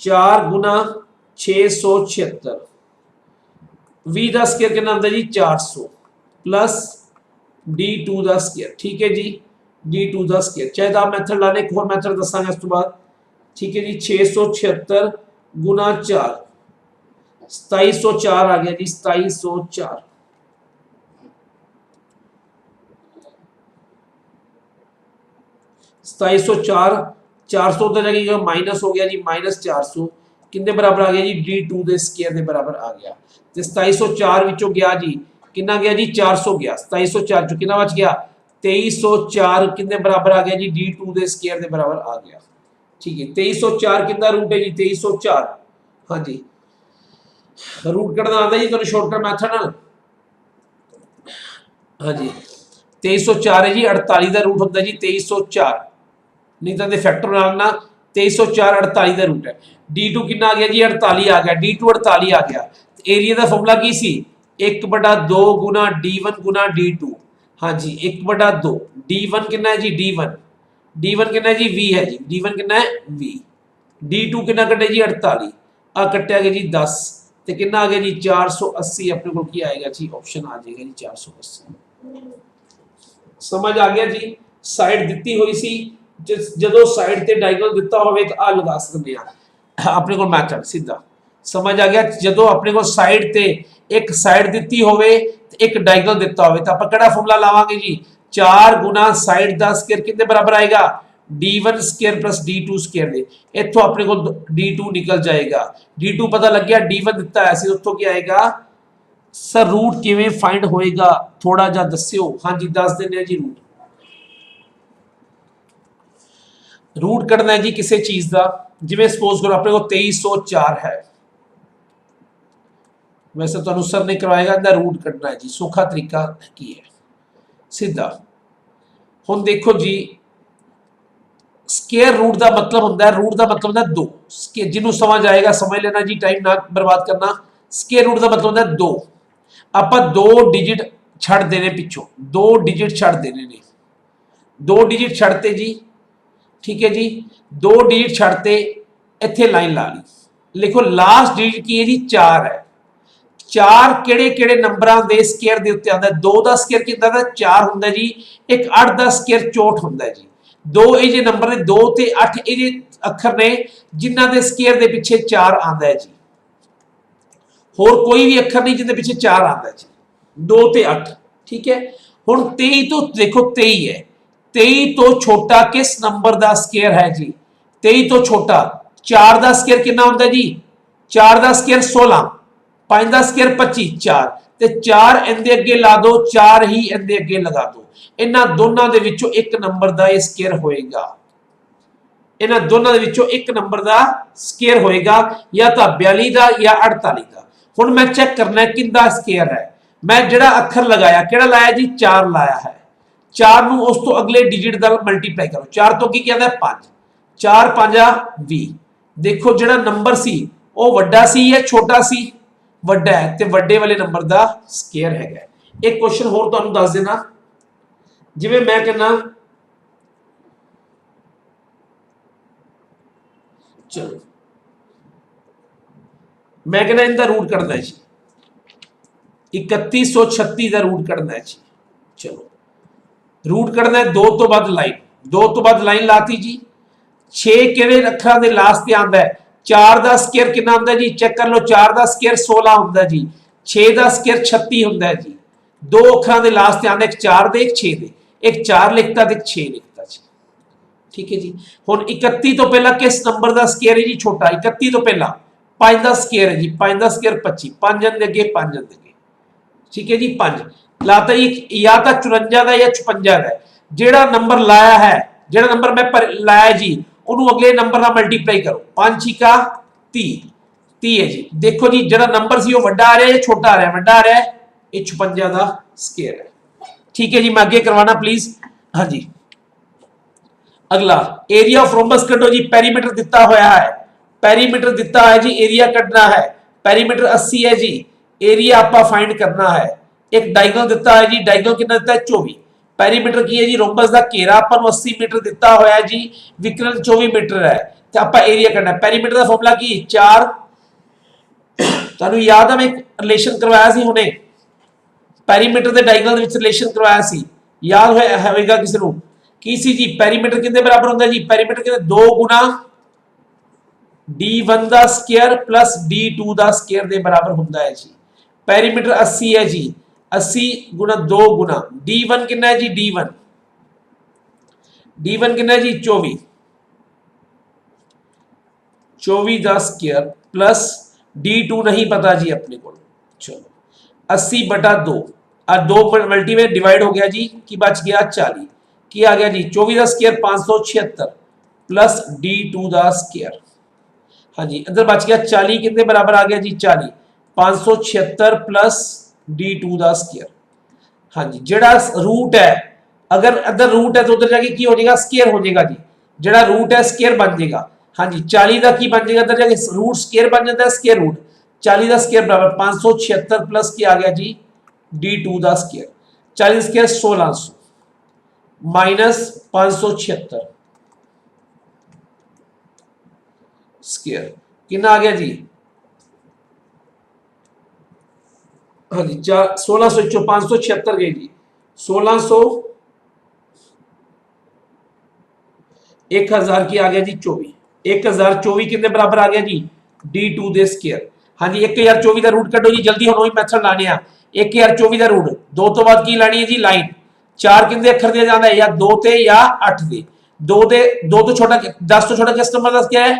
4 गुना 676, 20 का स्क्वायर कितना होता जी 400 प्लस d2 का स्क्वायर। ठीक है जी d2 का स्क्वायर चाहे तो आप मैथड लाने एक और मैथड दसांगा इस तो बाद। ठीक है जी 676 गुना 4 2704 आ गया जी 2704। 2704 400 तो जगह माइनस हो गया जी माइनस 400 कितने बराबर आ गया जी d2 के स्क्वायर के बराबर आ गया। तो 2704 विचों गया जी कितना गया जी 400 गया 2704 चो कितना बच गया 2304 कितने बराबर आ गया जी d2 के स्क्वायर के बराबर आ गया। ठीक है 2304 कितना रूट है जी 2304। हाँ जी रूट कटना आता जी तो शॉर्टकट मैथड ना। हाँ जी 2304 है जी 48 का रूट होता है जी 2304 नहीं तो फैक्टर बनाना 2304 48 का रूट है। d2 कितना आ गया जी 48 आ गया d2 48 आ गया। एरिया का फॉर्मूला की सी 1/2 गुना d1 गुना d2। हाँ जी 1/2 d1 कितना है जी d1 कितना है जी v है जी d1 कितना है v d2 कितना कटे जी 48 आ कटिया गया जी 10 तो कितना आ गया जी 480 अपने को क्या आएगा जी ऑप्शन आ जाएगा जी 480। समझ आ गया जी। साइड दिती हुई सी जदों साइड ते डायगोनल दिता होवे तो आ लगा सकते हैं अपने को मैथड सीधा। समझ आ गया जदों अपने को साइड ते एक साइड दिती होवे ते एक डायगोनल दिता होवे तो आप केड़ा फॉर्मूला लावांगे जी 4 गुना साइड दा स्क्वायर कितने बराबर आएगा d1 square plus d2 square दे इथों अपने को d2 निकल जाएगा। d2 पता लग गया d1 दिता है सी उतों क्या आएगा सर रूट किवें फाइंड होएगा थोड़ा जा दस्सियो। हाँ जी दस देने जी रूट कटना है जी किसी चीज का जिवें सपोज करो अपने को 2304 है वैसे तो सर नहीं करवाएगा इहदा रूट कटना है जी सौखा तरीका की है सीधा। हुण देखो जी स्क्वायर रूट का मतलब होंदा है रूट का मतलब होंदा 2 जिन्हों समझ आएगा समझ लेना जी टाइम ना बर्बाद करना। स्क्वायर रूट का मतलब होंदा 2 आपां 2 डिजिट छड़ देने पिछों 2 डिजिट छड़ देने ने 2 डिजिट छड़ते जी। ठीक है जी 2 डिजिट छड़ते इत्थे लाइन ला ली लिखो लास्ट डिजिट की है जी 4 है। 4 केड़े केड़े नंबरां दे स्क्वायर दे उत्ते आंदा 2 दा स्क्वायर कितना दा 4 हुंदा जी एक 8 दा स्क्वायर 64 हुंदा जी 2 ਇਹ जे नंबर ने 2 ते 8 ਇਹ जे अखर ने जिन्हां दे स्क्वायर दे पिछे 4 आंदा है जी होर कोई भी अखर नहीं जिंदे पिछे 4 आंदा है जी 2 ते 8। ठीक है हुण 23 तो देखो 23 है 23 तो छोटा किस नंबर का स्क्वायर है जी 23 तो छोटा 4 का स्क्वायर कितना होता है जी 4 का स्क्वायर 16 5 का स्क्वायर 25 4 ते 4 इनके अगे ला दो 4 ही इनके अगे लगा दो इन्हां दोनों दे विचों एक नंबर का यह स्क्वायर होएगा। इन्हां दोनों दे विचों एक नंबर का स्क्वायर होएगा या तो 42 का या 48 का। हुण मैं चेक करना है किंदा स्क्वायर है मैं जिहड़ा अखर लगाया किहड़ा लाया जी 4 लाया है 4 ਨੂੰ ਉਸ ਤੋਂ अगले डिजिट ਨਾਲ मल्टीप्लाई करो 4 ਤੋਂ ਕੀ ਕਹਿੰਦਾ 5 4 5 20 देखो ਜਿਹੜਾ नंबर सी ਉਹ ਵੱਡਾ ਸੀ ਜਾਂ ਛੋਟਾ ਸੀ? ਵੱਡਾ ਹੈ, ਤੇ ਵੱਡੇ ਵਾਲੇ ਨੰਬਰ ਦਾ ਸਕੁਅਰ ਹੈਗਾ। ਇੱਕ ਕੁਐਸਚਨ ਹੋਰ ਤੁਹਾਨੂੰ ਦੱਸ ਦੇਣਾ, ਜਿਵੇਂ ਮੈਂ ਕਹਿੰਦਾ ਚਲੋ मैं कहना इनका रूट कढ़ना है जी, 3136 का रूट कढ़ना है जी। चलो रूट कढ़ना है, 2 तो बाद लाइन, 2 तो बाद लाइन लाती जी। 6 किहड़े अखरां दे लास्ट ते आंदा है? 4 का स्क्वायर कितना आंदा जी? चेक कर लो, 4 का स्क्वायर 16 हुंदा जी, 6 का स्क्वायर 36 हुंदा है जी। 2 अखरां दे लास्ट ते आंदा, एक 4 दे एक 6 दे, एक 4 लिखता ते एक 6 लिखता जी। ठीक है जी। हुण 31 तो पहला किस नंबर का स्क्वायर है जी? छोटा। 31 तो पहला 5 का स्क्वायर है जी, 5 का स्क्वायर 25, 5 जन अगे 5 जन अगे। ठीक है जी। 5 लाता जी, या तो 54 का या 56 का। जेड़ा नंबर लाया है, जेड़ा नंबर मैं लाया जी, उन्होंने अगले नंबर ना मल्टीप्लाई करो। 5 छिका 30, 30 है जी। देखो जी, जेड़ा नंबर सी वो वड्डा आ रहा है या छोटा आ रहा है? वड्डा आ रहा है, ये 56 का स्क्वायर है। ठीक है जी, मैं आगे करवाना प्लीज। हाँ जी, अगला एरिया ऑफ रोम्बस कटो जी। पेरीमीटर दिता होया है, पेरीमीटर दिता है जी, एरिया कटना है। पेरीमीटर 80 है जी, एरिया आपा फाइंड करना है। एक डायगोनल दिता है जी, डायगोनल कितना दिता है? 24। पेरीमीटर की है जी, रोम्बस का घेरा अपन 80 मीटर दिता होया है जी, विकर्ण 24 मीटर है, तो आपा एरिया करना है। पेरीमीटर का फॉर्मूला की 4, तुहानू याद है मैं रिलेशन करवाया सी हुणे, पेरीमीटर ते डायगोनल दे विच रिलेशन करवाया सी, याद होएगा किसी नू? की सी जी? पेरीमीटर कितने बराबर होंदा जी? पेरीमीटर कितने? 2 गुना d1 का स्क्वायर प्लस d2 का स्क्वायर के बराबर होंदा है जी। पेरीमीटर 80 है जी, 80 गुना 2 गुना d1 कितना है जी? d1 कितना है जी? 24, 24 का स्क्वायर प्लस d2 नहीं पता जी अपने को। चलो 80 बटा 2 और 2 मल्टी में डिवाइड हो गया जी, कि बच गया 40, की आ गया जी 24 का स्क्वायर 576 प्लस d2 का स्क्वायर। हाँ जी, अंदर बच गया 40, कितने बराबर आ गया जी? 40, 576 प्लस d2 का स्क्वायर। हाँ जी, जेड़ा रूट है, अगर अंदर रूट है तो उधर जाके की हो जाएगा? स्क्वायर हो जाएगा जी। जेड़ा रूट है स्क्वायर बन जाएगा। हाँ जी, 40 का की बन जाएगा? अंदर जाके रूट स्क्वायर बन जाता है, स्क्वायर रूट 40 का स्क्वायर बराबर 576 प्लस की आ गया जी d2 का स्क्वायर। 40 स्क्वायर 1600 माइनस 576 स्क्वायर कितना आ गया जी? हाँ जी, 1600 576 गए जी, 1600 1000 की आ गया जी 24, 1024 कितने बराबर आ गया जी? d2 दे स्क्वायर। हाँ जी, 1024 का रूट कटो जी, जल्दी हम वही मैथड लाने आ। 1024 का रूट 2 तो बाद की लानी है जी? लाइन। 4 कितने अखर दिया जाता है? या 2 ते या 8 दे। 2 तो छोटा, 10 तो छोटा किस नंबर का क्या है?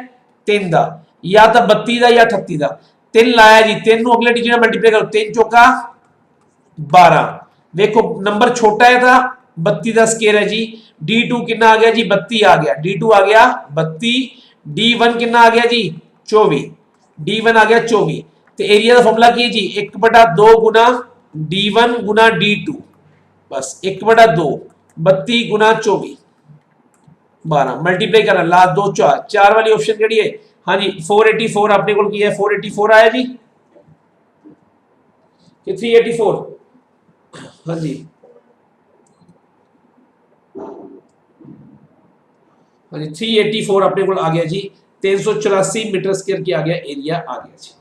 3 का, या तो 32 का या 38 का। 3 लाया जी, 3 नू अगले डिजिट मल्टीप्लाई करो, 3 चौका 12। देखो नंबर छोटा है था, 32 का स्क्वायर है जी। d2 कितना आ गया जी? 32 आ गया, d2 आ गया 32। d1 कितना आ गया जी? 24, d1 आ गया 24। तो एरिया का फॉर्मूला की जी 1/2 गुना d1 गुना d2, बस 1/2, 32 गुना 24 12 मल्टीप्लाई करना, लास्ट 2 4, 4 वाली ऑप्शन केड़ी है? हाँ जी, 484 अपने को किया है, 484 आया जी कि 384? हाँ जी, हाँ जी 384 अपने को आ गया जी। 384 मीटर स्क्वायर की आ गया एरिया आ गया जी।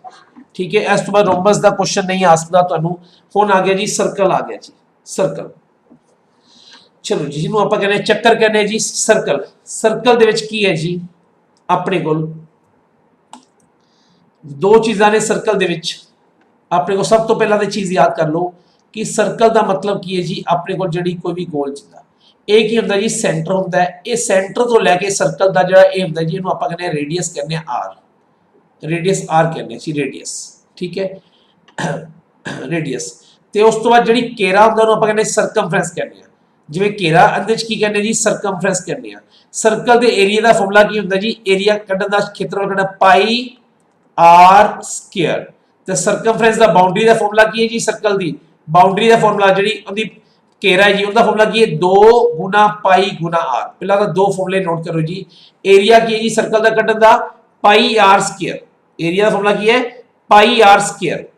ठीक है, इस तो बाद रोम्बस का क्वेश्चन नहीं आ सकता ਤੁਹਾਨੂੰ। ਹੁਣ आ गया जी सर्कल आ गया जी, सर्कल। चलो जी, जिन्होंने आप कहने चक्कर कहने जी सर्कल। सर्कल दे विच की है जी अपने को? दो चीज़ां ने सर्कल दे विच अपने को। सब तो पहला तो चीज़ याद कर लो कि सर्कल का मतलब की है जी अपने को जिहड़ी कोई भी गोल चीज़ एक ही होंदा जी सेंटर होंदा है। ये सेंटर तो लैके सर्कल का जिहड़ा ये होंदा जी, इहनूं आपां कहने रेडियस कहने आर, रेडियस आर कहने जी, रेडियस। ठीक है रेडियस। ते उस तो बाद जिहड़ी घेरा होंदा उहनूं आपां कहने सरकमफ्रेंस कहने। जिवें घेरा अंदर च की कहने जी? सरकमफ्रेंस कहने। सर्कल दे एरिया का फॉर्मूला की होंदा जी? एरिया कड्ढण दा क्षेत्रफल कड्ढना पाई आर स्क्वायर। ते सरकमफ्रेंस दा बाउंड्री का फॉर्मूला की है जी? सर्कल दी बाउंड्री का फॉर्मूला जिहड़ी उहदी घेरा है जी, उनका फॉर्मूला की है 2 गुना पाई गुना आर। पहला तो 2 फॉर्मूले नोट करो जी। एरिया की है जी सर्कल का कड्ढण दा? पाई आर स्क्वायर, एरिया का फॉर्मूला की है pi r square,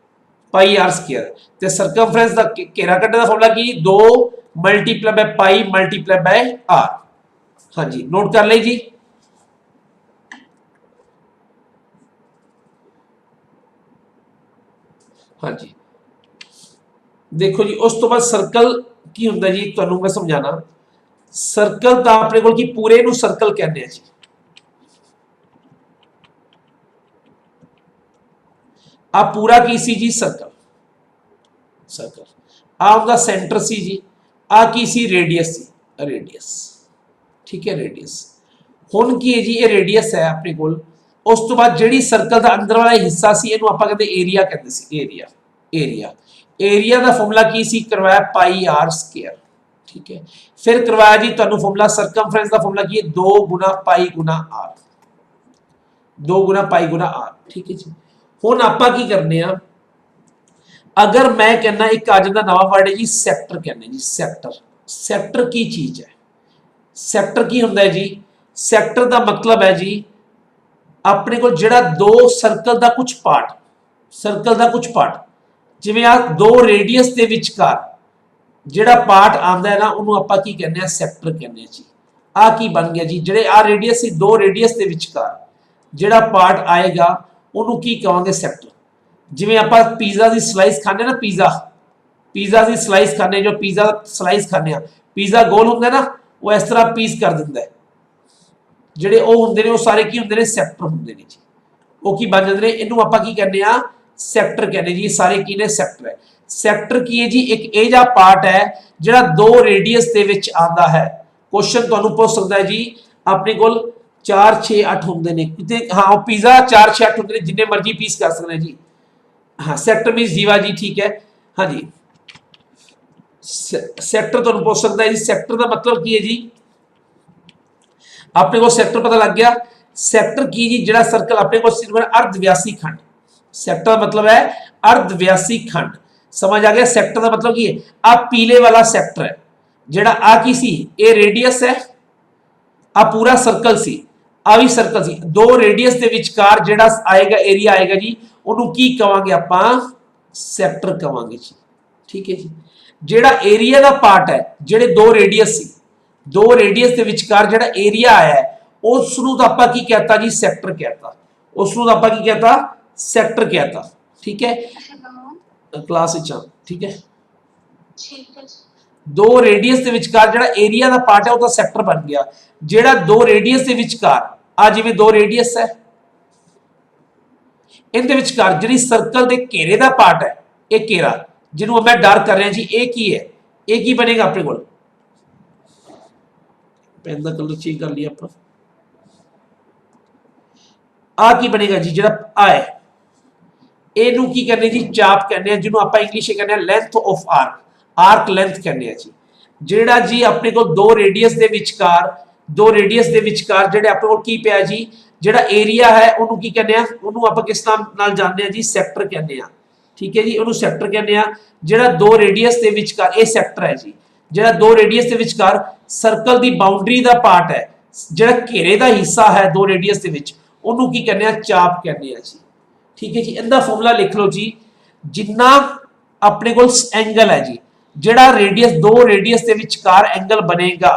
pi r square. ते सर्कमफ्रेंस का घेरा कड्ढने का फॉर्मूला की 2 multiply by pi multiply by r. हाँ जी नोट कर ले जी। हाँ जी देखो जी उस तो बाद सर्कल की हुंदा जी, तुहानू मैं समझाना। सर्कल तो अपने कोल की पूरे नू सर्कल कहने जी। आ पूरा की सी जी सर्कल, सर्कल आ उनका सेंटर सी जी, आ की सी रेडियस सी, रेडियस ठीक है रेडियस। हुण की है जी ये रेडियस है अपने कोल। उस तो बाद जिहड़ी सर्कल दा अंदर वाला हिस्सा सी इहनू आपां कहंदे एरिया कहंदे सी, एरिया। एरिया एरिया का फॉर्मूला की सी करवाया पाई आर स्क्वायर ठीक है। फिर करवाया जी तुहानू फॉर्मूला सर्कमफ्रेंस का फॉर्मूला की है 2 गुना पाई गुना आर, 2 गुना पाई गुना आर ठीक है जी। हुण आपां की करने आ, अगर मैं कहना एक अज दा नवा वर्ड है जी सैक्टर कहने जी, सैक्टर। सैक्टर की चीज है, सैक्टर की हुंदा है जी, सैक्टर का मतलब है जी अपने को जिहड़ा दो सर्कल का कुछ पार्ट, सर्कल का कुछ पार्ट जिवें आ दो रेडियस के विचकार जिहड़ा पार्ट आंदा है ना उन्होंने आपां की कहने सैक्टर कहने जी। आ की बन गया जी जिहड़े आ रेडियस सी दो रेडियस के विचकार जिहड़ा पार्ट आएगा उन्होंने की कहांगे सैक्टर। जिवें आपां पीज़ा की स्लाइस खाने ना, पीज़ा पीज़ा की स्लाइस खाने, जो पीज़ा स्लाइस खाने पीज़ा गोल होंदा ना वो इस तरह पीस कर दिंदा है। जिहड़े वो हुंदे ने वो सारे की हुंदे ने सैक्टर हुंदे ने जी। वो की बन जाते हैं, इनू आपां की कहने आ सैक्टर कहने जी। सारे की ने सैक्टर है। सैक्टर की है जी एक ਇਹ ਜਿਹਾ पार्ट है जिहड़ा दो रेडियस ਦੇ ਵਿੱਚ आंदा है। क्वेश्चन ਤੁਹਾਨੂੰ पूछ सकता है जी अपने कोल 4 6 8 ਹੁੰਦੇ ਨੇ ਕਿਤੇ, हाँ पिज़्ज़ा 4 6 8 ਹੁੰਦੇ ਨੇ जिन्ने मर्जी पीस कर सकते हैं जी। हाँ सैक्टर मींस जीवा जी ठीक है। हाँ जी सैक्टर ਤੁਹਾਨੂੰ पूछ सकता है जी। सैक्टर का मतलब की है जी अपने को सैक्टर पता लग गया। सैक्टर की जी जिहड़ा सर्कल अपने को सिर्फ अर्धव्यासी खंड, सैक्टर मतलब है अर्धव्यासी खंड। समझ आ गया। सैक्टर का मतलब की है आ पीले वाला सैक्टर है जिहड़ा आ की सी ए रेडियस है, आ पूरा सर्कल सी, आ भी सर्कल सी, दो रेडियस के विचकार जिहड़ा आएगा एरिया आएगा जी उन्होंने की कहांगे आपां सैक्टर कहांगे जी ठीक है जी। जिहड़ा एरिया का पार्ट है जिहड़े दो रेडियस सी, दो रेडियस के विचकार जिहड़ा एरिया आया है उसनूं तां आपां की कहता जी सैक्टर कहता, उसनूं तां आपां की कहता सैक्टर कहता ठीक है। क्लास ठीक है। दो रेडियस के विचकार जिहड़ा एरिया का पार्ट है वो तो सैक्टर बन गया। जिहड़ा दो रेडियस के विचकार आ जिवें दो रेडियस है इनके विचकार जिहड़ी सर्कल के घेरे का पार्ट है ये घेरा जिन्हों मैं डर कर रहा जी ये की है, ये की बनेगा अपने को पेन का कलर चेंज कर लिया आप। आ की बनेगा जी जिहड़ा आ है एनू की कहने जी चाप कहने जिन्हों आप इंग्लिश कहने length of arc, arc length कहने जी। जिहड़ा जी अपने को दो रेडियस के विचकार, दो रेडियस के विचकार जिहड़े अपने को की पिया जी जिहड़ा एरिया है उन्होंने की कहने उन्होंने आप किस नाम नाल जानते हैं जी सैक्टर कहने ठीक है जी। उन्होंने सैक्टर कहने जिहड़ा दो रेडियस के विचकार ये सैक्टर है जी। जिहड़ा दो रेडियस के विचकार सर्कल की बाउंड्री का पार्ट है जिहड़ा घेरे का हिस्सा है दो रेडियस के विच उन्होंने की कहने चाप कहने जी ठीक है जी। इनका फॉर्मूला लिख लो जी जिन्ना अपने को एंगल है जी जिहड़ा रेडियस दो रेडियस के विचकार एंगल बनेगा,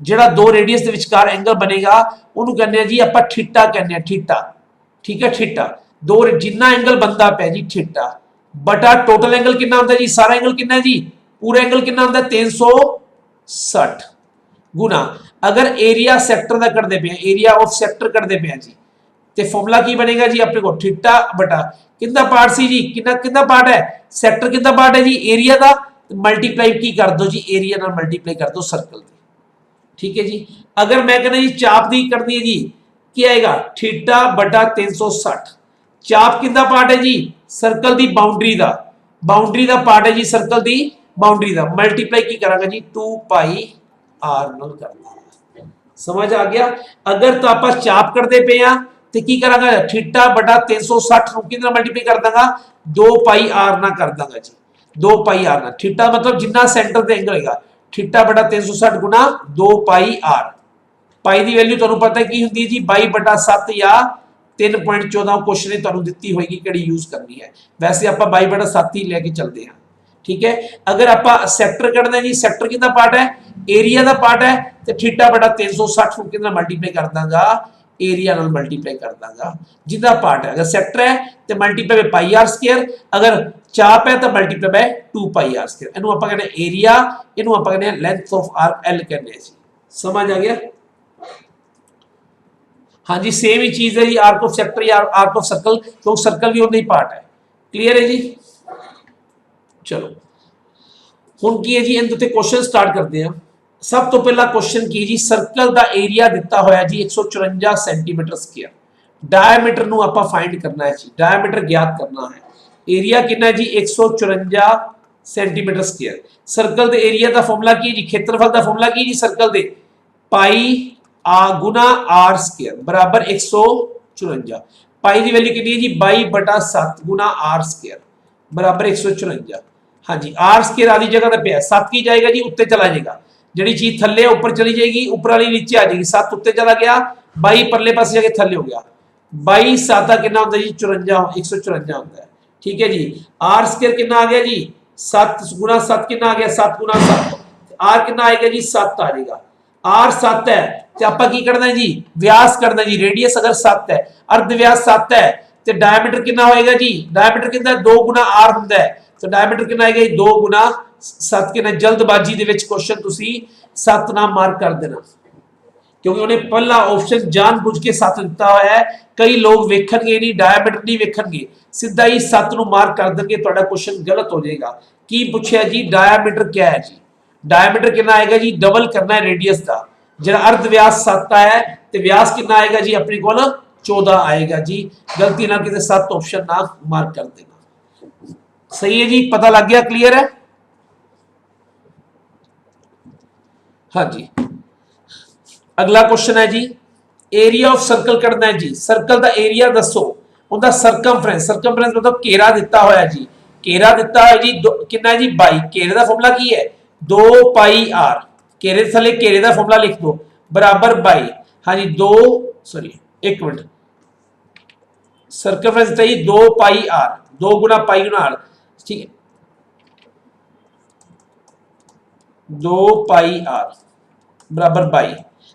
जिहड़ा दो रेडियस के विचकार एंगल बनेगा उन्होंने कहने जी आपां थीटा कहने थीटा ठीक है। थीटा दो जिन्ना एंगल बनता पे जी थीटा बटा टोटल एंगल कितना होता है जी, सारा एंगल कितना है जी, पूरा एंगल कितना होता है 360 गुना अगर एरिया सैक्टर का करते पे एरिया ऑफ सैक्टर करते पे जी ते फॉर्मूला की बनेगा जी अपने को थीटा बटा कितना पार्ट सी जी कितना कितना पार्ट है सैक्टर कितना पार्ट है जी एरिया का मल्टीप्लाई की कर दो जी एरिया ना मल्टीप्लाई कर दो सर्कल ठीक है जी। अगर मैं कहना जी चाप की करनी है जी क्या आएगा थीटा बटा 360। चाप कितना पार्ट है जी सर्कल की बाउंड्री का पार्ट है जी सर्कल की बाउंड्री का मल्टीप्लाई की करांगा जी 2 पाई आर नाल कर देंगे। समझ आ गया। अगर तो आप चाप करते पे आ तो की करांगा थीटा बटा 360 ਨੂੰ कितना मल्टीप्लाई कर दूंगा 2 पाई आर ना कर दूंगा जी 2 पाई आर ना। थीटा मतलब जितना सेंटर पे एंगल होगा थीटा बटा 360 गुना 2 पाई आर। पाई की वैल्यू तुहानू पता है की हुंदी है जी 22/7 या 3.14 क्वेश्चन ने तुहानू दित्ती होएगी किहड़ी यूज करनी है। वैसे आप 22/7 ही लेके चलते हैं, ठीक है। अगर आप सैक्टर कढ़ना जी, सैक्टर किहदा पार्ट है, एरिया का पार्ट है, तो θ/360 नूं किहदे नाल मल्टीप्लाई कर दांगा, एरिया नाल मल्टीप्लाई कर दांगा जिहदा पार्ट है। अगर सैक्टर है तो multiply by pi r square, अगर चाप है तो multiply by 2 pi r square. इहनूं आपां कहने एरिया, इहनूं आपां कहने लेंथ ऑफ आर्क एल कहने जी। समझ आ गया? हाँ जी, सेम ही चीज है जी, आर्क ऑफ सेक्टर या आर्क ऑफ सर्कल, तो सर्कल भी उन्हें पार्ट है। क्लियर है जी? चलो हुण की है जी, इनके उत्ते क्वेश्चन स्टार्ट करते हैं। सब तो पहला क्वेश्चन की जी, सर्कल का एरिया दिता होया जी 154 सेंटीमीटर स्क्वायर। डायमीटर नूं आपां फाइंड करना है जी, डायमीटर ज्ञात करना है। एरिया कितना है जी 154 सेंटीमीटर स्क्वायर। सर्कल दे एरिया का फॉर्मूला की जी, क्षेत्रफल का फॉर्मूला की जी सर्कल दे, पाई गुना आर स्क्वायर बराबर 154। पाई की वैल्यू कितनी है जी 22/7 गुना आर स्क्वायर बराबर 154। हाँ जी, आर स्क्वायर आदि जगह पे है, 7 की जाएगा जी उत्ते चला जाएगा, जी चीज थले ऊपर चली जाएगी, ऊपर वाली नीचे आ जाएगी। 7 उत्ते चला गया, 22 परले पास जाके थले हो गया। 22/7 कितना होता है जी 54, 154 होता है, ठीक है जी। आर स्क्वायर कितना आ गया जी 7 गुना 7 कितना आ गया 7 गुना 7, आर कितना आएगा जी 7 आ जाएगा। आर 7 है तो आप की करना है जी, व्यास करना है जी, रेडियस अगर 7 है, अर्ध व्यास 7 है तो डायमीटर कितना होएगा जी, डायमीटर कितना 2 गुना आर होता है, तो डायमीटर कितना आएगा 2 गुना 7 कितना। जल्दबाजी दे विच क्वेश्चन तुसी 7 ना मार्क कर देना, क्योंकि उन्हें पहला ऑप्शन जानबूझ के 7 दिता हुआ है। कई लोग वेखणगे नहीं, डायमीटर नहीं वेखणगे, सीधा ही 7 नु मार्क कर देंगे, तुहाडा क्वेश्चन गलत हो जाएगा। की पूछा जी डायमीटर क्या है जी, डायमीटर कितना आएगा जी, डबल करना है रेडियस का। जरा अर्ध व्यास 7 है तो व्यास कितना आएगा जी अपने को 14 आएगा जी। गलती ना किसी 7 ऑप्शन ना मार्क कर देना। सही है जी, पता लग गया? क्लियर है? हाँ जी, अगला क्वेश्चन है जी, एरिया ऑफ सर्कल करना है जी। सर्कल का एरिया दसो, उनका सरकमफ्रेंस, सरकमफ्रेंस मतलब घेरा दिता होया जी, घेरा दिता है जी कितना है जी 22। घेरे का फॉर्मूला की है 2 पाई आर, घेरे थले घेरे का फॉर्मूला लिख दो बराबर 22। हाँ जी 2 सॉरी 1 मिनट, सर्कमफ्रेंस दिता है 2 पाई आर, 2 गुना पाई गुना आर, ठीक है 2 पाई आर बराबर 22।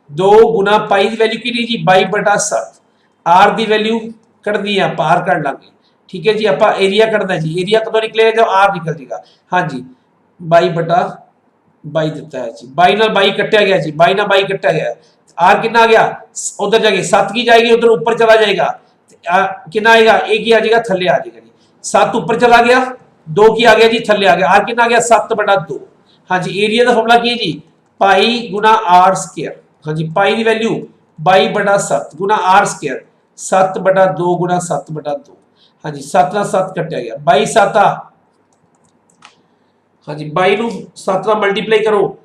2 गुना पाई की वैल्यू की जी 22/7, आर की वैल्यू कढ़नी है, आर कढ़ लांगे, ठीक है जी। आप एरिया कढ़ना जी, एरिया कदों निकलेगा जब आर निकल जाएगा। हाँ जी 22/22 दिता है जी, 22 नाल 22 कट्टिया गया जी, 22 नाल 22 कट्टिया गया, आर कितना आ गया उधर जाके 7 की जाएगी, उधर ऊपर चला जाएगा, कितना आएगा एक ही आ जाएगा, थले आ जाएगा जी। 7 ऊपर चला गया, 2 की आ गया जी थले आ गया, आर कितना आ गया 7/2। हाँ जी, एरिया का फॉर्मूला की है जी पाई गुना आर स्क्वायर। हाँ जी, पाई की वैल्यू 22/7 गुना आर स्क्वायर 7/2 गुना 7/2। हाँ जी 7 ना 7 कट्टिया गया, 22/7। हाँ जी 22 नू 7 ना मल्टीप्लाई करो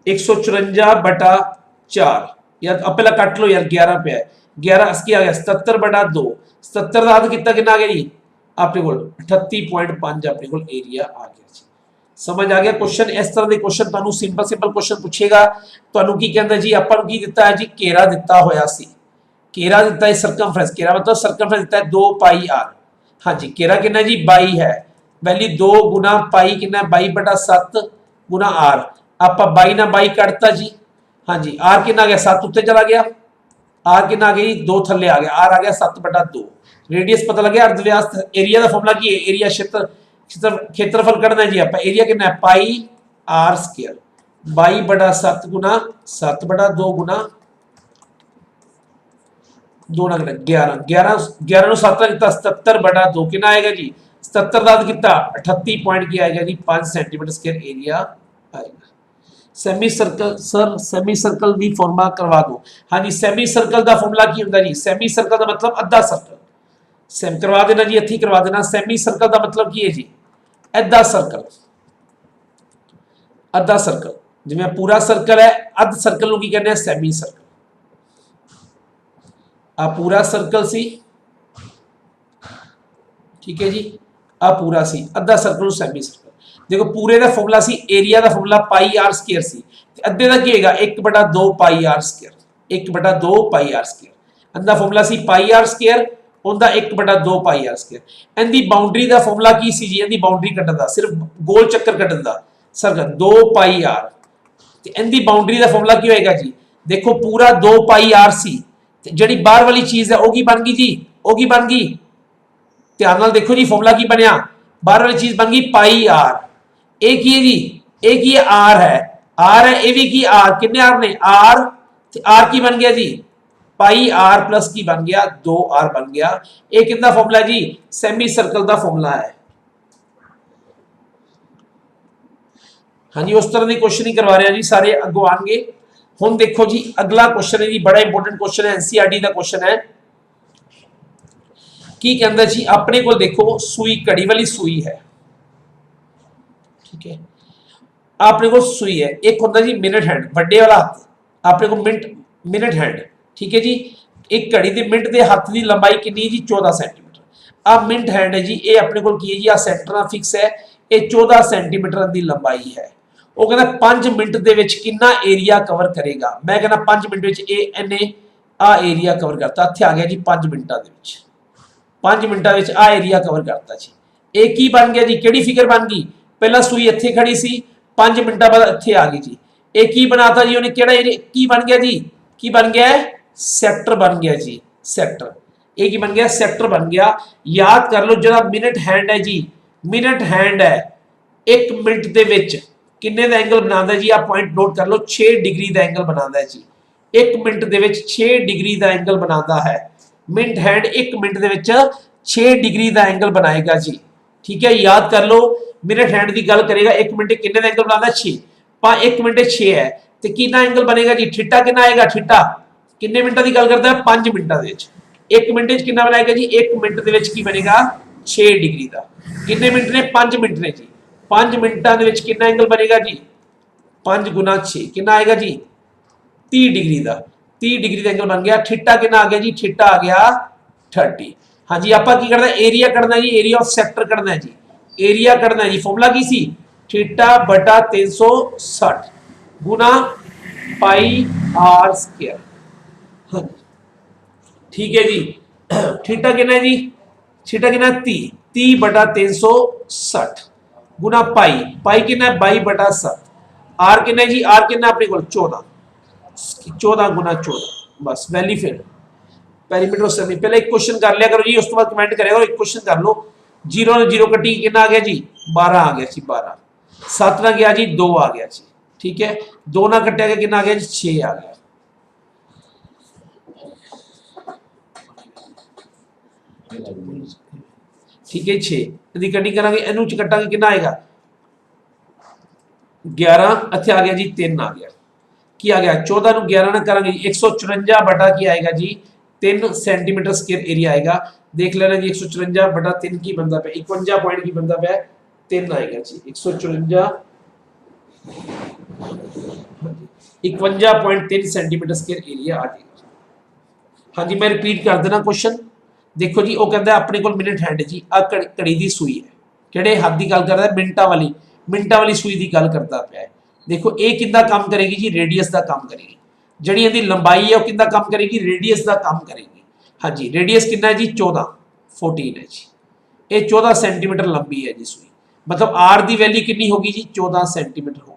154/4 यार, अब पहला कट लो यार, 11 पे है, 11 अस्की आ गया 77/2, 77 का अर्ध कितना कितना आ गया जी अपने को 38.5 अपने को एरिया आ गया जी। समझ आ गया क्वेश्चन? इस तरह के क्वेश्चन ਤੁਹਾਨੂੰ सिंपल सिंपल क्वेश्चन पूछेगा, ਤੁਹਾਨੂੰ ਕੀ ਕਹਿੰਦਾ ਜੀ, ਆਪਾਂ ਨੂੰ ਕੀ ਦਿੱਤਾ ਹੈ ਜੀ ਘੇਰਾ ਦਿੱਤਾ ਹੋਇਆ ਸੀ, घेरा दिता है सर्कमफ्रेंस, घेरा मतलब सर्कमफ्रेंस दिता है 2 पाई आर। हाँ जी, घेरा कितना जी 22 है, वैल्यू 2 गुना पाई कितना 22/7 गुना आर, आप 22 ना 22 कटता जी। हाँ जी, आर कितना आ गया 7 उत्ते चला गया, आर कितना आ गया 2 थले आ गया, आर आ गया 7/2। रेडियस पता लग गया, अर्धव्यास। एरिया का फॉर्मूला की है, एरिया क्षेत्रफल करना है जी, आप एरिया कितना है पाई आर स्क्वायर 22/7 गुना 7/2 गुना 2 ना 11, 11 नु 7 कितना 77/2 कितना आएगा जी 77 का कितना 38 पॉइंट की आएगा जी 5 सेंटीमीटर स्क्वायर एरिया आएगा। Semi circle sir, semi circle भी फॉर्मूला करवा दो। हाँ जी, सेमी सर्कल का फॉर्मूला की होता जी, सेमी सर्कल का मतलब अद्धा सर्कल, सेम करवा देना जी, इत्थे करवा देना। सेमी सर्कल का मतलब की है जी अद्धा सर्कल, अद्धा सर्कल जिवें पूरा सर्कल है, अध सर्कल नूं की कहते हैं सेमी सर्कल। आ पूरा सर्कल सी, ठीक है जी, आ पूरा सी, अद्धा सर्कल सेमी सर्कल। देखो पूरे का फॉर्मूला सी, एरिया का फॉर्मूला पाई आर स्क्वायर सी, अद्धे का की होगा 1/2 पाई आर स्क्वायर। 1 बटा 2 पाई आर स्केयर। ਇਹਦਾ ਫਾਰਮੂਲਾ ਸੀ ਪਾਈ ਆਰ ਸਕੁਅਰ, ਉਹਦਾ 1 ਬਟਾ 2 ਪਾਈ ਆਰ ਸਕੁਅਰ। ਇਹਦੀ ਬਾਉਂਡਰੀ ਦਾ ਫਾਰਮੂਲਾ ਕੀ ਸੀ ਜੀ? ਇਹਦੀ ਬਾਉਂਡਰੀ ਕੱਢਣ ਦਾ, ਸਿਰਫ ਗੋਲ ਚੱਕਰ ਕੱਢਣ ਦਾ ਸਰਕਲ 2 ਪਾਈ ਆਰ। ਤੇ ਇਹਦੀ ਬਾਉਂਡਰੀ ਦਾ ਫਾਰਮੂਲਾ ਕੀ ਹੋਏਗਾ ਜੀ? ਦੇਖੋ ਪੂਰਾ 2 ਪਾਈ ਆਰ ਸੀ, ਤੇ ਜਿਹੜੀ ਬਾਹਰ ਵਾਲੀ ਚੀਜ਼ ਹੈ ਉਹ ਕੀ ਬਣ ਗਈ ਜੀ? ਉਹ ਕੀ ਬਣ ਗਈ? ਧਿਆਨ ਨਾਲ ਦੇਖੋ ਜੀ, ਫਾਰਮੂਲਾ ਕੀ ਬਣਿਆ? ਬਾਹਰ ਵਾਲੀ ਚੀਜ਼ ਬਣ ਗਈ ਪਾਈ ਆਰ। ਇਹ ਕੀ ਹੈ ਜੀ? ਇਹ ਕੀ ਹੈ? ਆਰ ਹੈ, ਆਰ ਹੈ। ਇਹ ਵੀ ਕੀ ਆਰ? ਕਿੰਨੇ ਆਰ ਨੇ? आर। ਤੇ आर ਕੀ ਬਣ ਗਿਆ ਜੀ? पाई आर प्लस की बन गया 2r बन गया। ये कितना फॉर्मूला जी? सेमी सर्कल का फॉर्मूला है। हाँ जी, उस तरह के क्वेश्चन ही करवा रहे हैं जी, सारे अगों आएंगे। हुण देखो जी अगला क्वेश्चन है जी, बड़ा इंपोर्टेंट क्वेश्चन है, एनसीईआरटी का क्वेश्चन है। की कहंदा जी अपने को देखो सुई, घड़ी वाली सुई है, ठीक है, अपने को सुई है। एक होता जी मिनट हैंड, बड़े वाला हाथ, अपने को मिनट हैंड, ठीक है जी। एक घड़ी के मिनट के हाथ की लंबाई कितनी है जी? 14 सेंटीमीटर। आ मिनट हैंड है जी, ये अपने को की है जी, आ सेंटर फिक्स है, ये 14 सेंटीमीटर की लंबाई है। वो कहता 5 मिनट के कितना एरिया कवर करेगा? मैं कहना 5 मिनट इन्हें आ एरिया कवर करता। इत्थे आ गया जी 5 मिनटा के, 5 मिनटा आ एरिया कवर करता जी। ये की बन गया जी? केड़ी फिगर बन गई? पहला सुई इत्थे खड़ी सी, 5 मिनटा बाद इत्थे आ गई जी। ये की बनाता जी उन्हें? केड़ा की बन गया जी? की बन गया है? सैक्टर बन गया जी, सैक्टर। एक ही बन गया, सैक्टर बन गया। याद कर लो जो मिनट हैंड है जी, मिनट हैंड है 1 मिनट के किन्ने दा एंगल बनाता जी? आप पॉइंट नोट कर लो, 6 डिग्री का एंगल बनाता है जी। 1 मिनट के 6 डिग्री का एंगल बनाता है। मिनट हैंड 1 मिनट के 6 डिग्री का एंगल बनाएगा जी, ठीक है। याद कर लो, मिनट हैंड की गल करेगा, 1 मिनट किन्ने का एंगल बनाता? 6। 1 मिनट 6 है तो कितना एंगल बनेगा जी? थीटा कितना आएगा? थीटा किन्ने मिनटों की गल करता है? 5 मिनटों के। 1 मिनट कितना बनाएगा जी? 1 मिनट के की बनेगा? 6 डिग्री का। किन्ने मिनट ने? 5 मिनट ने जी। 5 मिनटों के कितना एंगल बनेगा जी? 5 गुना 6 कितना आएगा जी? 30 डिग्री का। 30 डिग्री का एंगल बन गया। थीटा कितना आ गया जी? थीटा आ गया 30। हाँ जी, आप की करना? एरिया करना जी, एरिया ऑफ सेक्टर करना है जी। एरिया करना है जी, फॉर्मूला की सी? थीटा बटा 360 गुना पाई आर स्क्वायर। हाँ ठीक है जी। थीटा कितना है जी? थीटा कितना? 30 बटा 360 गुना पाई, पाई कितना? 22 बटा 7। आर कितना है जी? आर कितना अपने को? 14। 14 गुना 14, बस वैल्यू फिर पेरीमीटर सेमी। पहले एक क्वेश्चन कर लिया करो जी, उसके बाद कमेंट करेगा। एक क्वेश्चन कर लो। 0 ने 0 कटी, कितना आ गया जी? 12 आ गया जी, 12। 7 ना गया जी, 2 आ गया जी, ठीक है। 2 ना कटिया गया, कितना आ गया जी? 6 आ गया, ठीक है। 6 यदि कटिंग करांगे, इनू कटांगे, कितना आएगा? 11। इत्थे आ गया जी 3 आ गया। की आ गया? 14 ਨੂੰ 11 ਨਾਲ ਕਰਾਂਗੇ 154 बटा की आएगा जी? 3 सेंटीमीटर स्क्वायर एरिया आएगा। देख लेना जी 154 बटा 3 की बनता पे 51 पॉइंट की बनता पे 3 आएगा जी। 154 51.3 सेंटीमीटर स्क्वायर एरिया आ जाएगा। हाँ जी, मैं रिपीट कर देना क्वेश्चन। देखो जी, वो कहता है अपने को मिनट हैंड जी, आ घड़ी की सुई है, किहड़े हद की गल करता है? मिनटा वाली सुई की गल करता पाया है। देखो ये कितना काम करेगी जी? रेडियस का काम करेगी। जिहड़ी इहदी लंबाई है वो कितना काम करेगी? रेडियस का काम करेगी। हाँ जी, रेडियस कितना है जी? 14 है जी। ये 14 सेंटीमीटर लंबी है जी सुई, मतलब आर की वैल्यू कितनी होगी जी? 14 सेंटीमीटर होगी।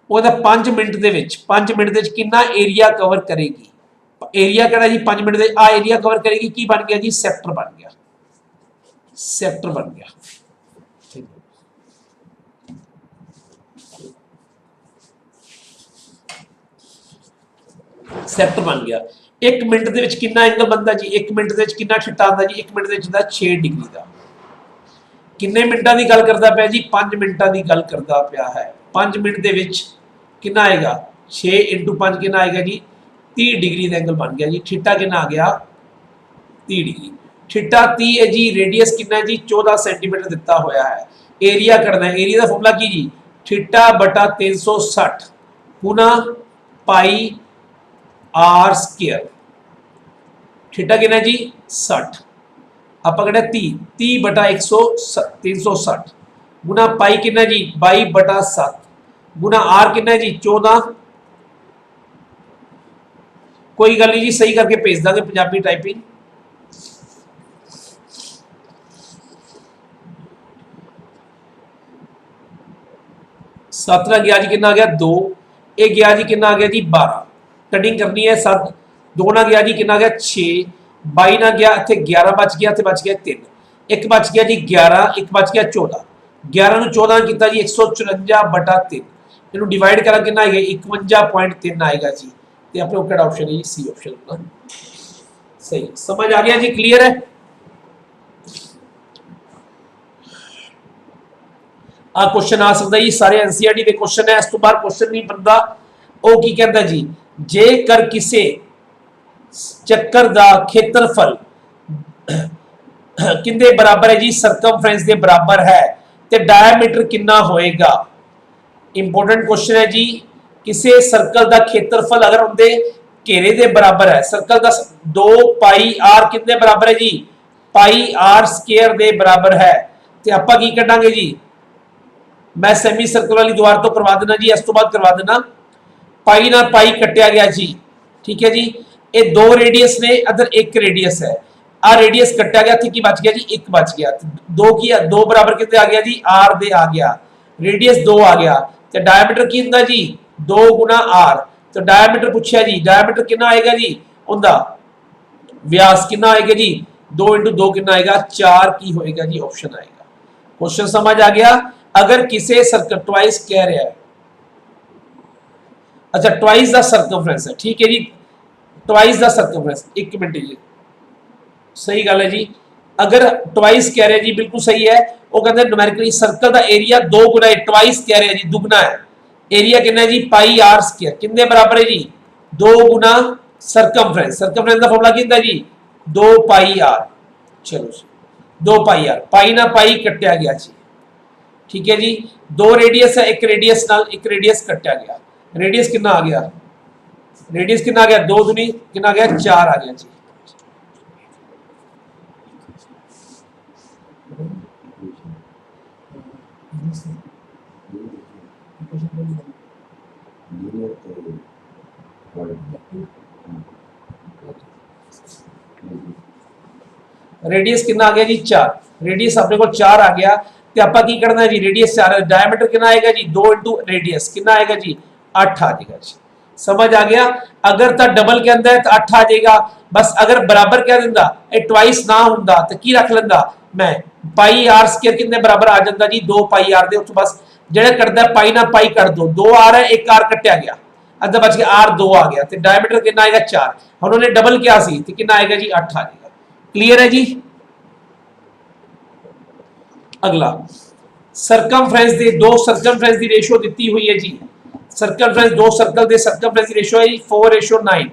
वो 5 मिनट के 5 मिनट के कितना एरिया कवर करेगी? एरिया कहना जी 5 मिनट आ एरिया कवर करेगी। की बन गया जी? सैक्टर बन गया, सैक्टर बन गया। सैक्टर बन गया। 1 मिनट के कितना एंगल बनता जी? 1 मिनट के कितना थीटा आता जी? 1 मिनट के 6 डिग्री का। किन्ने मिनटा की गल करता पाया जी? 5 मिनटा की गल करता पाया है। 5 मिनट के कितना आएगा? 6 इंटू 5 कितना आएगा जी? 30 डिग्री का एंगल बन गया जी। थीटा कितना आ गया? 30 डिग्री। थीटा 30 है जी। रेडियस कितना है जी? 14 सेंटीमीटर दिता होया है। एरिया करना है, एरिया का फॉर्मूला की जी? थीटा बटा 360 गुना पाई आर स्क्वायर। थीटा कितना जी? 60। आप कहते 30 बटा 360 गुना पाई कितना जी? 22 बटा 7 गुना आर कितना जी? 14 कोई गल नहीं जी, सही करके भेज देंगे पंजाबी टाइपिंग। सत ना गया जी, कितना आ गया 2, ये गया जी कितना आ गया जी 12, कटिंग करनी है 7, 2 ना गया जी कितना आ गया 6, 22 ना गया इतने 11 बच गया, इतने बच गया 3, एक बच गया जी 11, एक बच गया 14, 11 ਨੂੰ 14 ਕੀਤਾ ਜੀ 154/3, ਇਹਨੂੰ ਡਿਵਾਈਡ ਕਰਾਂ ਕਿੰਨਾ ਆਏਗਾ 51.3 ਆएगा जी। ਤੇ ਆਪਣੇ ਕਿਹੜਾ ਆਪਸ਼ਨ ਹੈ ਜੀ, सी ऑप्शन होगा सही। समझ आ गया जी, क्लियर है। आ क्वेश्चन आ सकता जी, सारे एनसीईआरटी ਦੇ क्वेश्चन है, इस तो बाहर क्वेश्चन नहीं बनता। ਉਹ ਕੀ ਕਹਿੰਦਾ ਜੀ, ਜੇਕਰ ਕਿਸੇ ਚੱਕਰ ਦਾ ਖੇਤਰਫਲ ਕਿੰਦੇ ਬਰਾਬਰ ਹੈ ਜੀ, ਸਰਕਮਫਰੈਂਸ ਦੇ ਬਰਾਬਰ ਹੈ ਤੇ ਡਾਇਆਮੀਟਰ ਕਿੰਨਾ ਹੋਏਗਾ। इंपोर्टेंट क्वेश्चन है जी, किसी सर्कल का खेत्रफल अगर उनके घेरे के बराबर है, सर्कल का 2 पाई आर कितने बराबर है जी, पाई आर स्क्वायर के बराबर है, तो आप की कटांगे जी, मैं सेमी सर्कल वाली दीवार तो करवा देना जी, इस तो बाद करवा देना, पाई ना पाई कटिया गया जी, ठीक है जी। ये 2 रेडियस ने, अदर 1 रेडियस है, आ रेडियस कटिया गया, की बच गया जी 1 बच गया, 2 बराबर कितने आ गया जी, आर दे आ गया, रेडियस 2 आ गया, तो डायमीटर की होंगे जी 2 गुना आर, तो डायमीटर पूछा जी, डायमीटर कितना आएगा जी, उनका व्यास कितना आएगा जी, 2 × 2 कितना आएगा 4 की होएगा जी, ऑप्शन आएगा। क्वेश्चन समझ आ गया। अगर किसी सर्कल ट्वाइस कह रहा है, अच्छा ट्वाइस द सर्कमफ्रेंस है, ठीक है जी, ट्वाइस द सर्कमफ्रेंस, 1 मिनट जी, सही गल है जी। अगर ट्वाइस कह रहे हैं जी, बिल्कुल सही है, वो कहते हैं न्यूमेरिकली सर्कल का एरिया 2 गुना है, ट्वाइस कह रहे हैं जी दुगना है, एरिया कितना है जी पाई आर स्क्वायर, कितने बराबर है जी 2 गुना सर्कमफ्रेंस, सर्कमफ्रेंस का फॉर्मूला कितना है जी 2 पाई आर, चलो 2 पाई आर, पाई ना पाई कटिया गया जी, ठीक है जी। 2 रेडियस है, 1 रेडियस नाल 1 रेडियस कटिया गया, रेडियस कितना आ गया, रेडियस कितना आ गया 2 दूनी कितना आ गया 4 आ गया जी। रेडियस कितना आ गया जी 4, रेडियस अपने को 4 आ गया, तो आप की करना है जी, रेडियस 4 है, डायमीटर कितना आएगा जी 2 × रेडियस कितना आएगा जी 8 आ जाएगा जी। समझ आ गया। अगर तो डबल के अंदर तो 8 आ जाएगा, बस अगर बराबर क्या दिंदा ट्वाइस ना होंदा तो की रख लेंदा मैं, पाई आर स्क्वायर कितने बराबर आ जाता जी 2 पाई आर दे, उत्तों बस जेड़ा करता है पाई ना पाई कट दो, 2 आर है 1 आर कटिया गया, अद्धा बच गया आर 2 आ गया, तो डायमीटर कितना आएगा 4, उन्होंने डबल किया सी तो कितना आएगा जी 8 आ जाएगा। क्लियर है जी। अगला सर्कमफ्रेंस दे 2 सर्कमफ्रेंस दी रेशियो दी हुई है जी, सर्कमफ्रेंस 2 सर्कल दे सर्कमफ्रेंस दी रेशियो है जी 4:9,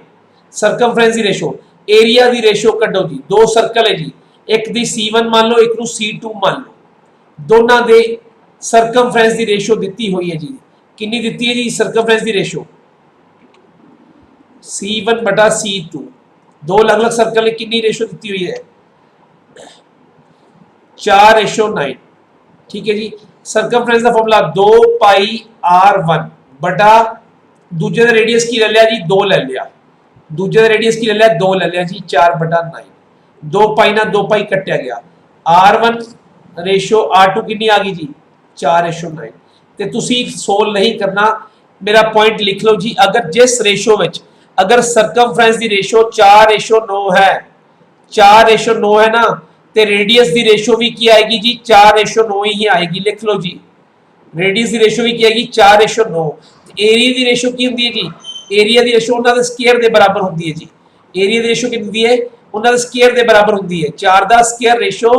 सर्कमफ्रेंस दी रेशियो, एरिया दी रेशियो कड्डो जी, 2 सर्कल है जी, एक दी C1 मान लो, एक नू C2 मान लो, दोनों दे सर्कमफ्रेंस दी रेशियो दी हुई है जी, कितनी दी है जी सर्कमफ्रेंस दी रेशियो C1/C2, 2 अलग अलग सर्कल ने कितनी रेशियो दी हुई है 4:9, ठीक है जी। सर्कमफ्रेंस का फॉर्मूला 2 पाई R1 बटा दूजे का रेडियस की ले लिया जी 2 ले लिया, दूजे का रेडियस की ले लिया 2 ले लिया जी 4/9, 2 पाई ना 2 पाई कटिया गया, R1 रेशियो R2 कितनी आ गई जी 4:9, ते तुसी सोल्व नहीं करना, मेरा पॉइंट लिख लो जी, अगर जिस रेशियो में अगर सर्कमफ्रेंस की रेशियो 4:9 है, 4:9 है ना, ते रेडियस की रेशियो भी की आएगी जी 4:9 ही आएगी, लिख लो जी, रेडियस की रेशियो भी की आएगी 4:9, एरिया की रेशियो की होंगी है जी, एरिया की रेशियो उन्होंने स्क्वायर के बराबर होंगी है जी, एरिया की रेशियो कितनी है उन्होंने स्क्वायर के बराबर होंगी है, 4 का स्क्वायर रेशियो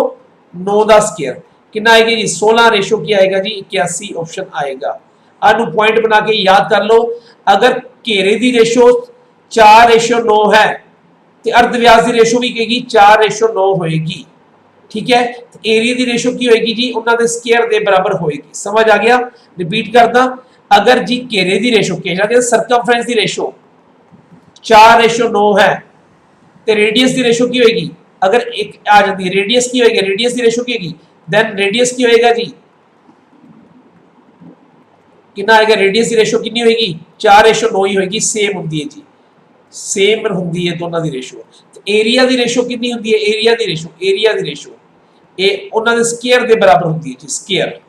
9 का स्क्वायर कितना आएगा जी 16 रेशियो की आएगा जी 81, ऑप्शन आएगा। अनु पॉइंट बना के याद कर लो, अगर घेरे की रेशियो 4:9 है तो अर्धव्यास की रेशियो भी कहेगी 4:9 होएगी, ठीक है। तो एरिया की रेशियो की होएगी जी उन्होंने स्क्वायर के बराबर होएगी। समझ आ गया, रिपीट करता, अगर जी घेरे की रेशियो के सर्कमफ्रेंस की रेशियो 4:9 है तो रेडियस की रेशियो की होएगी, अगर एक आ जाती है रेडियस की होएगी, रेडियस की रेशियो की होगी, देन रेडियस की होएगा जी कितना आएगा, रेडियस की रेशियो कितनी होएगी 4:9 ही होएगी, सेम होती है जी। सेम होंगी है दोनों की रेशो। एरिया की रेशो कितनी होंगी है, एरिया की रेशो ये उन्होंने स्केयर के बराबर होंगी है जी, स्केयर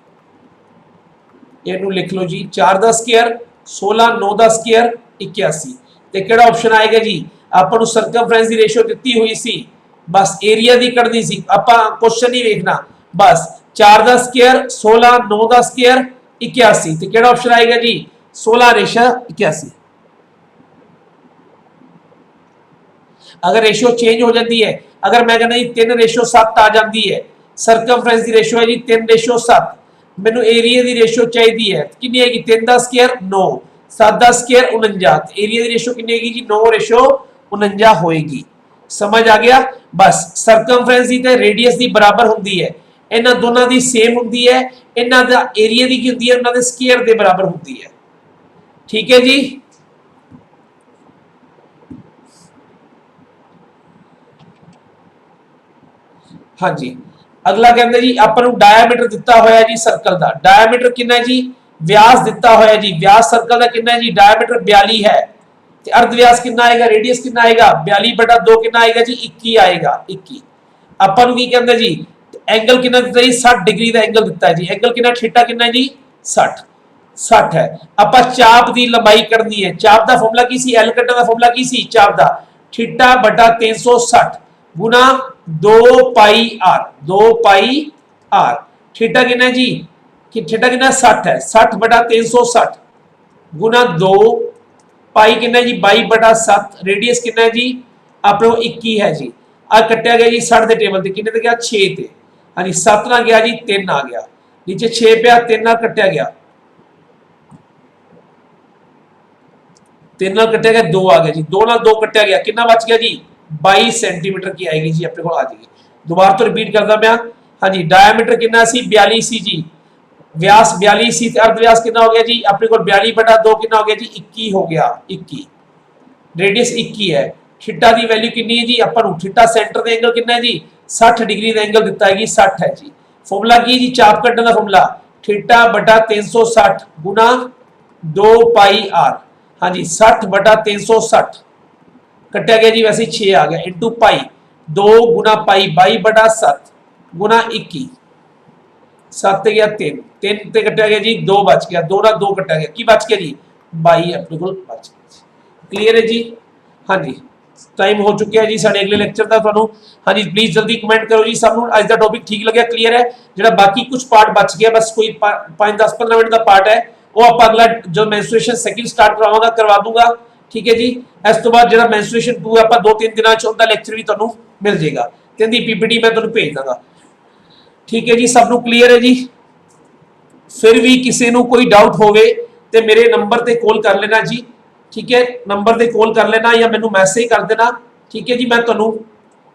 इनू लिख लो जी, 4 का स्केयर 16, 9 का स्केयर 81। तो किहड़ा ऑप्शन आएगा जी, आपको सर्कमफ्रेंस की रेशो दी हुई सी, बस एरिया की कढ़नी सी, आप क्वेश्चन ही देखना, बस 4 का स्केयर 16, 9 का स्केयर 81। तो किहड़ा ऑप्शन आएगा जी, 16:81। अगर रेशियो चेंज हो जाती है, अगर मैं कहना जी 3:7 आ जाती है, सर्कमफ्रेंस की रेशियो है जी 3:7, मैनू एरिया की रेशियो चाहिए है कितनी आएगी, 3 का स्केयर 9, 7 का स्केयर 49, एरिया की रेशियो कितनी आएगी जी 9:49 होएगी। समझ आ गया। बस सर्कमफ्रेंस की ते रेडियस की बराबर होंगी है, इन्हां दोनों की सेम होंगी है, इन्हां दा एरिया की की होंदी है, उन्हां दे स्केयर के बराबर होंगी है। ठीक है जी। हाँ जी, अगला कहते जी अपन डायमीटर दिता होया जी सर्कल का, डायमीटर कितना जी, व्यास दिता होया जी, व्यास सर्कल का कितना जी, डायमीटर 42 है, अर्ध व्यास कितना आएगा, रेडियस कितना आएगा, 42/2 कितना आएगा जी, 21 आएगा, 21। अपन की कहते जी एंगल कितना दिता जी, 60 डिग्री का एंगल दिता है जी, एंगल कितना, थीटा कितना जी 60 है। आप चाप की लंबाई करनी है, चाप का फॉर्मूला की सी, एल कटन का फॉर्मूला की सी, चाप का θ/360 गुना 2πr, 2πr, थीटा कितना जी, कि थीटा कितना 60 है, 60/360 गुना 2 पाई कितना जी 22/7, रेडियस कितना है जी अपने 21 है जी। आ कटिया गया जी 60 के टेबल से कितने गया 6 ते, हाँ जी 7 ना गया जी 3 आ गया, नीचे 6 पे 3 ना कटिया गया, 3 ना कटिया गया 2 आ गया जी, 2 ना 2 कटिया गया, कितना बच गया जी 22 सेंटीमीटर की आएगी जी अपने को आ जाएगी। दोबारा तो रिपीट करता मैं, हाँ जी डायमीटर कितना सी 42 सी जी, व्यास 42 सी, अर्ध व्यास कितना हो गया जी अपने को 42/2 कितना हो गया जी 21 हो गया, 21, रेडियस 21 है। थीटा की वैल्यू कितनी है जी, अपन थीटा सेंटर का एंगल कितना है जी 60 डिग्री का एंगल दिता है 60 है जी। फॉर्मूला की जी चाप कटने का फॉर्मूला θ/360 गुना 2πr, हाँ जी 60/360 कटिया गया जी वैसे 6 आ गया इंटू पाई, 2 गुना पाई 22/7 गुना 21, 7 गया 3, 3 ते कटिया गया जी 2 बच गया, 2 ना 2 कटिया गया, की बच गया जी 22 अपने को बच गया। क्लियर है जी। हाँ जी टाइम हो चुका है जी साढ़े अगले लेक्चर का तुहानू, हाँ जी प्लीज जल्दी कमेंट करो जी सबनू अज का टॉपिक ठीक लगे, क्लियर है। जो बाकी कुछ पार्ट बच गया बस कोई 5-10-15 मिनट का पार्ट है, वो आप अगला जो मेंस्ट्रुएशन सेकंड स्टार्ट करावांगा करवा दूंगा। ठीक है जी। इस तो बाद जो मेंस्ट्रुएशन 2 है आप 2-3 दिनों उनका लेक्चर भी तुहानू मिल जाएगा, तो इहदी पीपीटी मैं तुहानू भेज दूंगा। ठीक है जी सबनू क्लियर है जी। फिर भी किसी को कोई डाउट होवे तो मेरे नंबर पर कॉल कर लेना जी। ठीक है नंबर पर कॉल कर लेना या मैनू मैसेज कर देना। ठीक है जी मैं तुहानू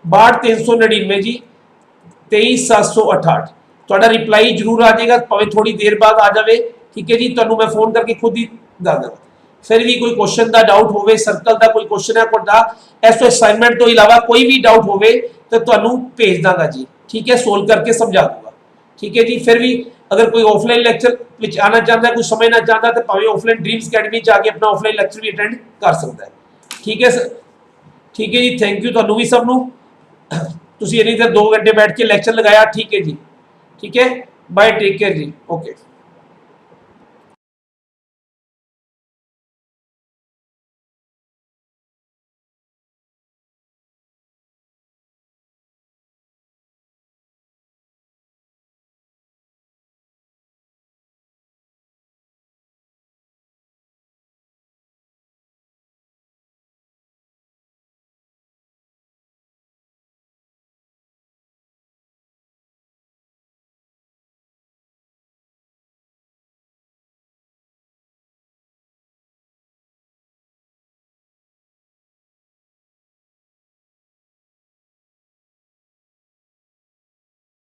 62 399 जी 23 768 तुहाडा रिप्लाई जरूर आ जाएगा, भावें थोड़ी देर बाद आ जाए। ठीक है जी तुहानू मैं फोन करके खुद ही दस देना। फिर भी कोई क्वेश्चन का डाउट होवे, सर्कल का कोई क्वेश्चन है कोई इस असाइनमेंट तो इलावा कोई भी डाउट होवे तो तुहानू भेज दांगा जी। ठीक है सोल्व करके समझा दूंगा। ठीक है जी। फिर भी अगर कोई ऑफलाइन लेक्चर आना चाहता है, कुछ समझना चाहता है तो भावें ऑफलाइन ड्रीम्स अकेडमी जाके अपना ऑफलाइन लेक्चर भी अटेंड कर सकता है। ठीक है सर। ठीक है जी थैंक यू तुहानू भी सबनू, तुसीं इन्नी देर 2 घंटे बैठ के लेक्चर लगाया। ठीक है जी। ठीक है बाय टेक केयर जी ओके।